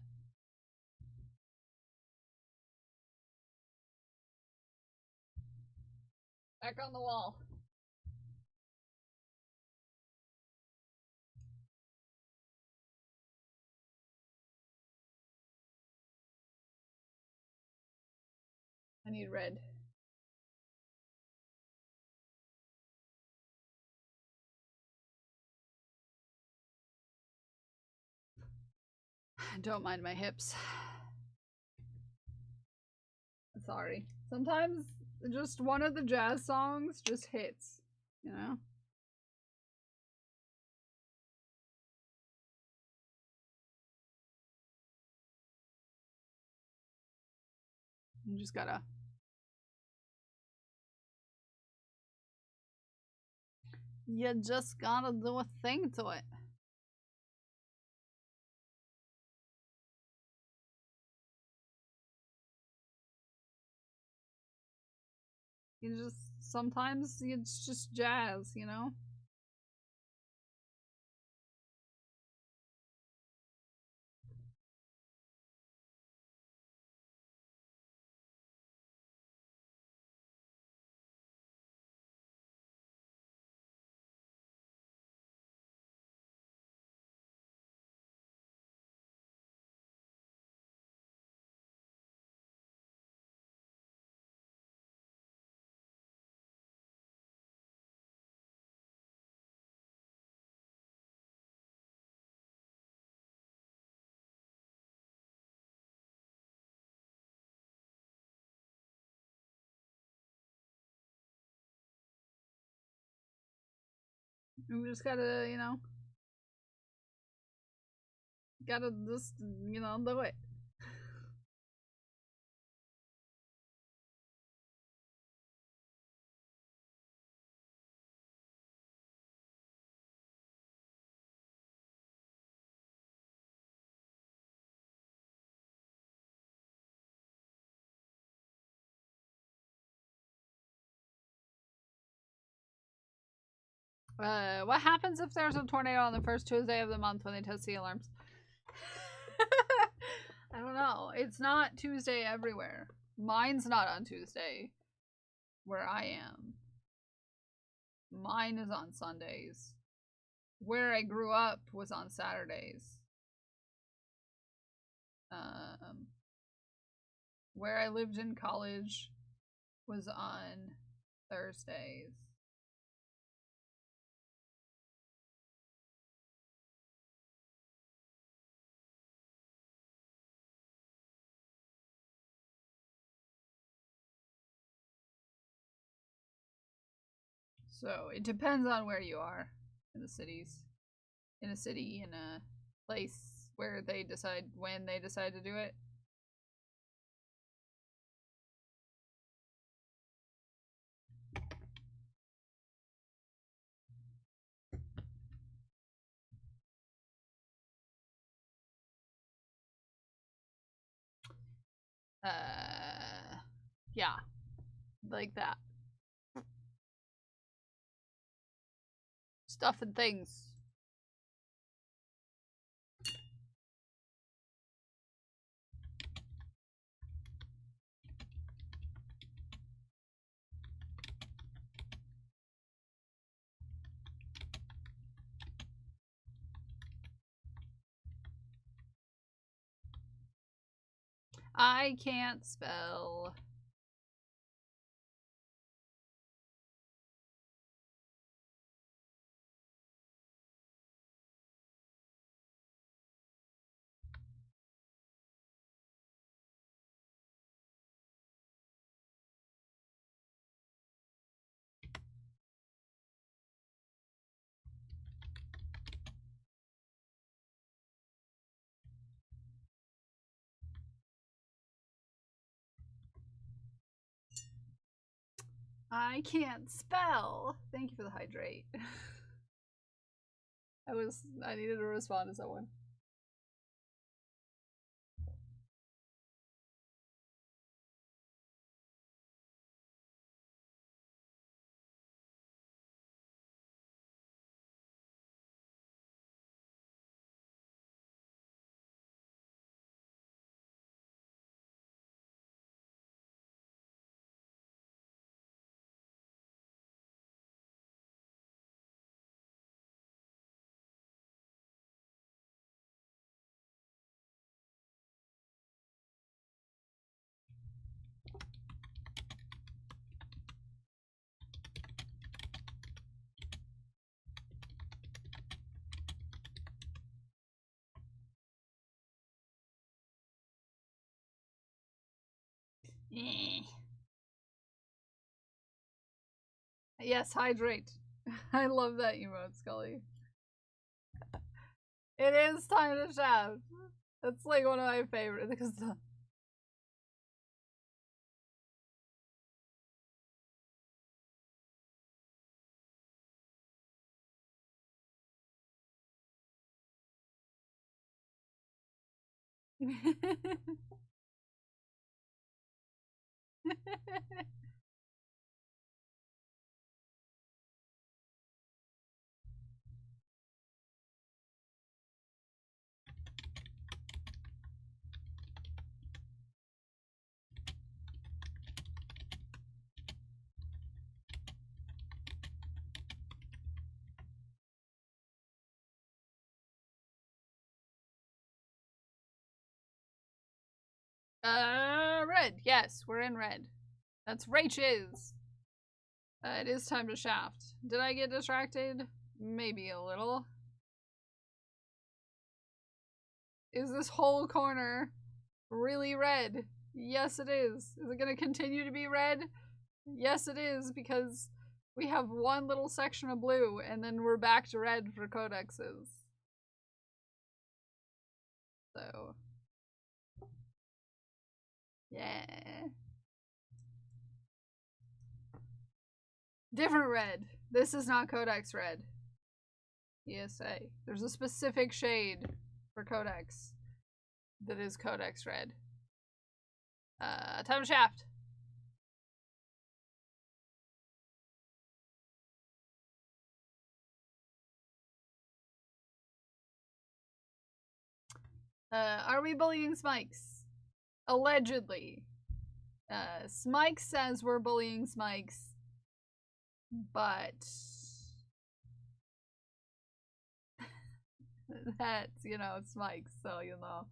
S1: Back on the wall. I need red. Don't mind my hips. Sorry. Sometimes just one of the jazz songs just hits, you know? You just gotta... You just gotta do a thing to it. You just... Sometimes it's just jazz, you know? We just gotta, you know, gotta just, you know, do it. What happens if there's a tornado on the first Tuesday of the month when they test the alarms? I don't know. It's not Tuesday everywhere. Mine's not on Tuesday where I am. Mine is on Sundays. Where I grew up was on Saturdays. Where I lived in college was on Thursdays. So it depends on where you are in the cities. In a city, in a place where they decide when they decide to do it. Yeah. Like that. Stuff and things. I can't spell. I can't spell. Thank you for the hydrate. I needed to respond to someone. Yes, hydrate. I love that emote, Scully. It is time to shout. That's like one of my favorites because Red. Yes, we're in red. That's Rach's. It is time to shaft. Did I get distracted? Maybe a little. Is this whole corner really red? Yes, it is. Is it gonna continue to be red? Yes, it is, because we have one little section of blue, and then we're back to red for codexes. So. Yeah. Different red. This is not Codex red. ESA. There's a specific shade for Codex that is Codex red. Time to shaft. Are we bullying Smikes? Allegedly. Smikes says we're bullying Smikes, but that's, you know, Smikes, so, you know.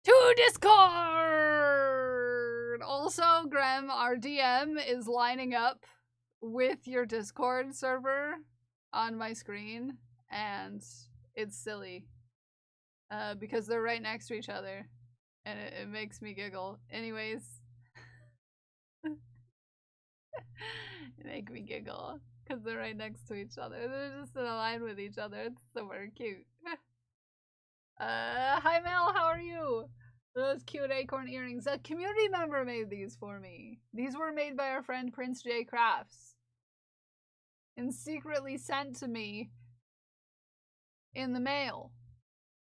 S1: To Discord! Also, Grem, our DM is lining up with your Discord server on my screen, and it's silly. Because they're right next to each other, and it makes me giggle. Anyways. It make me giggle, because they're right next to each other. They're just in a line with each other. It's super cute. Hi Mel, how are you? Those cute acorn earrings. A community member made these for me. These were made by our friend Prince J Crafts. And secretly sent to me in the mail.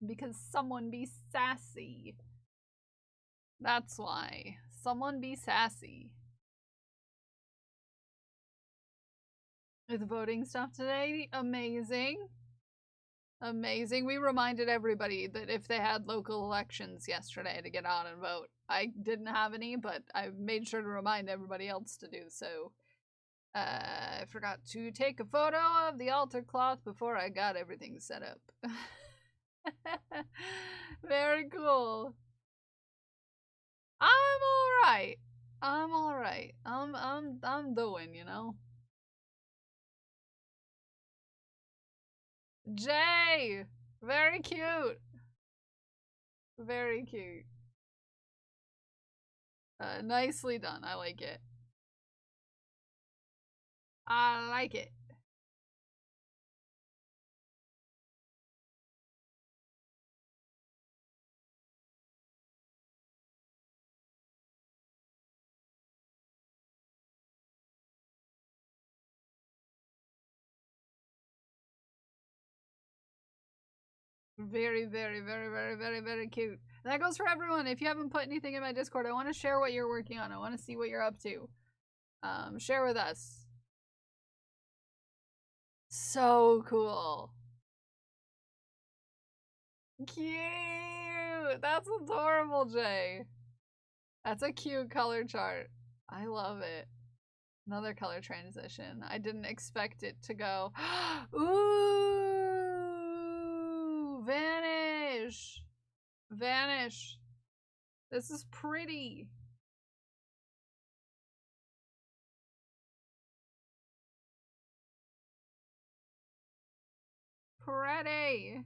S1: Because someone be sassy. That's why. Someone be sassy. With voting stuff today, amazing. Amazing. We reminded everybody that if they had local elections yesterday to get on and vote. I didn't have any, but I made sure to remind everybody else to do so. I forgot to take a photo of the altar cloth before I got everything set up. Very cool. I'm alright. I'm alright. I'm doing, you know. Jay! Very cute. Very cute. Nicely done. I like it. I like it. Very, very, very, very, very, very cute. And that goes for everyone. If you haven't put anything in my Discord, I want to share what you're working on. I want to see what you're up to. Share with us. So cool. Cute. That's adorable, Jay. That's a cute color chart. I love it. Another color transition. I didn't expect it to go. Ooh, vanish. Vanish. This is pretty. Pretty.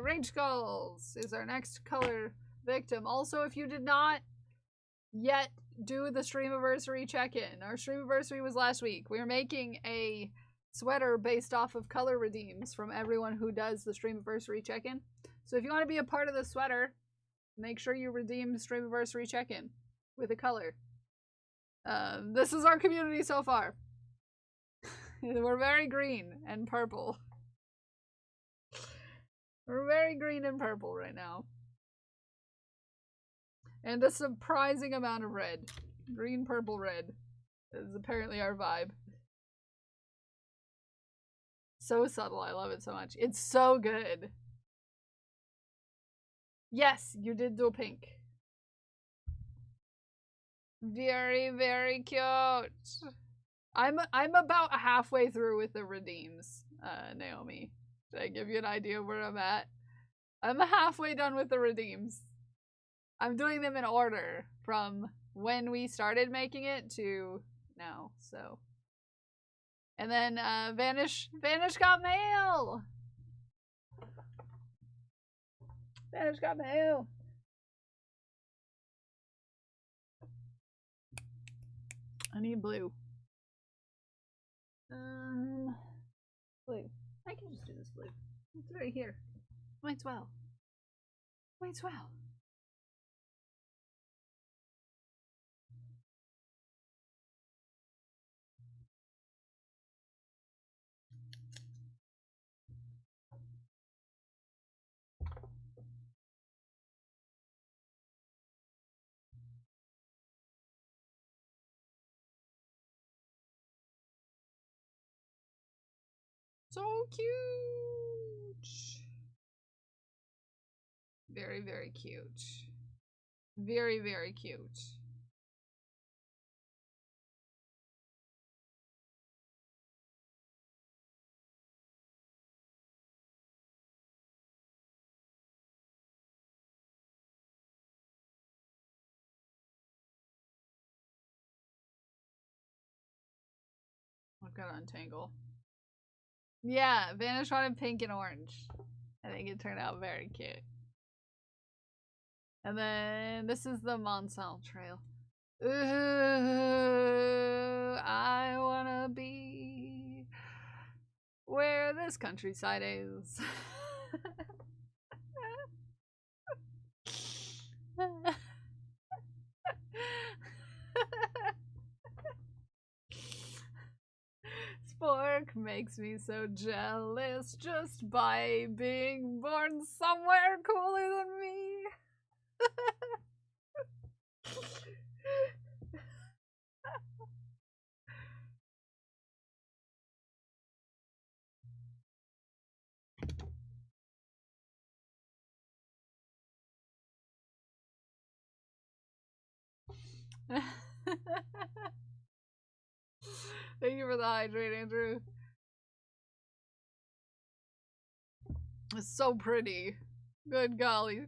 S1: Rage Skulls is our next color victim. Also, if you did not yet do the Streamiversary check-in, our Streamiversary was last week. We are making a sweater based off of color redeems from everyone who does the Streamiversary check-in. So if you want to be a part of the sweater, make sure you redeem Streamiversary check-in with a color. This is our community so far. We're very green and purple. We're very green and purple right now. And a surprising amount of red. Green, purple, red is apparently our vibe. So subtle, I love it so much. It's so good. Yes, you did do pink. Very, very cute. I'm about halfway through with the redeems, Naomi. Did I give you an idea of where I'm at? I'm halfway done with the redeems. I'm doing them in order from when we started making it to now, so. And then, Vanish got mail! Vanish got mail! I need blue. Blue. I can just do this blue. It's right here. Might as well. Might as well. So cute. Very, very cute. Very, very cute. I've got to untangle. Yeah, Vanish wanted pink and orange. I think it turned out very cute. And then this is the Monsal Trail. Ooh, I wanna be where this countryside is. Spork makes me so jealous just by being born somewhere cooler than me. Thank you for the hydrate, Andrew. It's so pretty. Good golly.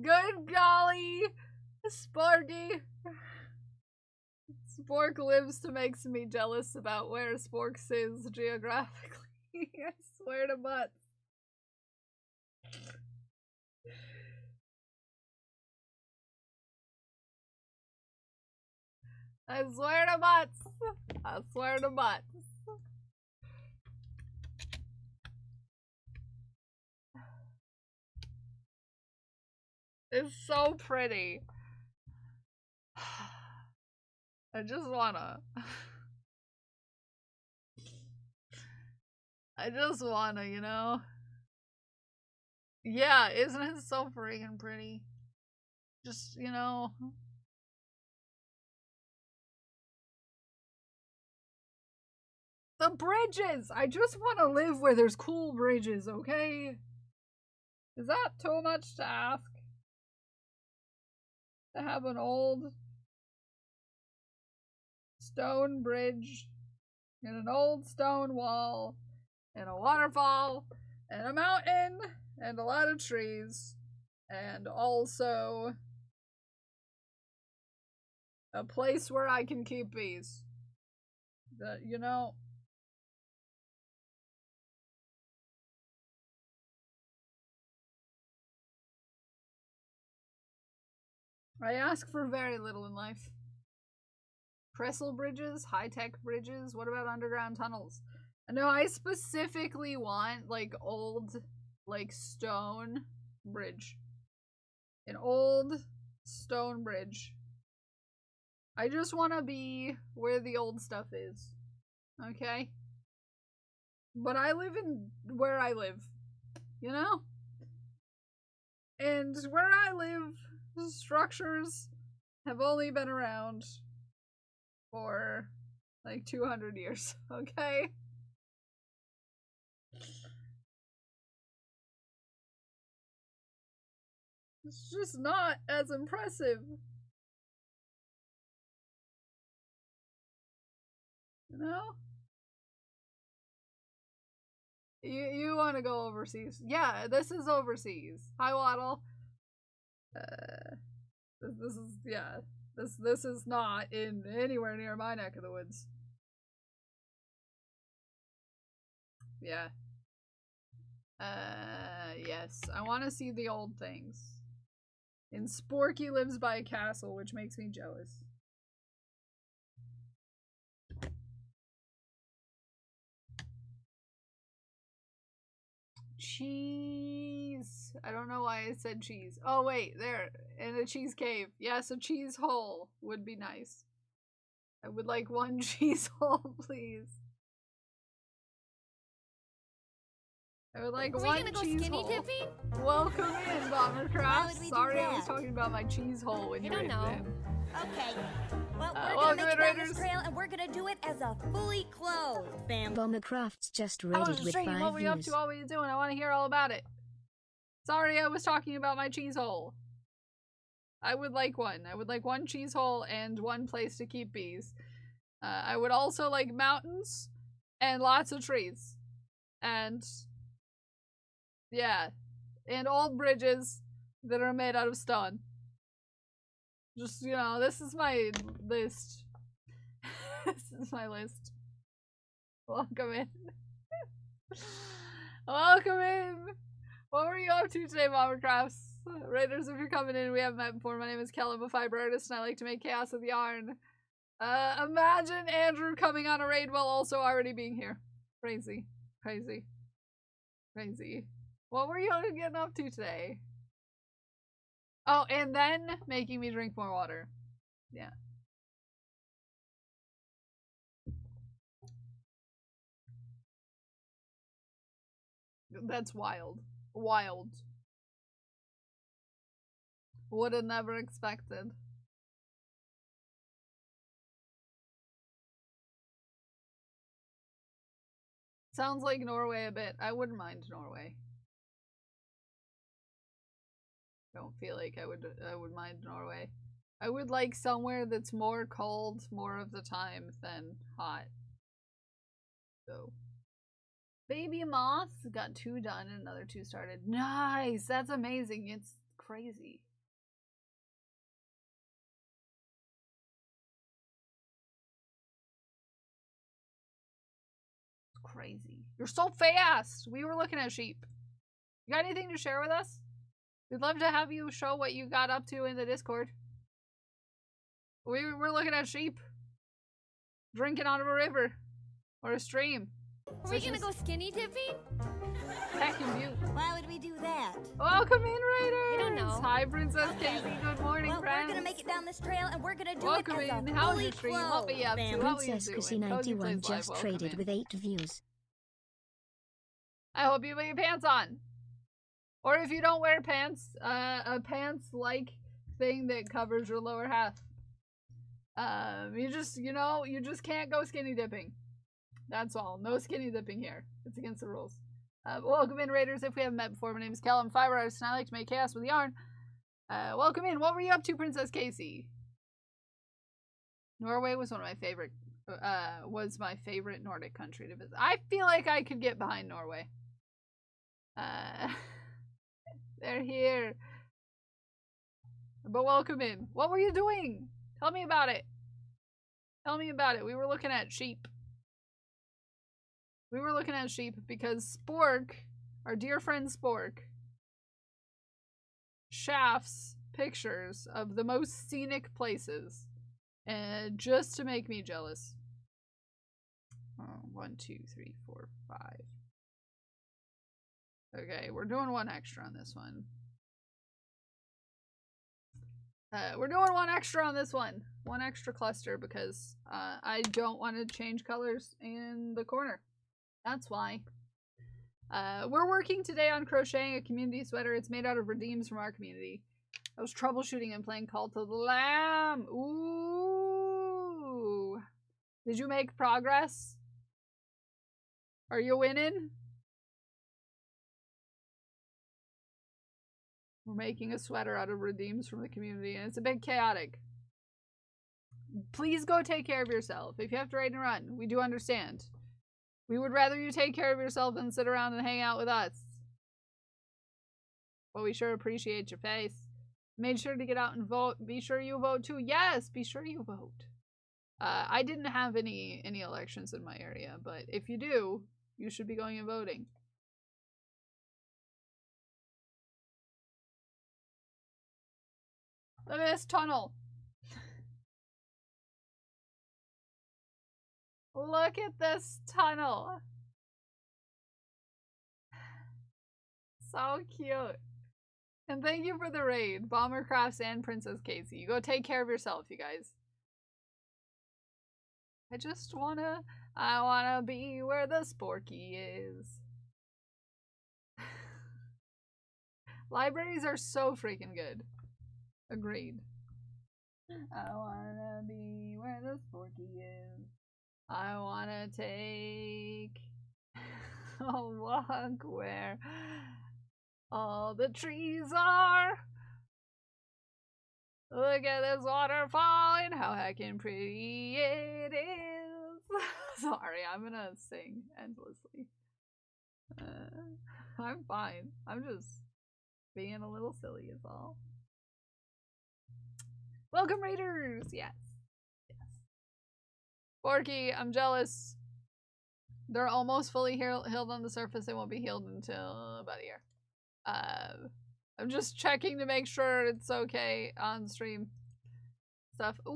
S1: Good golly! Sporky! Spork lives to make me jealous about where Sporks is geographically. I swear to butts. I swear to butts. I swear to butts. It's so pretty. I just wanna. I just wanna, you know? Yeah, isn't it so freaking pretty? Just, you know... The bridges! I just want to live where there's cool bridges, okay? Is that too much to ask? To have an old stone bridge and an old stone wall and a waterfall and a mountain and a lot of trees and also a place where I can keep bees. You know... I ask for very little in life. Trestle bridges, high-tech bridges, what about underground tunnels? No, I specifically want, like, old, like, stone bridge. An old stone bridge. I just want to be where the old stuff is. Okay? But I live in where I live. You know? And where I live... structures have only been around for like 200 years, okay? It's just not as impressive. You know? You want to go overseas. Yeah, this is overseas. Hi, Waddle. This is, yeah, this is not in anywhere near my neck of the woods. Yeah. Yes, I want to see the old things. And Sporky lives by a castle, which makes me jealous. Cheese. I don't know why I said cheese. Oh wait, there. In a cheese cave. Yes, a cheese hole would be nice. I would like one cheese hole, please. I would like one cheese hole. Dipping? Welcome in, Bombercraft. Sorry I was talking about my cheese hole when you were in.
S8: Okay. Well, we're gonna make it down this trail, and we're gonna do it as a fully clothed family.
S10: Bombercraft's just raided with 5 views.
S1: What were you up to? What were you doing? I want to hear all about it. Sorry, I was talking about my cheese hole. I would like one. I would like one cheese hole and one place to keep bees. I would also like mountains and lots of trees. And yeah, and old bridges that are made out of stone. Just, you know, this is my list. This is my list. Welcome in. Welcome in. What were you up to today, Bombercrafts? Raiders, if you're coming in, we haven't met before. My name is Kelly, I'm a fiber artist, and I like to make chaos with yarn. Imagine Andrew coming on a raid while also already being here. Crazy. Crazy. Crazy. What were you getting up to today? Oh, and then making me drink more water. Yeah. That's wild. Wild. Would have never expected. Sounds like Norway a bit. I wouldn't mind Norway. Don't feel like I would mind Norway. I would like somewhere that's more cold more of the time than hot. So Baby Moth got 2 done and another 2 started. Nice! That's amazing. It's crazy. It's crazy. You're so fast! We were looking at sheep. You got anything to share with us? We'd love to have you show what you got up to in the Discord. We're looking at sheep. Drinking out of a river. Or a stream.
S8: Are we gonna go skinny dipping?
S1: Heck and beaut.
S8: Why would we do that?
S1: Welcome in, Raiders!
S8: I don't know.
S1: Hi, Princess Casey. Good morning, friends.
S8: We're gonna make it down this trail, and we're gonna do
S1: Welcome
S8: it as
S1: in.
S8: a
S1: How's
S8: fully
S1: your stream? What were you up to?
S8: clothed
S1: What were you
S10: Princess
S1: doing?
S10: Casey 91 just
S1: Welcome
S10: traded
S1: in.
S10: with 8 views.
S1: I hope you put your pants on. Or if you don't wear pants, a pants-like thing that covers your lower half. You just can't go skinny dipping. That's all. No skinny dipping here. It's against the rules. Welcome in, Raiders. If we haven't met before, my name is Callum, Fiber Artist, and I like to make chaos with yarn. Welcome in. What were you up to, Princess Casey? Norway was one of my favorite, Nordic country to visit. I feel like I could get behind Norway. They're here. But welcome in. What were you doing? Tell me about it. Tell me about it. We were looking at sheep. We were looking at sheep because Spork, our dear friend Spork, shafts pictures of the most scenic places, and just to make me jealous. Oh, 1, 2, 3, 4, 5. Okay, we're doing one extra on this one. We're doing one extra on this one. One extra cluster because I don't want to change colors in the corner. That's why. We're working today on crocheting a community sweater. It's made out of redeems from our community. I was troubleshooting and playing Call to the Lamb. Ooh. Did you make progress? Are you winning? We're making a sweater out of redeems from the community, and it's a bit chaotic. Please go take care of yourself. If you have to raid and run, we do understand. We would rather you take care of yourself than sit around and hang out with us. But we sure appreciate your face. Made sure to get out and vote. Be sure you vote too. Yes, be sure you vote. I didn't have any elections in my area, but if you do, you should be going and voting. Look at this tunnel. Look at this tunnel. So cute. And thank you for the raid, Bombercrafts and Princess Casey. You go take care of yourself, you guys. I wanna be where the Sporky is. Libraries are so freaking good. Agreed. I wanna be where the Sporky is. I wanna take a walk where all the trees are. Look at this waterfall and how heckin' pretty it is. Sorry, I'm gonna sing endlessly. I'm fine. I'm just being a little silly is all. Welcome, Raiders! Yes. Yes. Forky, I'm jealous. They're almost fully healed on the surface. They won't be healed until about a year. I'm just checking to make sure it's okay on stream. Stuff. Ooh!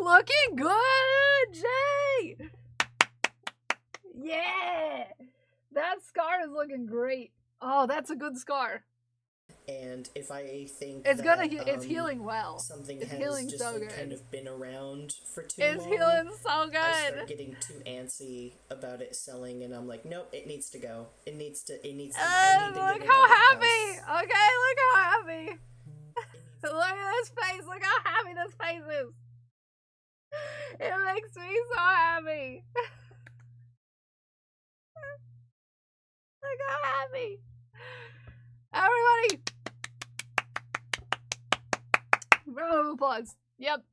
S1: Looking good, Jay! Yeah! That scar is looking great. Oh, that's a good scar.
S11: And if I think
S1: it's it's healing well.
S11: Something
S1: it's
S11: has
S1: healing
S11: just
S1: so good.
S11: kind of been around for too
S1: long. It's healing so good.
S11: I start getting too antsy about it selling, and I'm like, nope, it needs to go. It needs to.
S1: Look how happy. Okay, look how happy. Look at this face. Look how happy this face is. It makes me so happy. Look how happy. Everybody. Round of applause. Yep.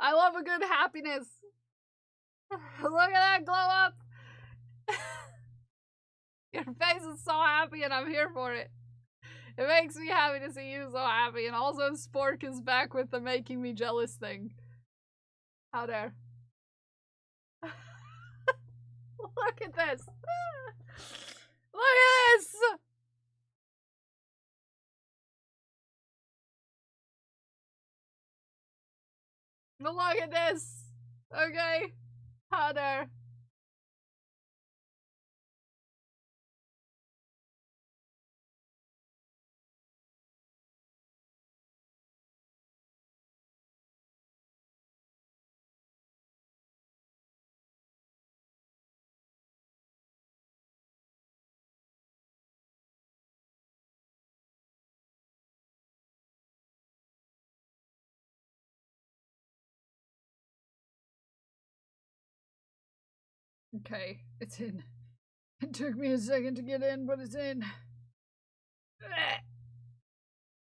S1: I love a good happiness. Look at that glow up. Your face is so happy and I'm here for it. It makes me happy to see you so happy. And also Spork is back with the making me jealous thing. How dare. Look at this. Look at this. Look at this. Okay. How dare. Okay, it's in. It took me a second to get in, but it's in.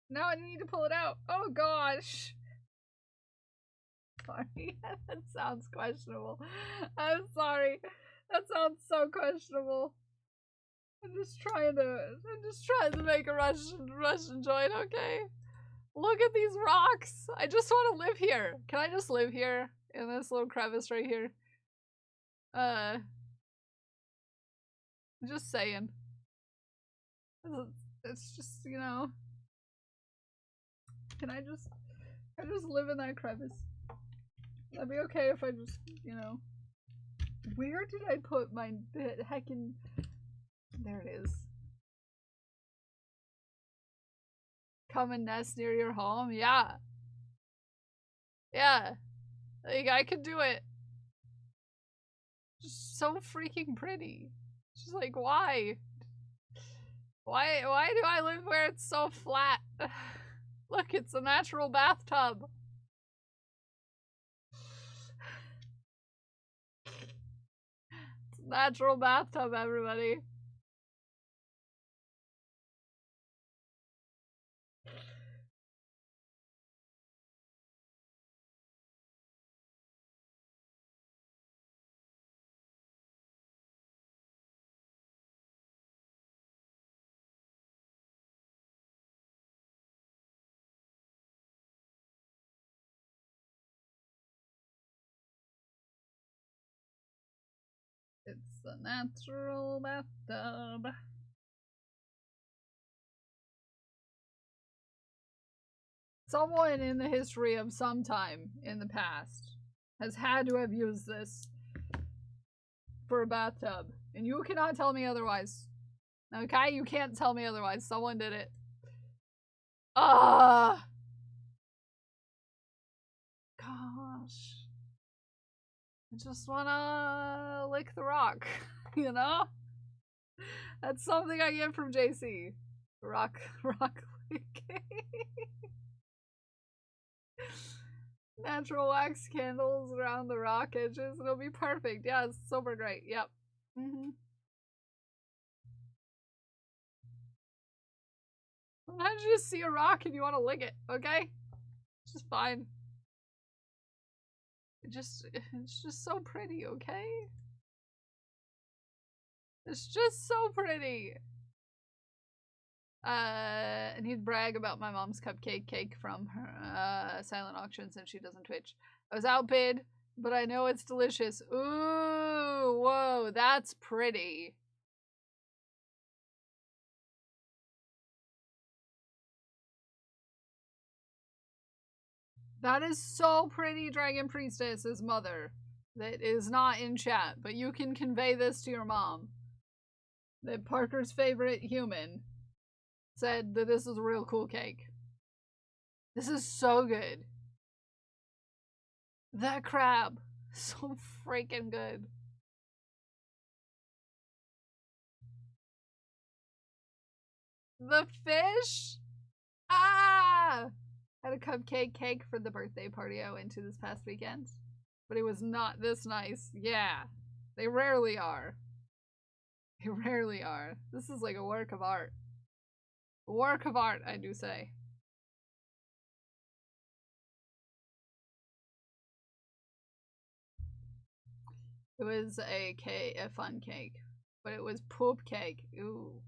S1: Now I need to pull it out. Oh gosh. Sorry, that sounds questionable. I'm sorry. That sounds so questionable. I'm just trying to make a Russian joint, okay? Look at these rocks. I just want to live here. Can I just live here in this little crevice right here? Just saying. It's just, you know. Can I just live in that crevice? That'd be okay if I just, you know. Where did I put my heckin'... There it is. Come and nest near your home? Yeah. Yeah. Like, I could do it. Just so freaking pretty. Just like, why? Why do I live where it's so flat? Look, it's a natural bathtub. It's a natural bathtub, everybody. It's a natural bathtub. Someone in the history of some time in the past has had to have used this for a bathtub. And you cannot tell me otherwise. Okay? You can't tell me otherwise. Someone did it. Ah! Gosh. I just wanna lick the rock, you know? That's something I get from JC. Rock licking. Natural wax candles around the rock edges. It'll be perfect. Yeah, it's super great. Yep. Sometimes you just see a rock and you want to lick it, okay? It's just fine. It's just so pretty, okay? It's just so pretty. I need to brag about my mom's cupcake cake from her silent auction since she doesn't Twitch. I was outbid, but I know it's delicious. Ooh, whoa, that's pretty. That is so pretty, Dragon Priestess's mother. That is not in chat, but you can convey this to your mom. That Parker's favorite human said that this is a real cool cake. This is so good. That crab, so freaking good. The fish? Ah! I had a cupcake cake for the birthday party I went to this past weekend. But it was not this nice. Yeah. They rarely are. They rarely are. This is like a work of art. A work of art, I do say. It was a fun cake. But it was poop cake. Ooh.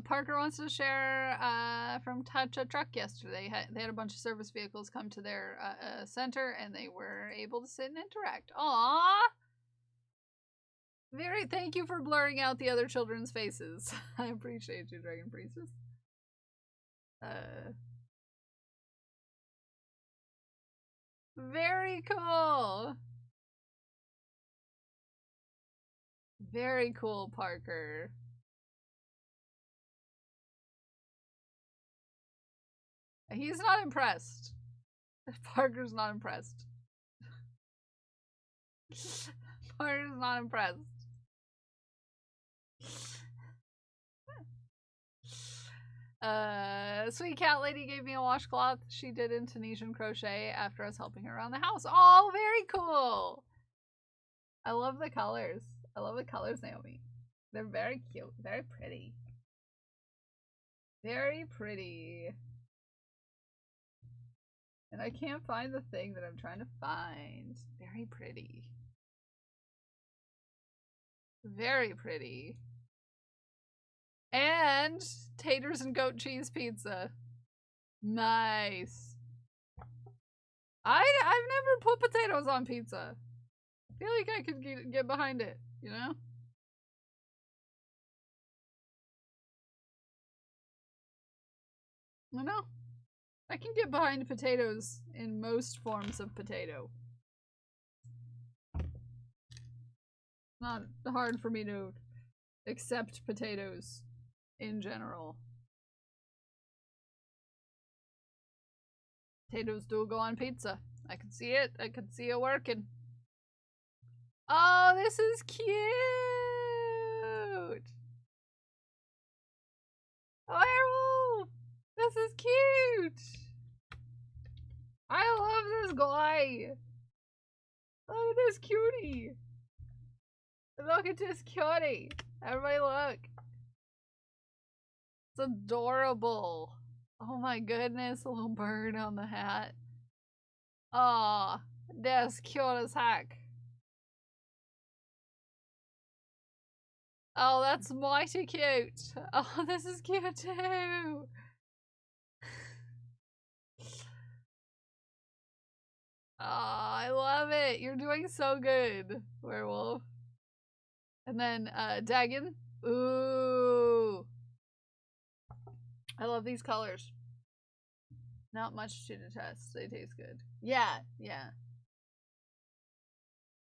S1: Parker wants to share from Touch a Truck yesterday. They had a bunch of service vehicles come to their center and they were able to sit and interact. Aww! Thank you for blurring out the other children's faces. I appreciate you, Dragon Priestess. Very cool! Very cool, Parker. He's not impressed. Parker's not impressed. Parker's not impressed. Sweet cat lady gave me a washcloth she did in Tunisian crochet after I was helping her around the house. Oh, very cool. I love the colors. I love the colors, Naomi. They're very cute. Very pretty. Very pretty. And I can't find the thing that I'm trying to find. Very pretty. Very pretty. And taters and goat cheese pizza. Nice. I've never put potatoes on pizza. I feel like I could get behind it, you know? I know. I can get behind potatoes in most forms of potato. Not hard for me to accept potatoes in general. Potatoes do go on pizza. I can see it. I can see it working. Oh, this is cute. Werewolf. This is cute. I love this guy. Look at this cutie. Look at this cutie. Everybody look. It's adorable. Oh my goodness, a little bird on the hat. Aw, that's cute as heck. Oh, that's mighty cute. Oh, this is cute too. Oh, I love it. You're doing so good, Werewolf. And then, Dagon. Ooh. I love these colors. Not much to detest. They taste good. Yeah, yeah.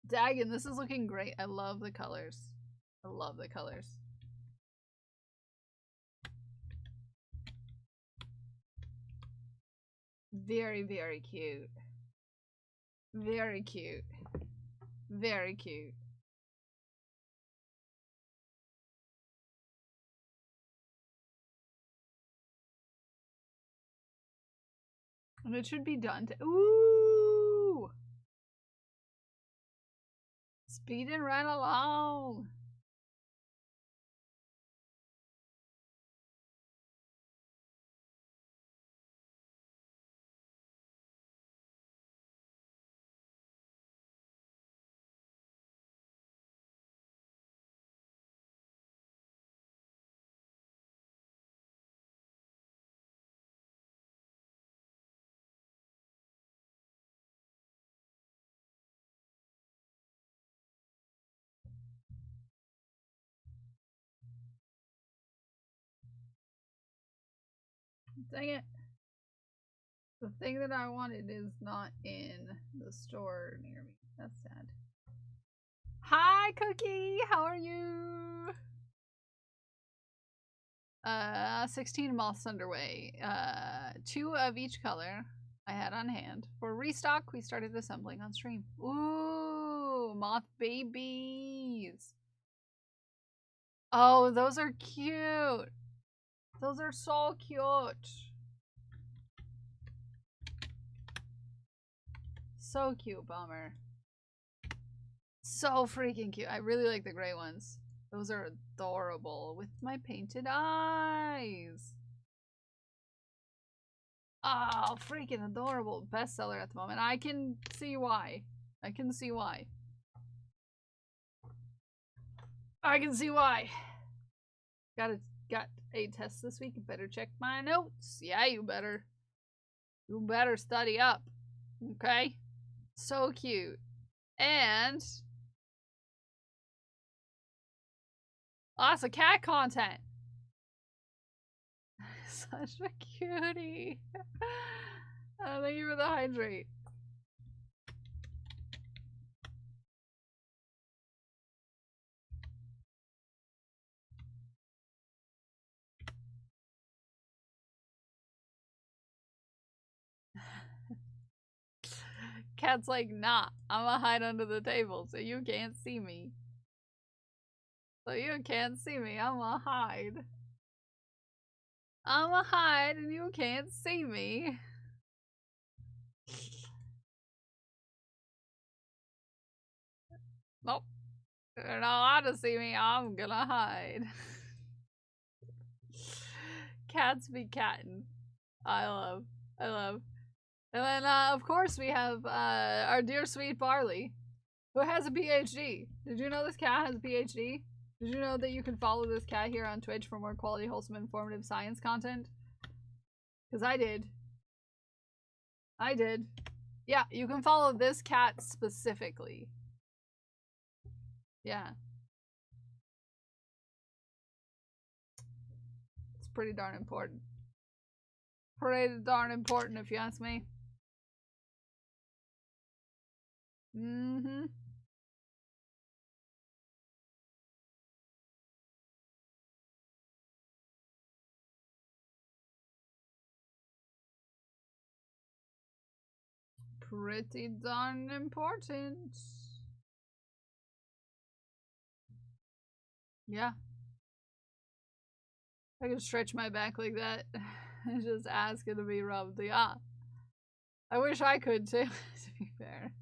S1: Dagon, this is looking great. I love the colors. I love the colors. Very, very cute. Very cute. Very cute. And it should be done to— ooh! Speeding right along. Dang it. The thing that I wanted is not in the store near me. That's sad. Hi, Cookie! How are you? 16 moths underway. 2 of each color I had on hand. For restock, we started assembling on stream. Ooh, moth babies. Oh, those are cute. Those are so cute. So cute, Bummer. So freaking cute. I really like the gray ones. Those are adorable with my painted eyes. Oh, freaking adorable. Bestseller at the moment. I can see why. I can see why. I can see why. Got a test this week. Better check my notes. Yeah, you better. You better study up. Okay? So cute. And lots of cat content. Such a cutie. Oh, thank you for the hydrate. Cat's like, nah, I'ma hide under the table so you can't see me. So you can't see me, I'ma hide. I'ma hide and you can't see me. Nope. You're not allowed to see me. I'm gonna hide. Cats be cattin'. I love. And then, of course, we have our dear sweet Barley, who has a PhD. Did you know this cat has a PhD? Did you know that you can follow this cat here on Twitch for more quality, wholesome, informative science content? Because I did. Yeah, you can follow this cat specifically. Yeah. It's pretty darn important. Pretty darn important, if you ask me. Mm-hmm. Pretty darn important. Yeah. I can stretch my back like that and just ask it to be rubbed. Yeah. I wish I could too, to be fair.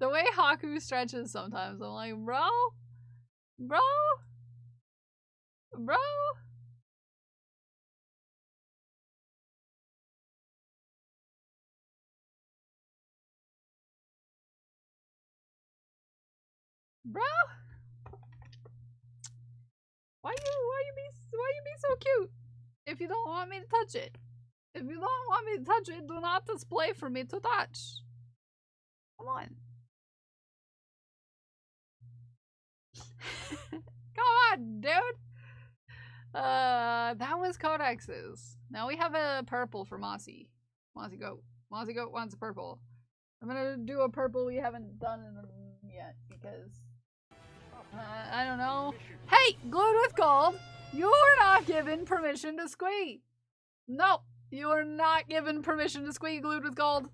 S1: The way Haku stretches sometimes, I'm like, bro? Bro? Bro? Bro? Why you be so cute? If you don't want me to touch it. If you don't want me to touch it, do not display for me to touch. Come on. Come on, dude. That was Codex's. Now we have a purple for Mossy. Mossy Goat. Mossy Goat wants a purple. I'm gonna do a purple we haven't done yet because I don't know. Hey, Glued with Gold, you are not given permission to squee. No, you are not given permission to squee, Glued with Gold.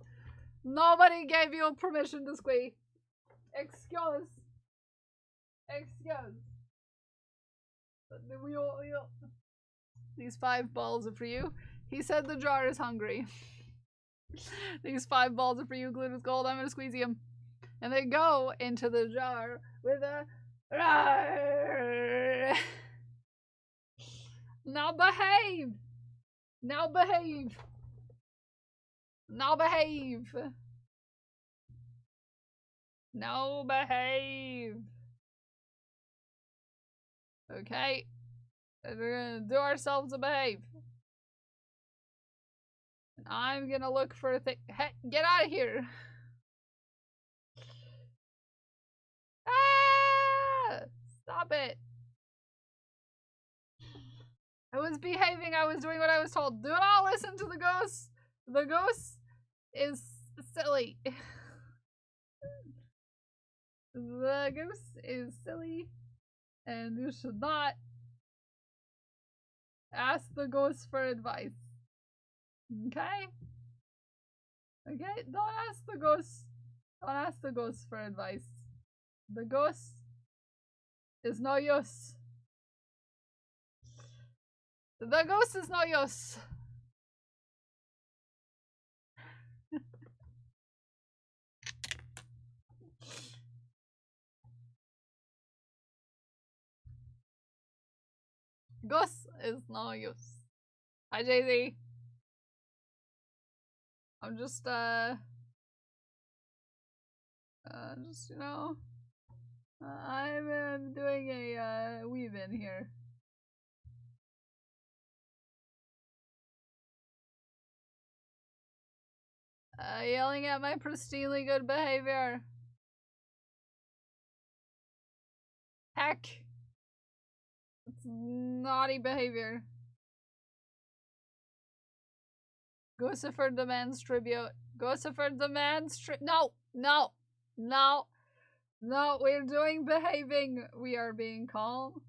S1: Nobody gave you permission to squee. Excuse. These 5 balls are for you. He said the jar is hungry. These 5 balls are for you, Glued with Gold. I'm gonna squeeze them. And they go into the jar with a Now behave! Now behave! Now behave! Now behave! Okay. We're gonna do ourselves a behave. And I'm gonna look for a thing. Hey, get out of here! Ah! Stop it! I was behaving, I was doing what I was told. Do not listen to the ghost! The ghost is silly. The ghost is silly. And you should not ask the ghost for advice. Okay? Okay? Don't ask the ghost. Don't ask the ghost for advice. The ghost is no use. The ghost is no use. Ghost is no use. Hi, Jay-Z. I'm just, you know, I'm doing a, weave-in here. Yelling at my pristinely good behavior. Heck. It's naughty behavior. Guccifer demands tribute. Guccifer demands no, no, no, no, we're doing behaving. We are being calm,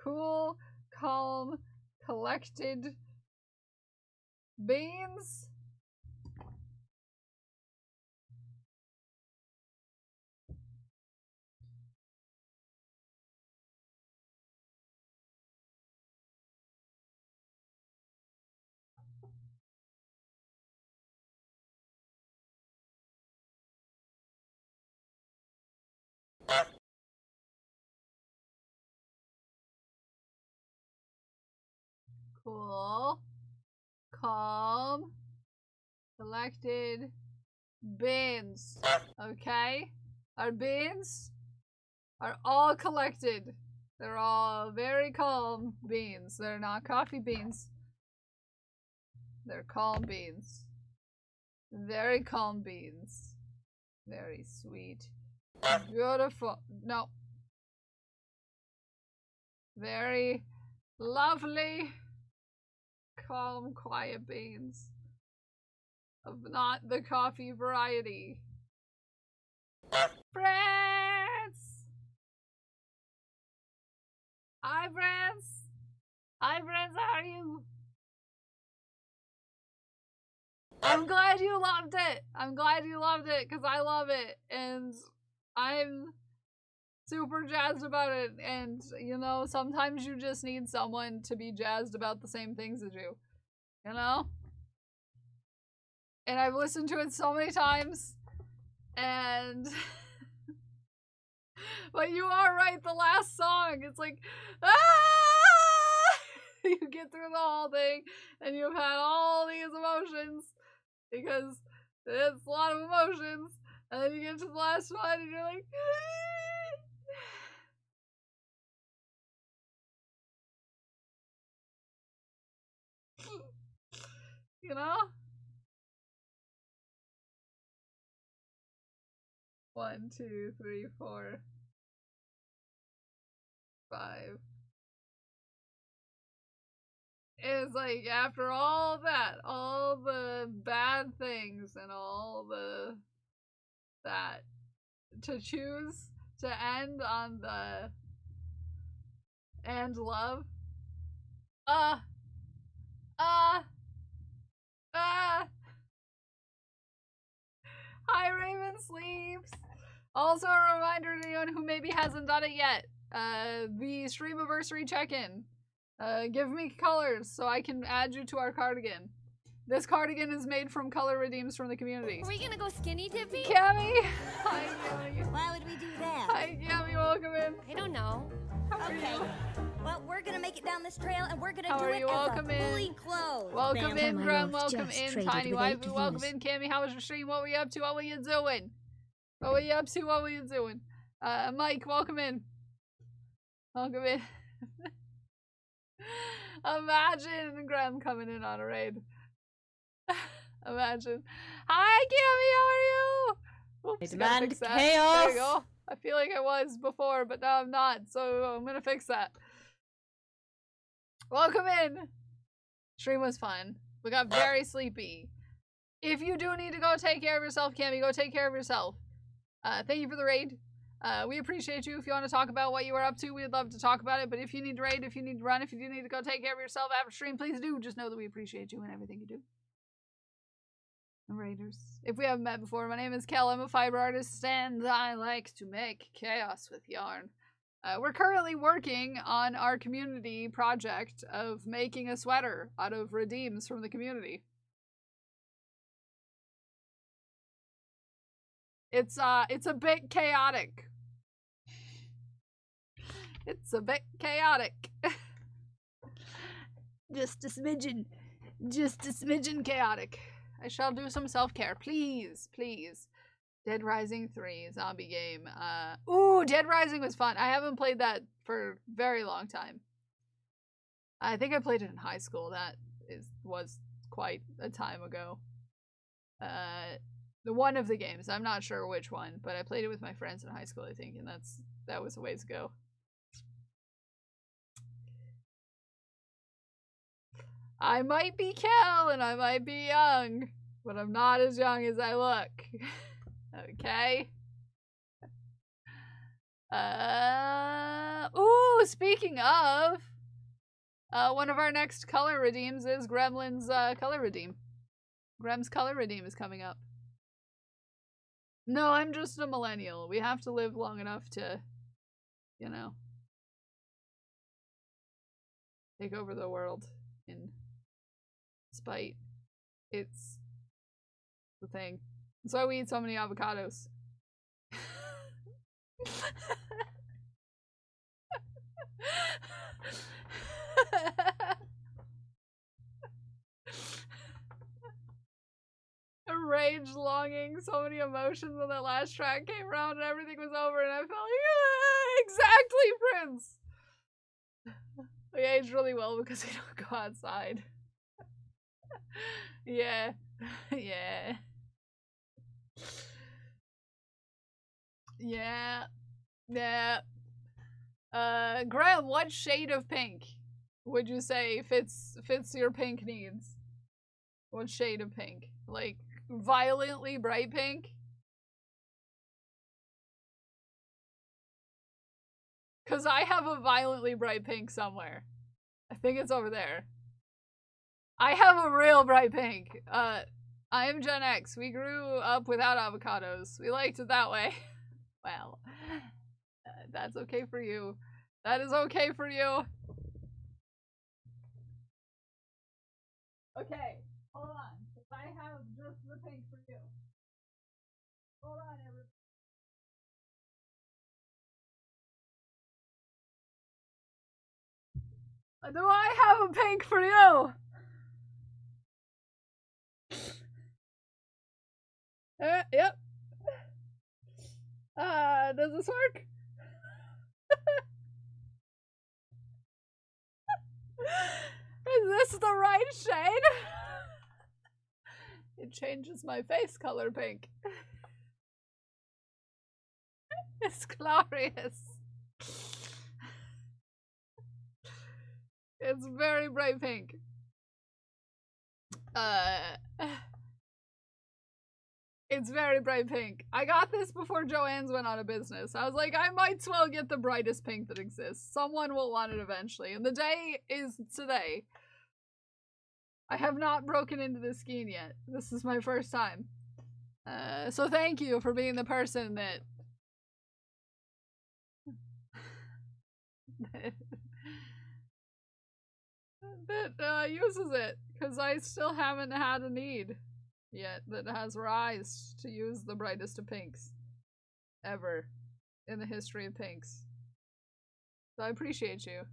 S1: cool, calm, collected beings. Cool. Calm. Collected. Beans. Okay. Our beans are all collected. They're all very calm beans. They're not coffee beans. They're calm beans. Very calm beans. Very sweet. Beautiful. No. Very lovely, calm, quiet beans. Of not the coffee variety. Friends! Hi, friends! Hi, friends, how are you? I'm glad you loved it! I'm glad you loved it, because I love it, and I'm super jazzed about it, and, you know, sometimes you just need someone to be jazzed about the same things as you. You know? And I've listened to it so many times, and... But you are right, the last song, it's like, ah! You get through the whole thing, and you've had all these emotions, because it's a lot of emotions, and then you get to the last one, and you're like, you know? 1, 2, 3, 4, 5. It's like, after all that, all the bad things and all the that, to choose to end on the and love. Hi, Raven Sleeps. Also a reminder to anyone who maybe hasn't done it yet, the Streamiversary check-in. Give me colors so I can add you to our cardigan. This cardigan is made from color redeems from the community.
S8: Are we gonna go skinny dipping?
S1: Cammy! Hi, Cammy.
S8: Why would we do that?
S1: Hi, Cammy, welcome in.
S8: I don't know.
S1: How are you?
S8: Well, we're gonna make it down this trail and we're gonna
S1: How
S8: do
S1: are
S8: it
S1: you?
S8: as
S1: Welcome
S8: a
S1: in.
S8: fully clothed
S1: Welcome
S8: family.
S1: in,
S10: my
S1: Graham.
S10: love
S1: Welcome
S10: just
S1: in,
S10: traded
S1: Tiny
S10: with
S1: Wife.
S10: 8
S1: Welcome
S10: views.
S1: in, Cammy. How was your stream? What were you up to? What were you doing? What were you up to? What were you doing? Mike, welcome in. Welcome in. Imagine Graham coming in on a raid. Imagine. Hi, Cammy, how are you? Oops, gotta
S5: demand
S1: fix that.
S5: chaos.
S1: There you go. I feel like I was before, but now I'm not, so I'm gonna fix that. Welcome in. Stream was fun. We got very sleepy. If you do need to go take care of yourself, Cammy, go take care of yourself. Thank you for the raid. We appreciate you. If you want to talk about what you were up to, we'd love to talk about it. But if you need to raid, if you need to run, if you do need to go take care of yourself after stream, please do. Just know that we appreciate you and everything you do. And raiders. If we haven't met before, my name is Kel. I'm a fiber artist and I like to make chaos with yarn. We're currently working on our community project of making a sweater out of redeems from the community. It's a bit chaotic. It's a bit chaotic. Just a smidgen chaotic. I shall do some self-care, please, please. Dead Rising 3 zombie game. Ooh, Dead Rising was fun. I haven't played that for a very long time. I think I played it in high school. That was quite a time ago. The one of the games. I'm not sure which one, but I played it with my friends in high school, I think, and that was a ways ago. I might be Kel and I might be young, but I'm not as young as I look. Okay. Ooh, speaking of, one of our next color redeems is Gremlin's color redeem. Grem's color redeem is coming up. No, I'm just a millennial. We have to live long enough to, you know, take over the world in spite. It's the thing. That's why we eat so many avocados. rage, longing, so many emotions when that last track came around and everything was over and I felt like, ah, exactly, Prince! We aged really well because we don't go outside. Yeah. Yeah. Yeah. Yeah. Graham, what shade of pink would you say fits your pink needs? What shade of pink? Like, violently bright pink? Because I have a violently bright pink somewhere. I think it's over there. I have a real bright pink. I am Gen X. We grew up without avocados. We liked it that way. Well, that's okay for you. That is okay for you. Okay, hold on. Because I have just the pink for you. Hold on, everybody. Do I have a pink for you? Yep. Does this work? Is this the right shade? It changes my face color pink. It's glorious. It's very bright pink. It's very bright pink. I got this before Joann's went out of business. I was like, I might as well get the brightest pink that exists. Someone will want it eventually. And the day is today. I have not broken into this skein yet. This is my first time. So thank you for being the person that... that uses it. Because I still haven't had a need yet that has rise to use the brightest of pinks ever in the history of pinks. So I appreciate you.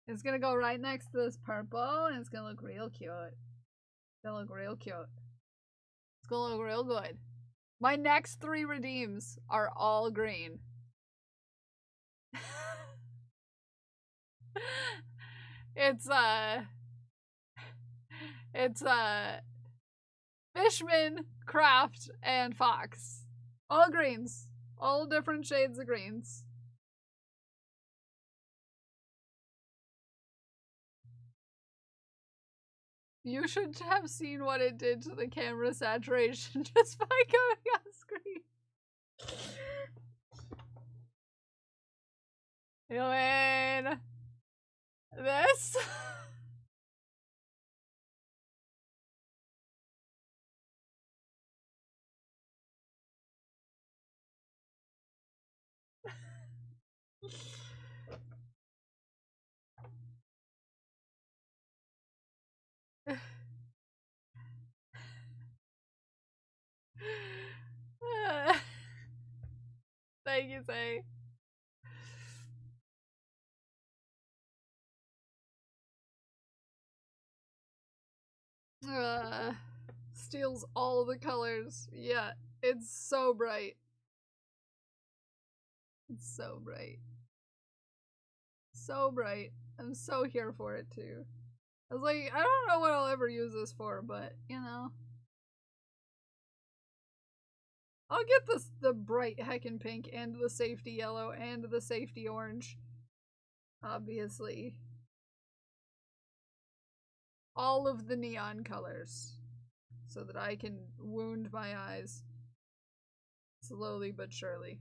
S1: It's gonna go right next to this purple and it's gonna look real cute. It's gonna look real cute. It's gonna look real good. My next 3 redeems are all green. It's Fishman, Craft, and Fox. All greens. All different shades of greens. You should have seen what it did to the camera saturation just by going on screen. You mean this? Thank you, Say. Steals all the colors. Yeah, it's so bright. It's so bright. So bright. I'm so here for it too. I was like, I don't know what I'll ever use this for, but you know. I'll get the bright heckin' pink and the safety yellow and the safety orange. Obviously. All of the neon colors. So that I can wound my eyes. Slowly but surely.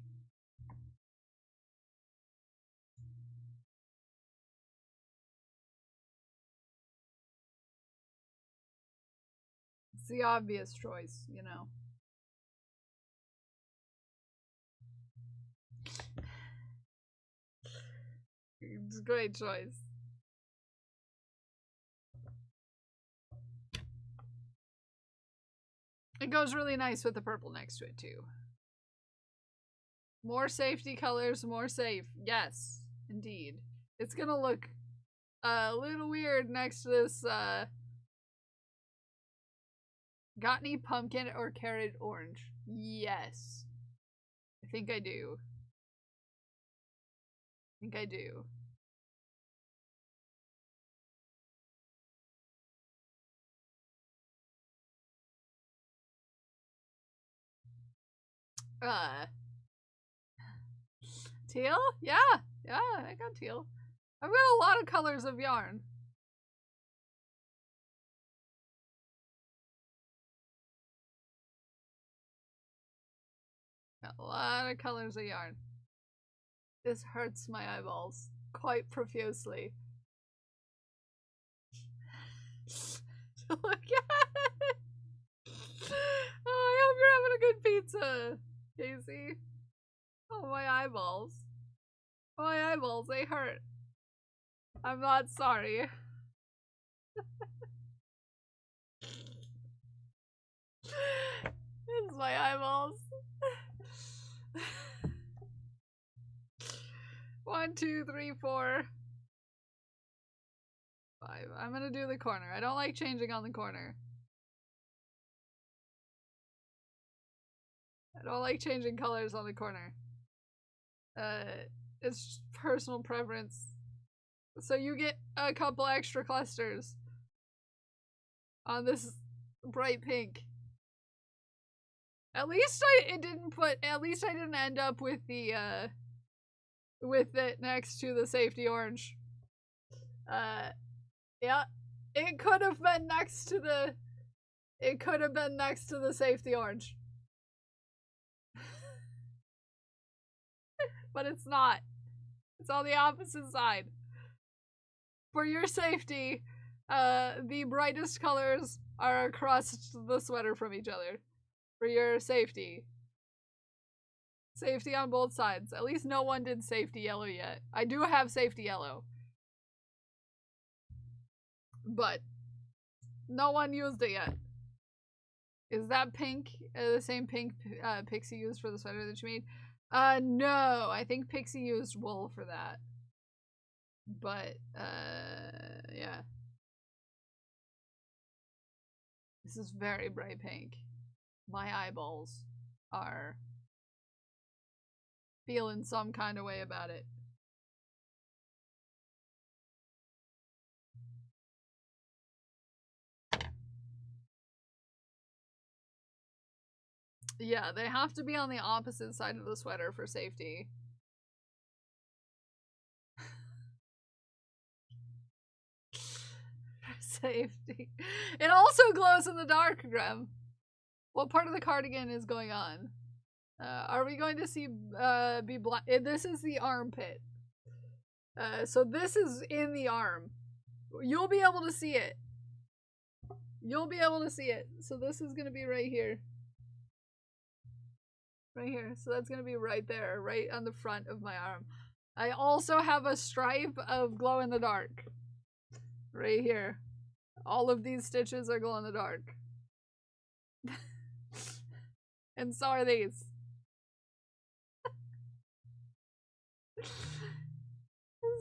S1: It's the obvious choice, you know. It's a great choice. It goes really nice with the purple next to it too. More safety colors, more safe. Yes, indeed. It's gonna look a little weird next to this Got any pumpkin or carrot orange? Yes. I think I do. I think I do. Teal? Yeah, I got teal. I've got a lot of colors of yarn. Got a lot of colors of yarn. This hurts my eyeballs quite profusely. Look at it! Oh, I hope you're having a good pizza, Casey. Oh, my eyeballs. My eyeballs, they hurt. I'm not sorry. It's my eyeballs. 1, 2, 3, 4, 5. I'm gonna do the corner. I don't like changing on the corner. I don't like changing colors on the corner. It's just personal preference. So you get a couple extra clusters on this bright pink. At least I didn't end up with the with it next to the safety orange. Yeah. It could have been next to the safety orange. But it's not. It's on the opposite side. For your safety, the brightest colors are across the sweater from each other. For your safety. Safety on both sides. At least no one did safety yellow yet. I do have safety yellow. But no one used it yet. Is that pink? The same pink Pixie used for the sweater that you made? No. I think Pixie used wool for that. But, yeah. This is very bright pink. My eyeballs are feeling some kind of way about it. Yeah, they have to be on the opposite side of the sweater for safety. Safety. It also glows in the dark, Grem. What part of the cardigan is going on? Are we going to see be black? This is the armpit. So this is in the arm. You'll be able to see it. You'll be able to see it. So this is gonna be right here. Right here. So that's gonna be right there, right on the front of my arm. I also have a stripe of glow in the dark. Right here. All of these stitches are glow in the dark. And so are these.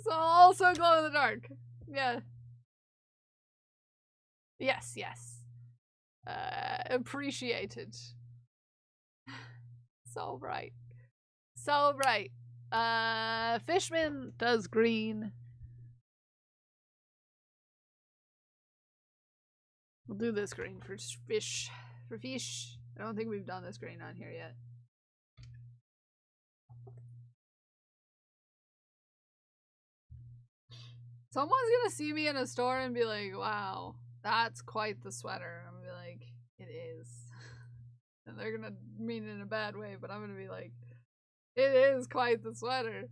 S1: So also glow in the dark. Yeah. Yes, yes. Appreciated. So bright. So bright. Fishman does green. We'll do this green for fish. For fish. I don't think we've done this green on here yet. Someone's gonna see me in a store and be like, wow, that's quite the sweater. I'm gonna be like, it is. And they're gonna mean it in a bad way, but I'm gonna be like, it is quite the sweater.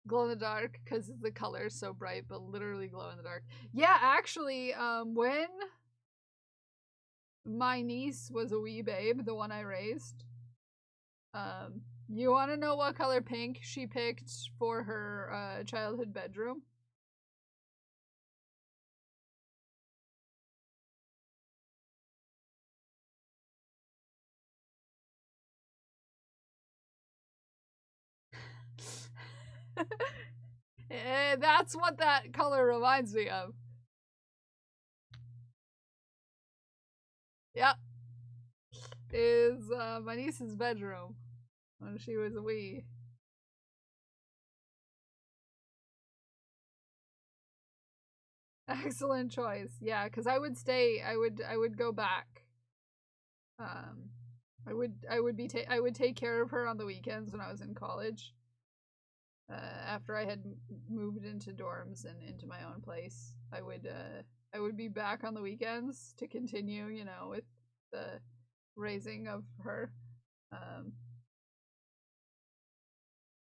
S1: Glow in the dark, because the color is so bright, but literally glow in the dark. Yeah, actually, when my niece was a wee babe, the one I raised, you want to know what color pink she picked for her childhood bedroom? That's what that color reminds me of. Yep. Is my niece's bedroom when she was a wee. Excellent choice. Yeah, because I would stay. I would go back. I would take care of her on the weekends when I was in college. After I had moved into dorms and into my own place, I would be back on the weekends to continue, you know, with the raising of her.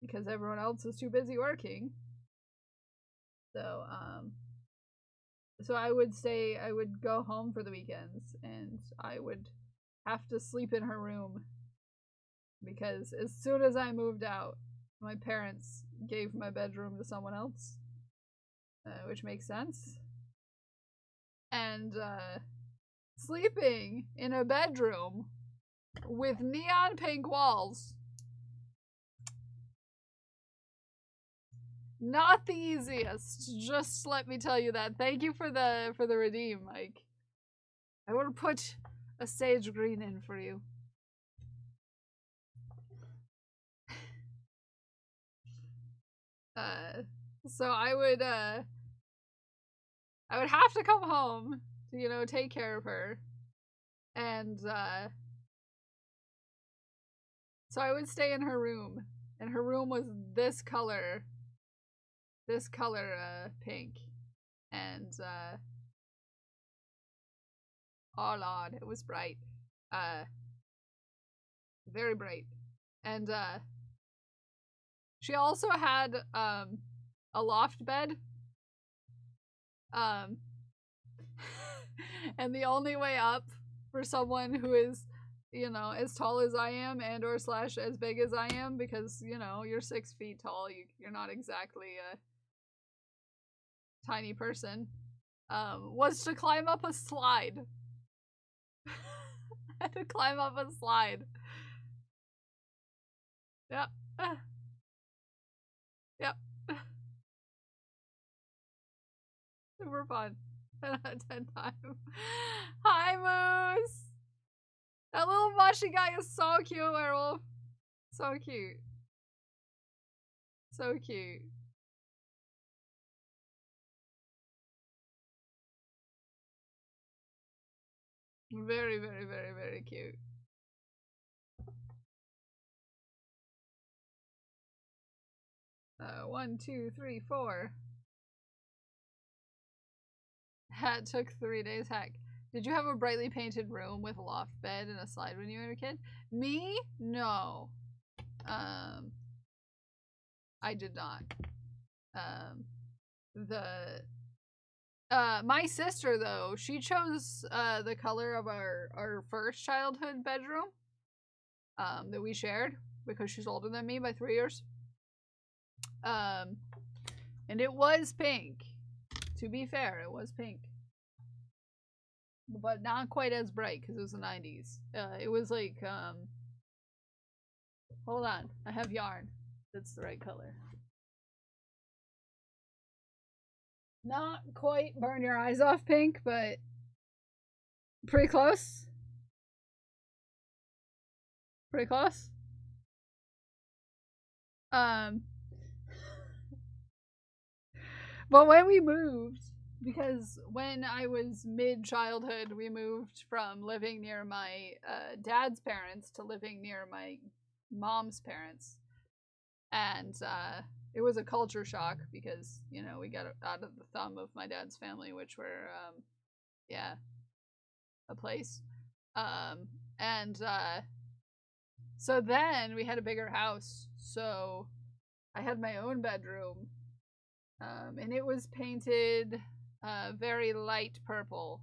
S1: Because everyone else was too busy working. So, so I would go home for the weekends, and I would have to sleep in her room. Because as soon as I moved out, my parents gave my bedroom to someone else. Which makes sense. And, sleeping in a bedroom with neon pink walls. Not the easiest. Just let me tell you that. Thank you for the redeem, Mike. I will put a sage green in for you. So I would have to come home to, you know, take care of her. And so I would stay in her room. And her room was this color pink. And oh lord, it was bright. Very bright. And she also had a loft bed. And the only way up for someone who is, you know, as tall as I am and or / as big as I am, because, you know, you're 6 feet tall, you're not exactly a tiny person, was to climb up a slide. I had to climb up a slide. Yep. Yep. Super fun. 10 out of 10 times. Hi, Moose! That little mushy guy is so cute, Werewolf. So cute. So cute. Very, very, very, very cute. One, two, three, 4. That took 3 days. Heck. Did you have a brightly painted room with a loft bed and a slide when you were a kid? Me? No. I did not. My sister, though, she chose the color of our first childhood bedroom that we shared, because she's older than me by 3 years. And it was pink. To be fair, it was pink. But not quite as bright, because it was the 90s. It was like, hold on. I have yarn. That's the right color. Not quite burn your eyes off pink, but pretty close. Pretty close. But when we moved, because when I was mid-childhood, we moved from living near my dad's parents to living near my mom's parents. And it was a culture shock because, you know, we got out of the thumb of my dad's family, which were, yeah, a place. So then we had a bigger house. So I had my own bedroom. And it was painted very light purple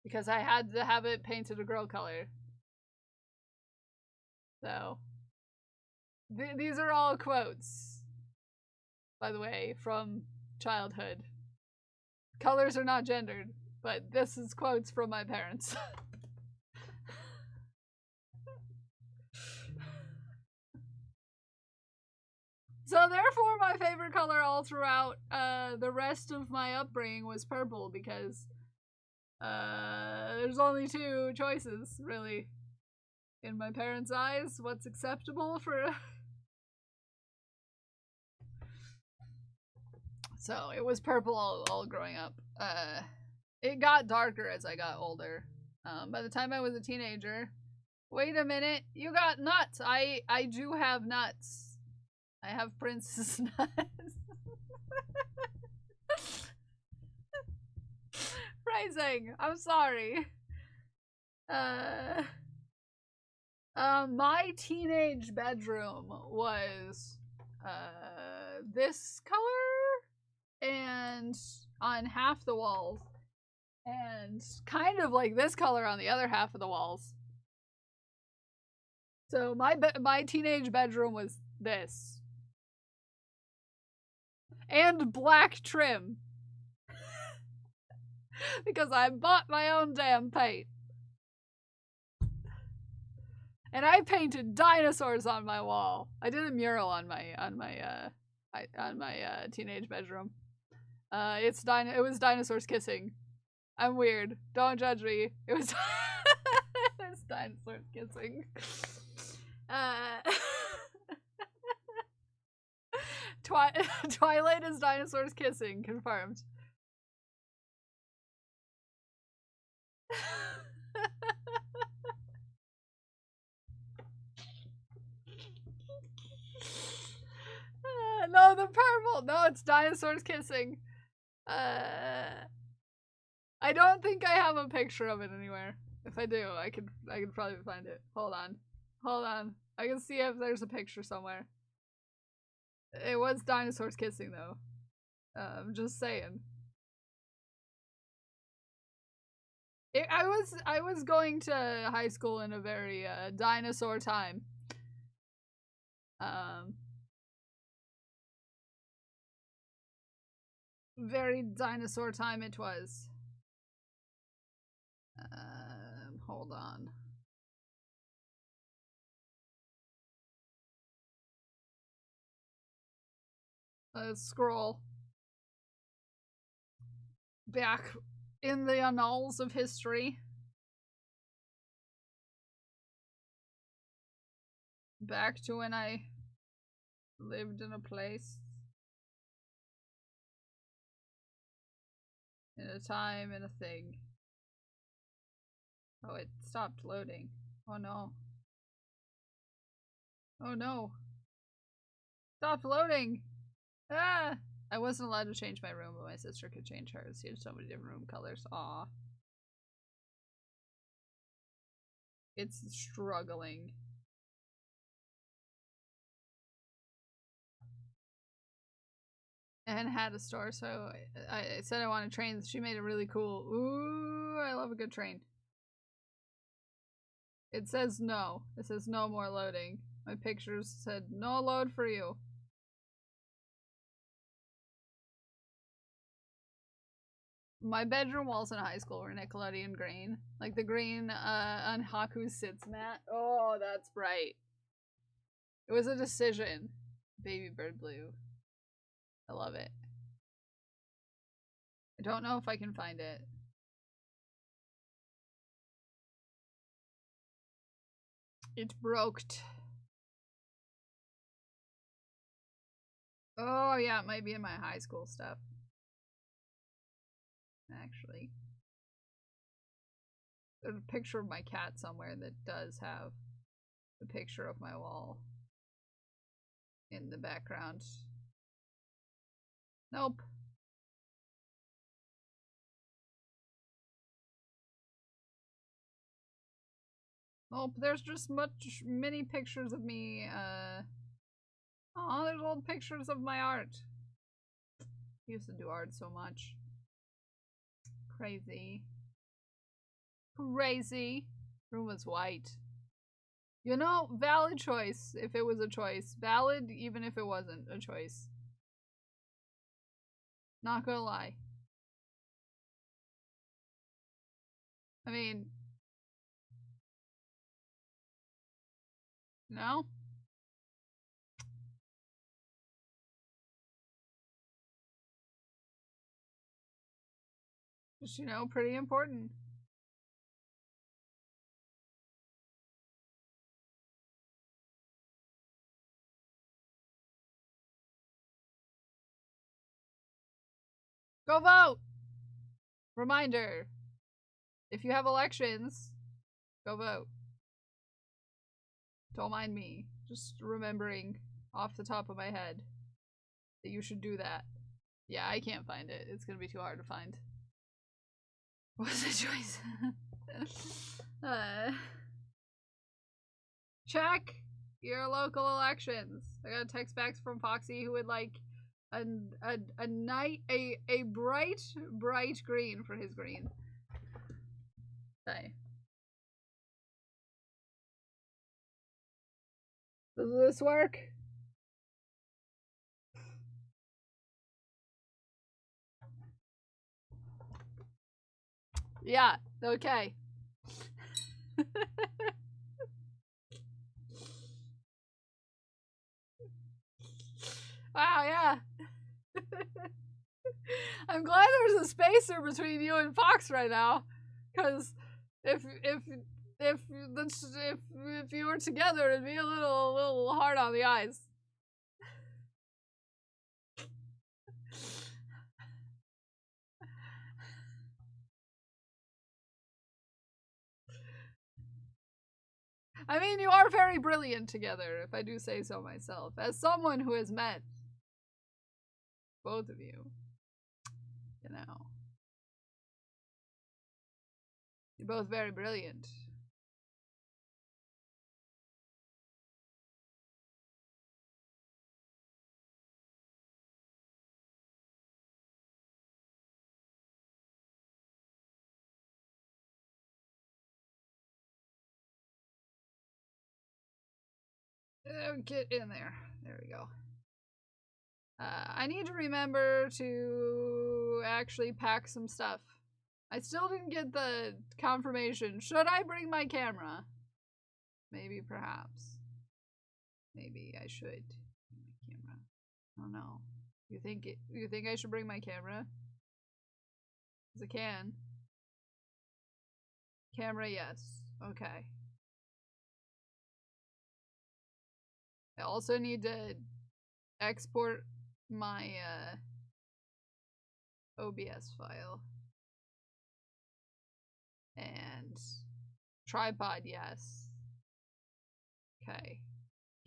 S1: because I had to have it painted a girl color. So these are all quotes, by the way, from childhood. Colors are not gendered, but this is quotes from my parents. So therefore, my favorite color all throughout the rest of my upbringing was purple, because There's only two choices, really. In my parents' eyes, what's acceptable for... So, it was purple all growing up. It got darker as I got older. By the time I was a teenager... Wait a minute, you got nuts! I do have nuts. I have princess nuts. Phrasing, I'm sorry. My teenage bedroom was this color and on half the walls and kind of like this color on the other half of the walls. So my teenage bedroom was this. And black trim. Because I bought my own damn paint. And I painted dinosaurs on my wall. I did a mural on my teenage bedroom. It was dinosaurs kissing. I'm weird. Don't judge me. It was it's dinosaurs kissing. Twilight is dinosaurs kissing, confirmed. No, the purple. No, it's dinosaurs kissing. I don't think I have a picture of it anywhere. If I do, I could probably find it. Hold on. I can see if there's a picture somewhere. It was dinosaurs kissing though. I'm just saying. I was going to high school in a very dinosaur time. Very dinosaur time it was. Hold on. Let's scroll back in the annals of history. Back to when I lived in a place. In a time and a thing. Oh, it stopped loading. Oh no. Oh no. Stop loading! Ah! I wasn't allowed to change my room, but my sister could change hers. She had so many different room colors. Aw. It's struggling. And had a store, so I said I wanted trains. She made it really cool. Ooh, I love a good train. It says no. It says no more loading. My pictures said no load for you. My bedroom walls in high school were Nickelodeon green. Like the green on Haku's sits mat. Oh, that's bright. It was a decision. Baby bird blue. I love it. I don't know if I can find it. It broked. Oh yeah, it might be in my high school stuff. Actually. There's a picture of my cat somewhere that does have a picture of my wall in the background. Nope. Nope, there's just many pictures of me, oh, there's old pictures of my art. I used to do art so much. Crazy. Crazy. Room was white. You know, valid choice if it was a choice. Valid even if it wasn't a choice. Not gonna lie. I mean... No? Just, you know, pretty important. Go vote! Reminder. If you have elections, go vote. Don't mind me. Just remembering off the top of my head that you should do that. Yeah, I can't find it. It's gonna be too hard to find. What's the choice? Check your local elections. I got a text back from Foxy who would like a bright green for his green. Okay. Does this work? Yeah, okay. Wow, yeah. I'm glad there's a spacer between you and Fox right now, because if you were together, it'd be a little hard on the eyes. I mean, you are very brilliant together, if I do say so myself. As someone who has met both of you, you know. You're both very brilliant. Get in there. There we go. I need to remember to actually pack some stuff. I still didn't get the confirmation. Should I bring my camera? Maybe, perhaps. Maybe I should bring my camera. I don't know. You think I should bring my camera? 'Cause I can. Camera, yes. Okay. I also need to export my OBS file. And tripod, yes. Okay.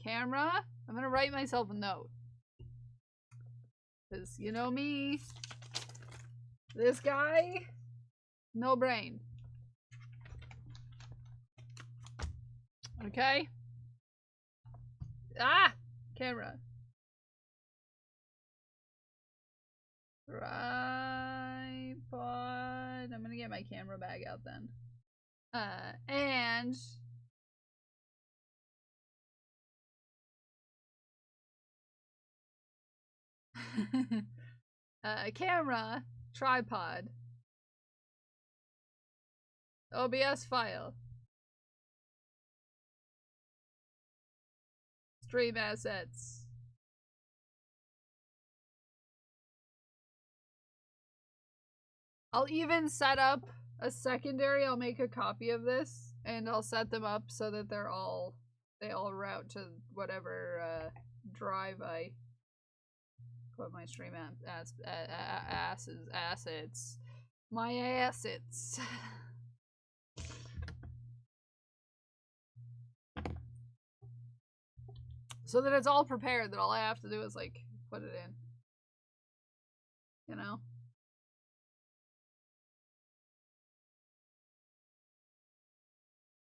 S1: Camera? I'm gonna write myself a note. Because you know me. This guy, no brain. Okay? Ah! Camera. Tripod. I'm gonna get my camera bag out then. And camera, tripod, OBS file, stream assets. I'll even set up a secondary. I'll make a copy of this and I'll set them up so that they all route to whatever drive I put my stream assets. My assets. So that it's all prepared, that all I have to do is like put it in. You know?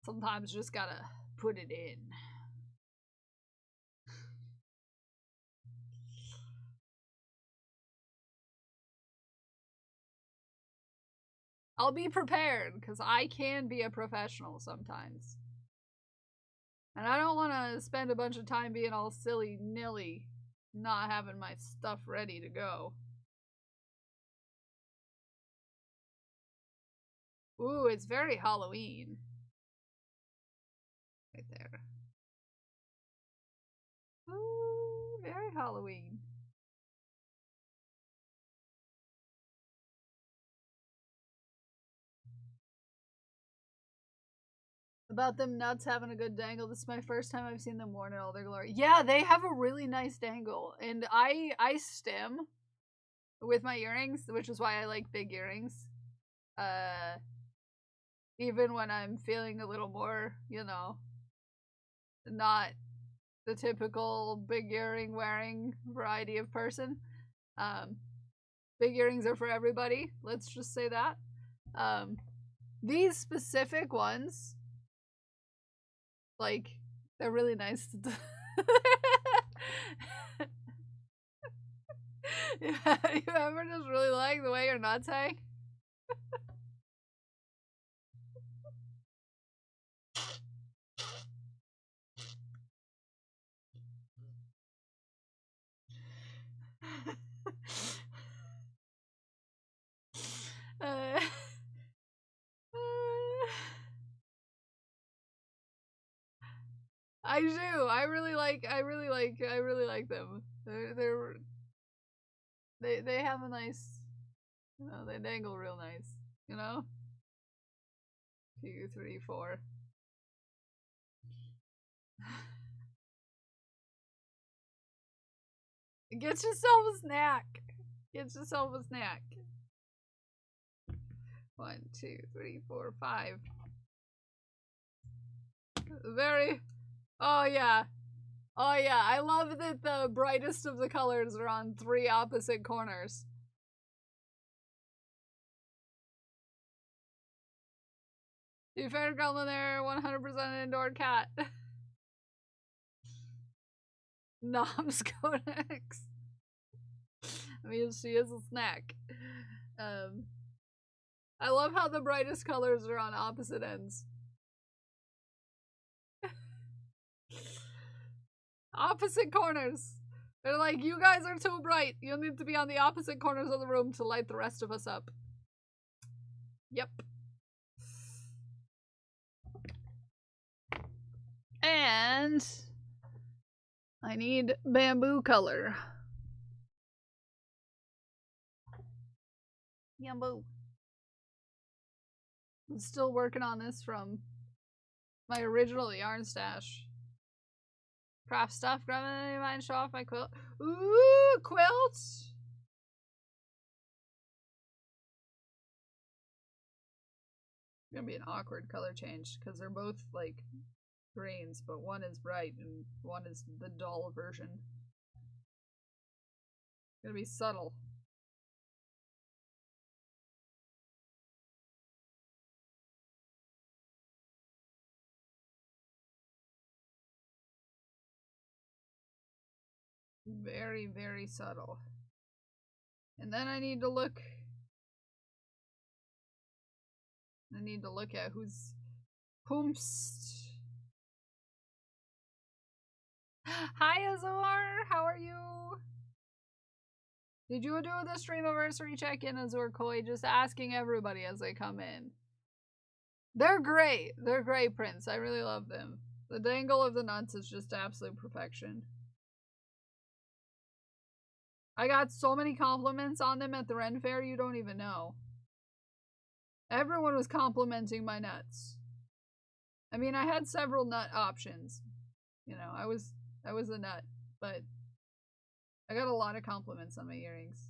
S1: Sometimes you just gotta put it in. I'll be prepared, because I can be a professional sometimes. And I don't want to spend a bunch of time being all silly-nilly, not having my stuff ready to go. Ooh, it's very Halloween. Right there. Ooh, very Halloween. About them nuts having a good dangle. This is my first time I've seen them worn in all their glory. Yeah, they have a really nice dangle. And I stem with my earrings, which is why I like big earrings. Even when I'm feeling a little more, you know, not the typical big earring wearing variety of person. Big earrings are for everybody. Let's just say that. These specific ones, like, they're really nice to yeah, you ever just really like the way your nuts hang? uh, I do. I really like them. They have a nice, you know, they dangle real nice, you know? 2, 3, 4. Get yourself a snack. Get yourself a snack. 1, 2, 3, 4, 5. Very. Oh yeah. Oh yeah. I love that the brightest of the colors are on 3 opposite corners. To be fair, Gremlin, there 100% an indoor cat. Noms Codex. I mean, she is a snack. I love how the brightest colors are on opposite ends. Opposite corners. They're like, you guys are too bright. You need to be on the opposite corners of the room to light the rest of us up. Yep. And I need bamboo color. Bamboo. I'm still working on this from my original yarn stash. Craft stuff. Gremlin, any mind show off my quilt? Ooh, quilt! Gonna be an awkward color change because they're both like greens, but one is bright and one is the dull version. Gonna be subtle. Very, very subtle. And then I need to look at who's whomst. Hi Azor, how are you? Did you do the streamiversary check-in, Azor Koi? Just asking everybody as they come in. They're great. They're great prints. I really love them. The dangle of the nuts is just absolute perfection. I got so many compliments on them at the Ren Fair, you don't even know. Everyone was complimenting my nuts. I mean, I had several nut options. You know, I was a nut, but I got a lot of compliments on my earrings.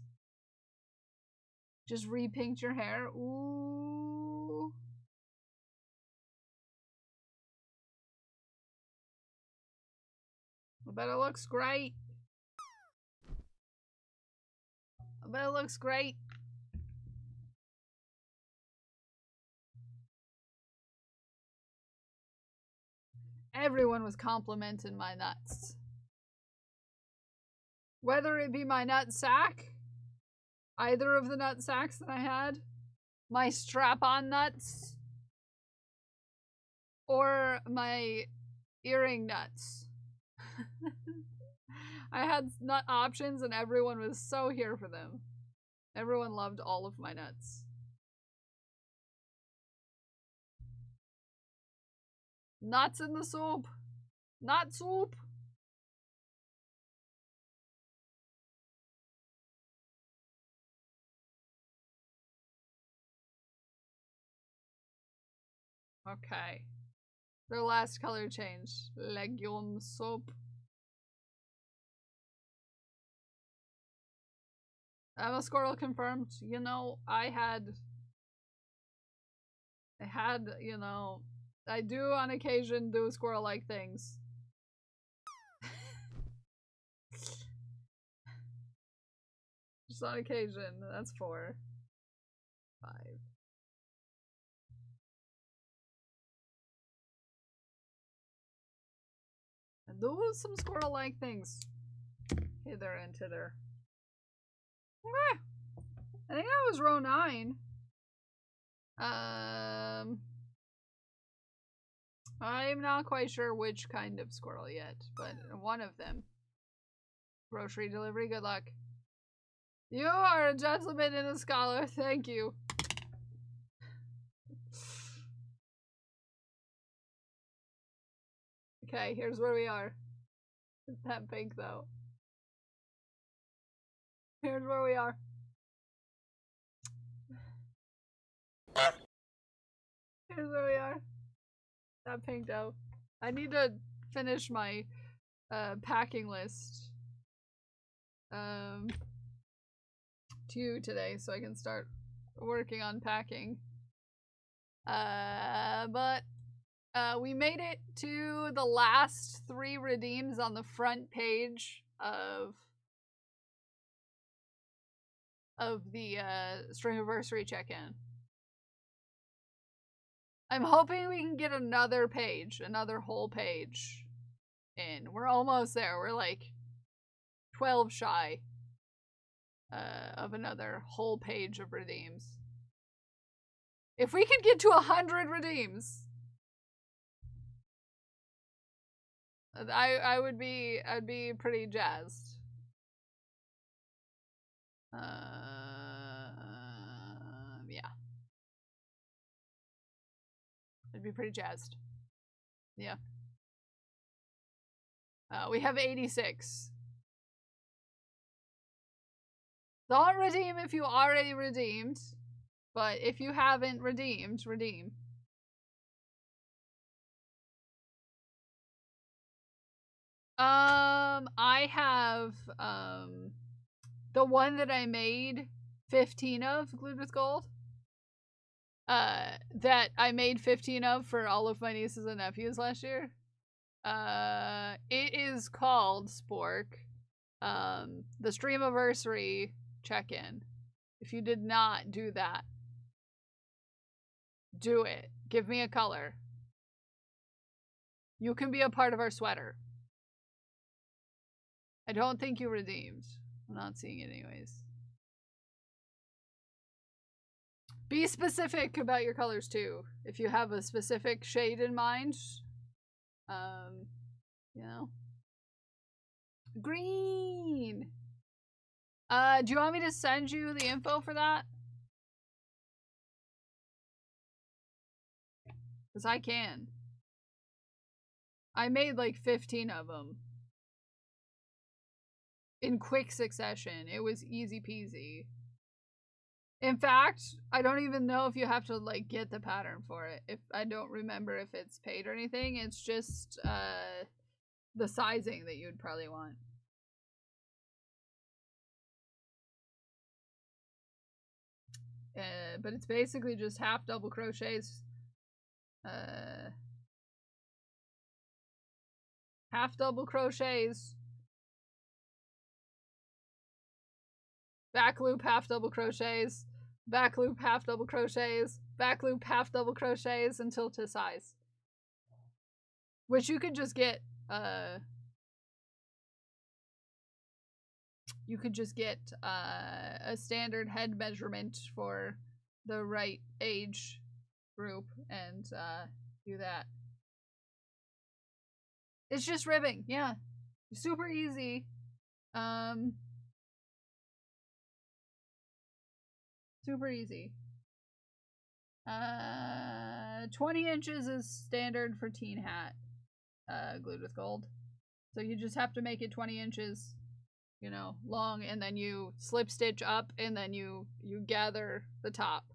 S1: Just repinked your hair? Ooh. I bet it looks great. I bet it looks great. Everyone was complimenting my nuts. Whether it be my nut sack, either of the nut sacks that I had, my strap-on nuts, or my earring nuts. I had nut options and everyone was so here for them. Everyone loved all of my nuts. Nuts in the soup. Nut soup. Okay. Their last color change. Legume soup. I'm a squirrel confirmed. You know, I had, you know, I do on occasion do squirrel-like things. Just on occasion. That's 4. 5. I do some squirrel-like things. Hither and thither. I think that was row 9. I'm not quite sure which kind of squirrel yet, but one of them. Grocery delivery, good luck. You are a gentleman and a scholar, thank you. Okay, here's where we are. That pink though. Here's where we are. Here's where we are. That pink though. I need to finish my packing list. Today so I can start working on packing. But we made it to the last 3 redeems on the front page of the Streamiversary check-in. I'm hoping we can get another page, another whole page in. We're almost there. We're like 12 shy of another whole page of redeems. If we could get to 100 redeems, I'd be pretty jazzed. Yeah. I'd be pretty jazzed. Yeah. We have 86. Don't redeem if you already redeemed, but if you haven't redeemed, redeem. I have, the one that I made 15 of, glued with gold. That I made 15 of for all of my nieces and nephews last year. It is called, Spork, the Streamiversary check-in. If you did not do that, do it. Give me a color. You can be a part of our sweater. I don't think you redeemed. I'm not seeing it anyways. Be specific about your colors too. If you have a specific shade in mind, you know. Green! Do you want me to send you the info for that? Because I can. I made like 15 of them. In quick succession. It was easy peasy. In fact, I don't even know if you have to like get the pattern for it. If I don't remember if it's paid or anything, it's just the sizing that you'd probably want. But it's basically just half double crochets. Half double crochets. Back loop, half double crochets. Back loop, half double crochets. Back loop, half double crochets until to size. Which you could just get, you could just get a standard head measurement for the right age group and do that. It's just ribbing, yeah. Super easy. Super easy. 20 inches is standard for teen hat, glued with gold. So you just have to make it 20 inches, you know, long, and then you slip stitch up, and then you gather the top.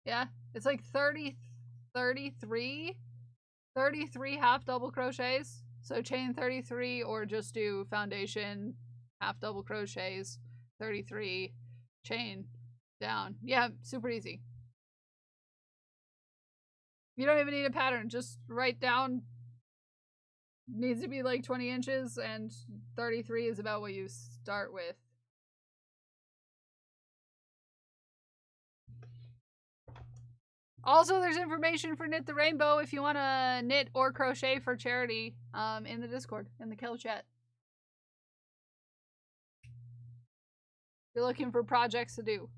S1: Yeah, it's like 33 half double crochets. So chain 33 or just do foundation, half double crochets, 33, chain, down. Yeah, super easy. You don't even need a pattern. Just write down. Needs to be like 20 inches and 33 is about what you start with. Also, there's information for Knit the Rainbow if you want to knit or crochet for charity in the Discord, in the Kill chat. If you're looking for projects to do.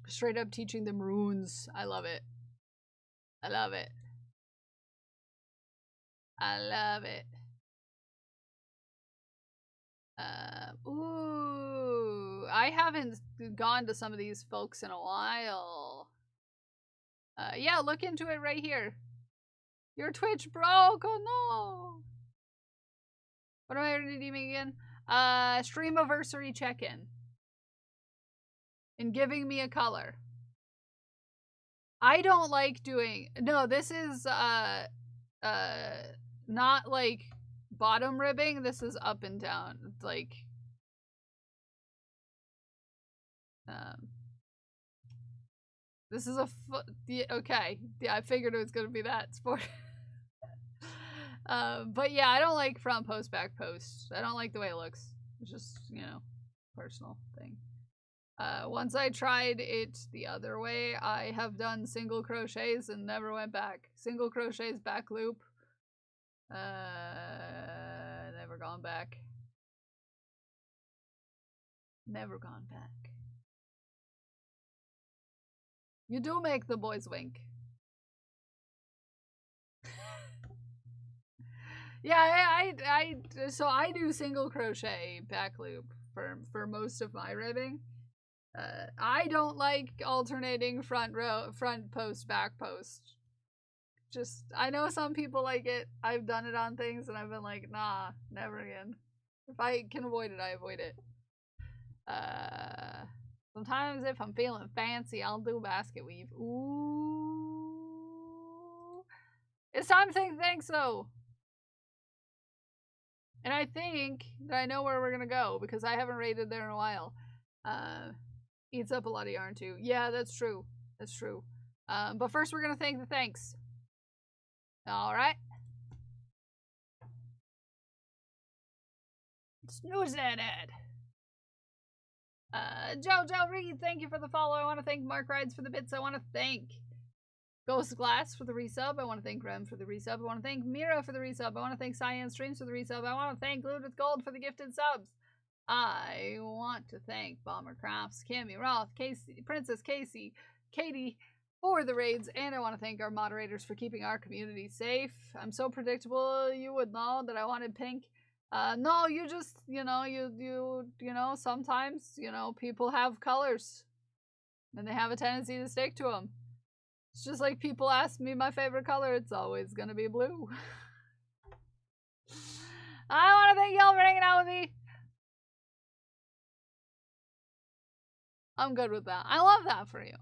S1: Straight up teaching them runes. I love it. I love it. I love it. Ooh, I haven't gone to some of these folks in a while. Yeah, look into it right here. Your Twitch broke. Oh no. What am I redeeming again? Streamiversary check-in. And giving me a color. I don't like doing. No, this is not like bottom ribbing. This is up and down. Like this is a okay. Yeah, I figured it was gonna be that sport. But yeah, I don't like front post, back post. I don't like the way it looks. It's just, you know, personal thing. Once I tried it the other way, I have done single crochets and never went back. Single crochets, back loop. Never gone back. Never gone back. You do make the boys wink. Yeah, so I do single crochet back loop for most of my ribbing. I don't like alternating front post, back post. Just, I know some people like it. I've done it on things and I've been like, nah, never again. If I can avoid it, I avoid it. Sometimes if I'm feeling fancy, I'll do basket weave. Ooh. It's time to think thanks though. And I think that I know where we're gonna go because I haven't raided there in a while. Eats up a lot of yarn too. Yeah, that's true. That's true. But first we're gonna thank the thanks. Alright. Snooze that ad. Jojo Reed, thank you for the follow. I want to thank Mark Rides for the bits. I want to thank Ghost Glass for the resub. I want to thank Rem for the resub. I want to thank Mira for the resub. I want to thank Cyan Streams for the resub. I want to thank Glued with Gold for the gifted subs. I want to thank Bomber Crafts, Cammy Roth, Casey, Princess Casey, Katie for the raids, and I want to thank our moderators for keeping our community safe. I'm so predictable, you would know that I wanted pink. No, you just, you know, you know, sometimes, you know, people have colors and they have a tendency to stick to them. It's just like people ask me my favorite color, it's always gonna be blue. I want to thank y'all for hanging out with me. I'm good with that. I love that for you.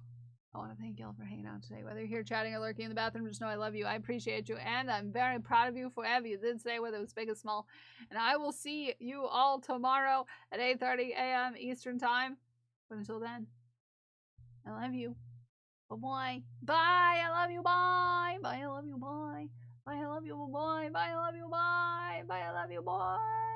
S1: I want to thank y'all for hanging out today. Whether you're here chatting or lurking in the bathroom, just know I love you. I appreciate you. And I'm very proud of you for whatever you did today, whether it was big or small. And I will see you all tomorrow at 8:30 a.m. Eastern Time. But until then, I love you. Bye-bye. Bye. I love you. Bye. Bye. I love you. Bye. Bye. I love you. Bye. Bye. I love you. Bye. Bye. I love you. Bye.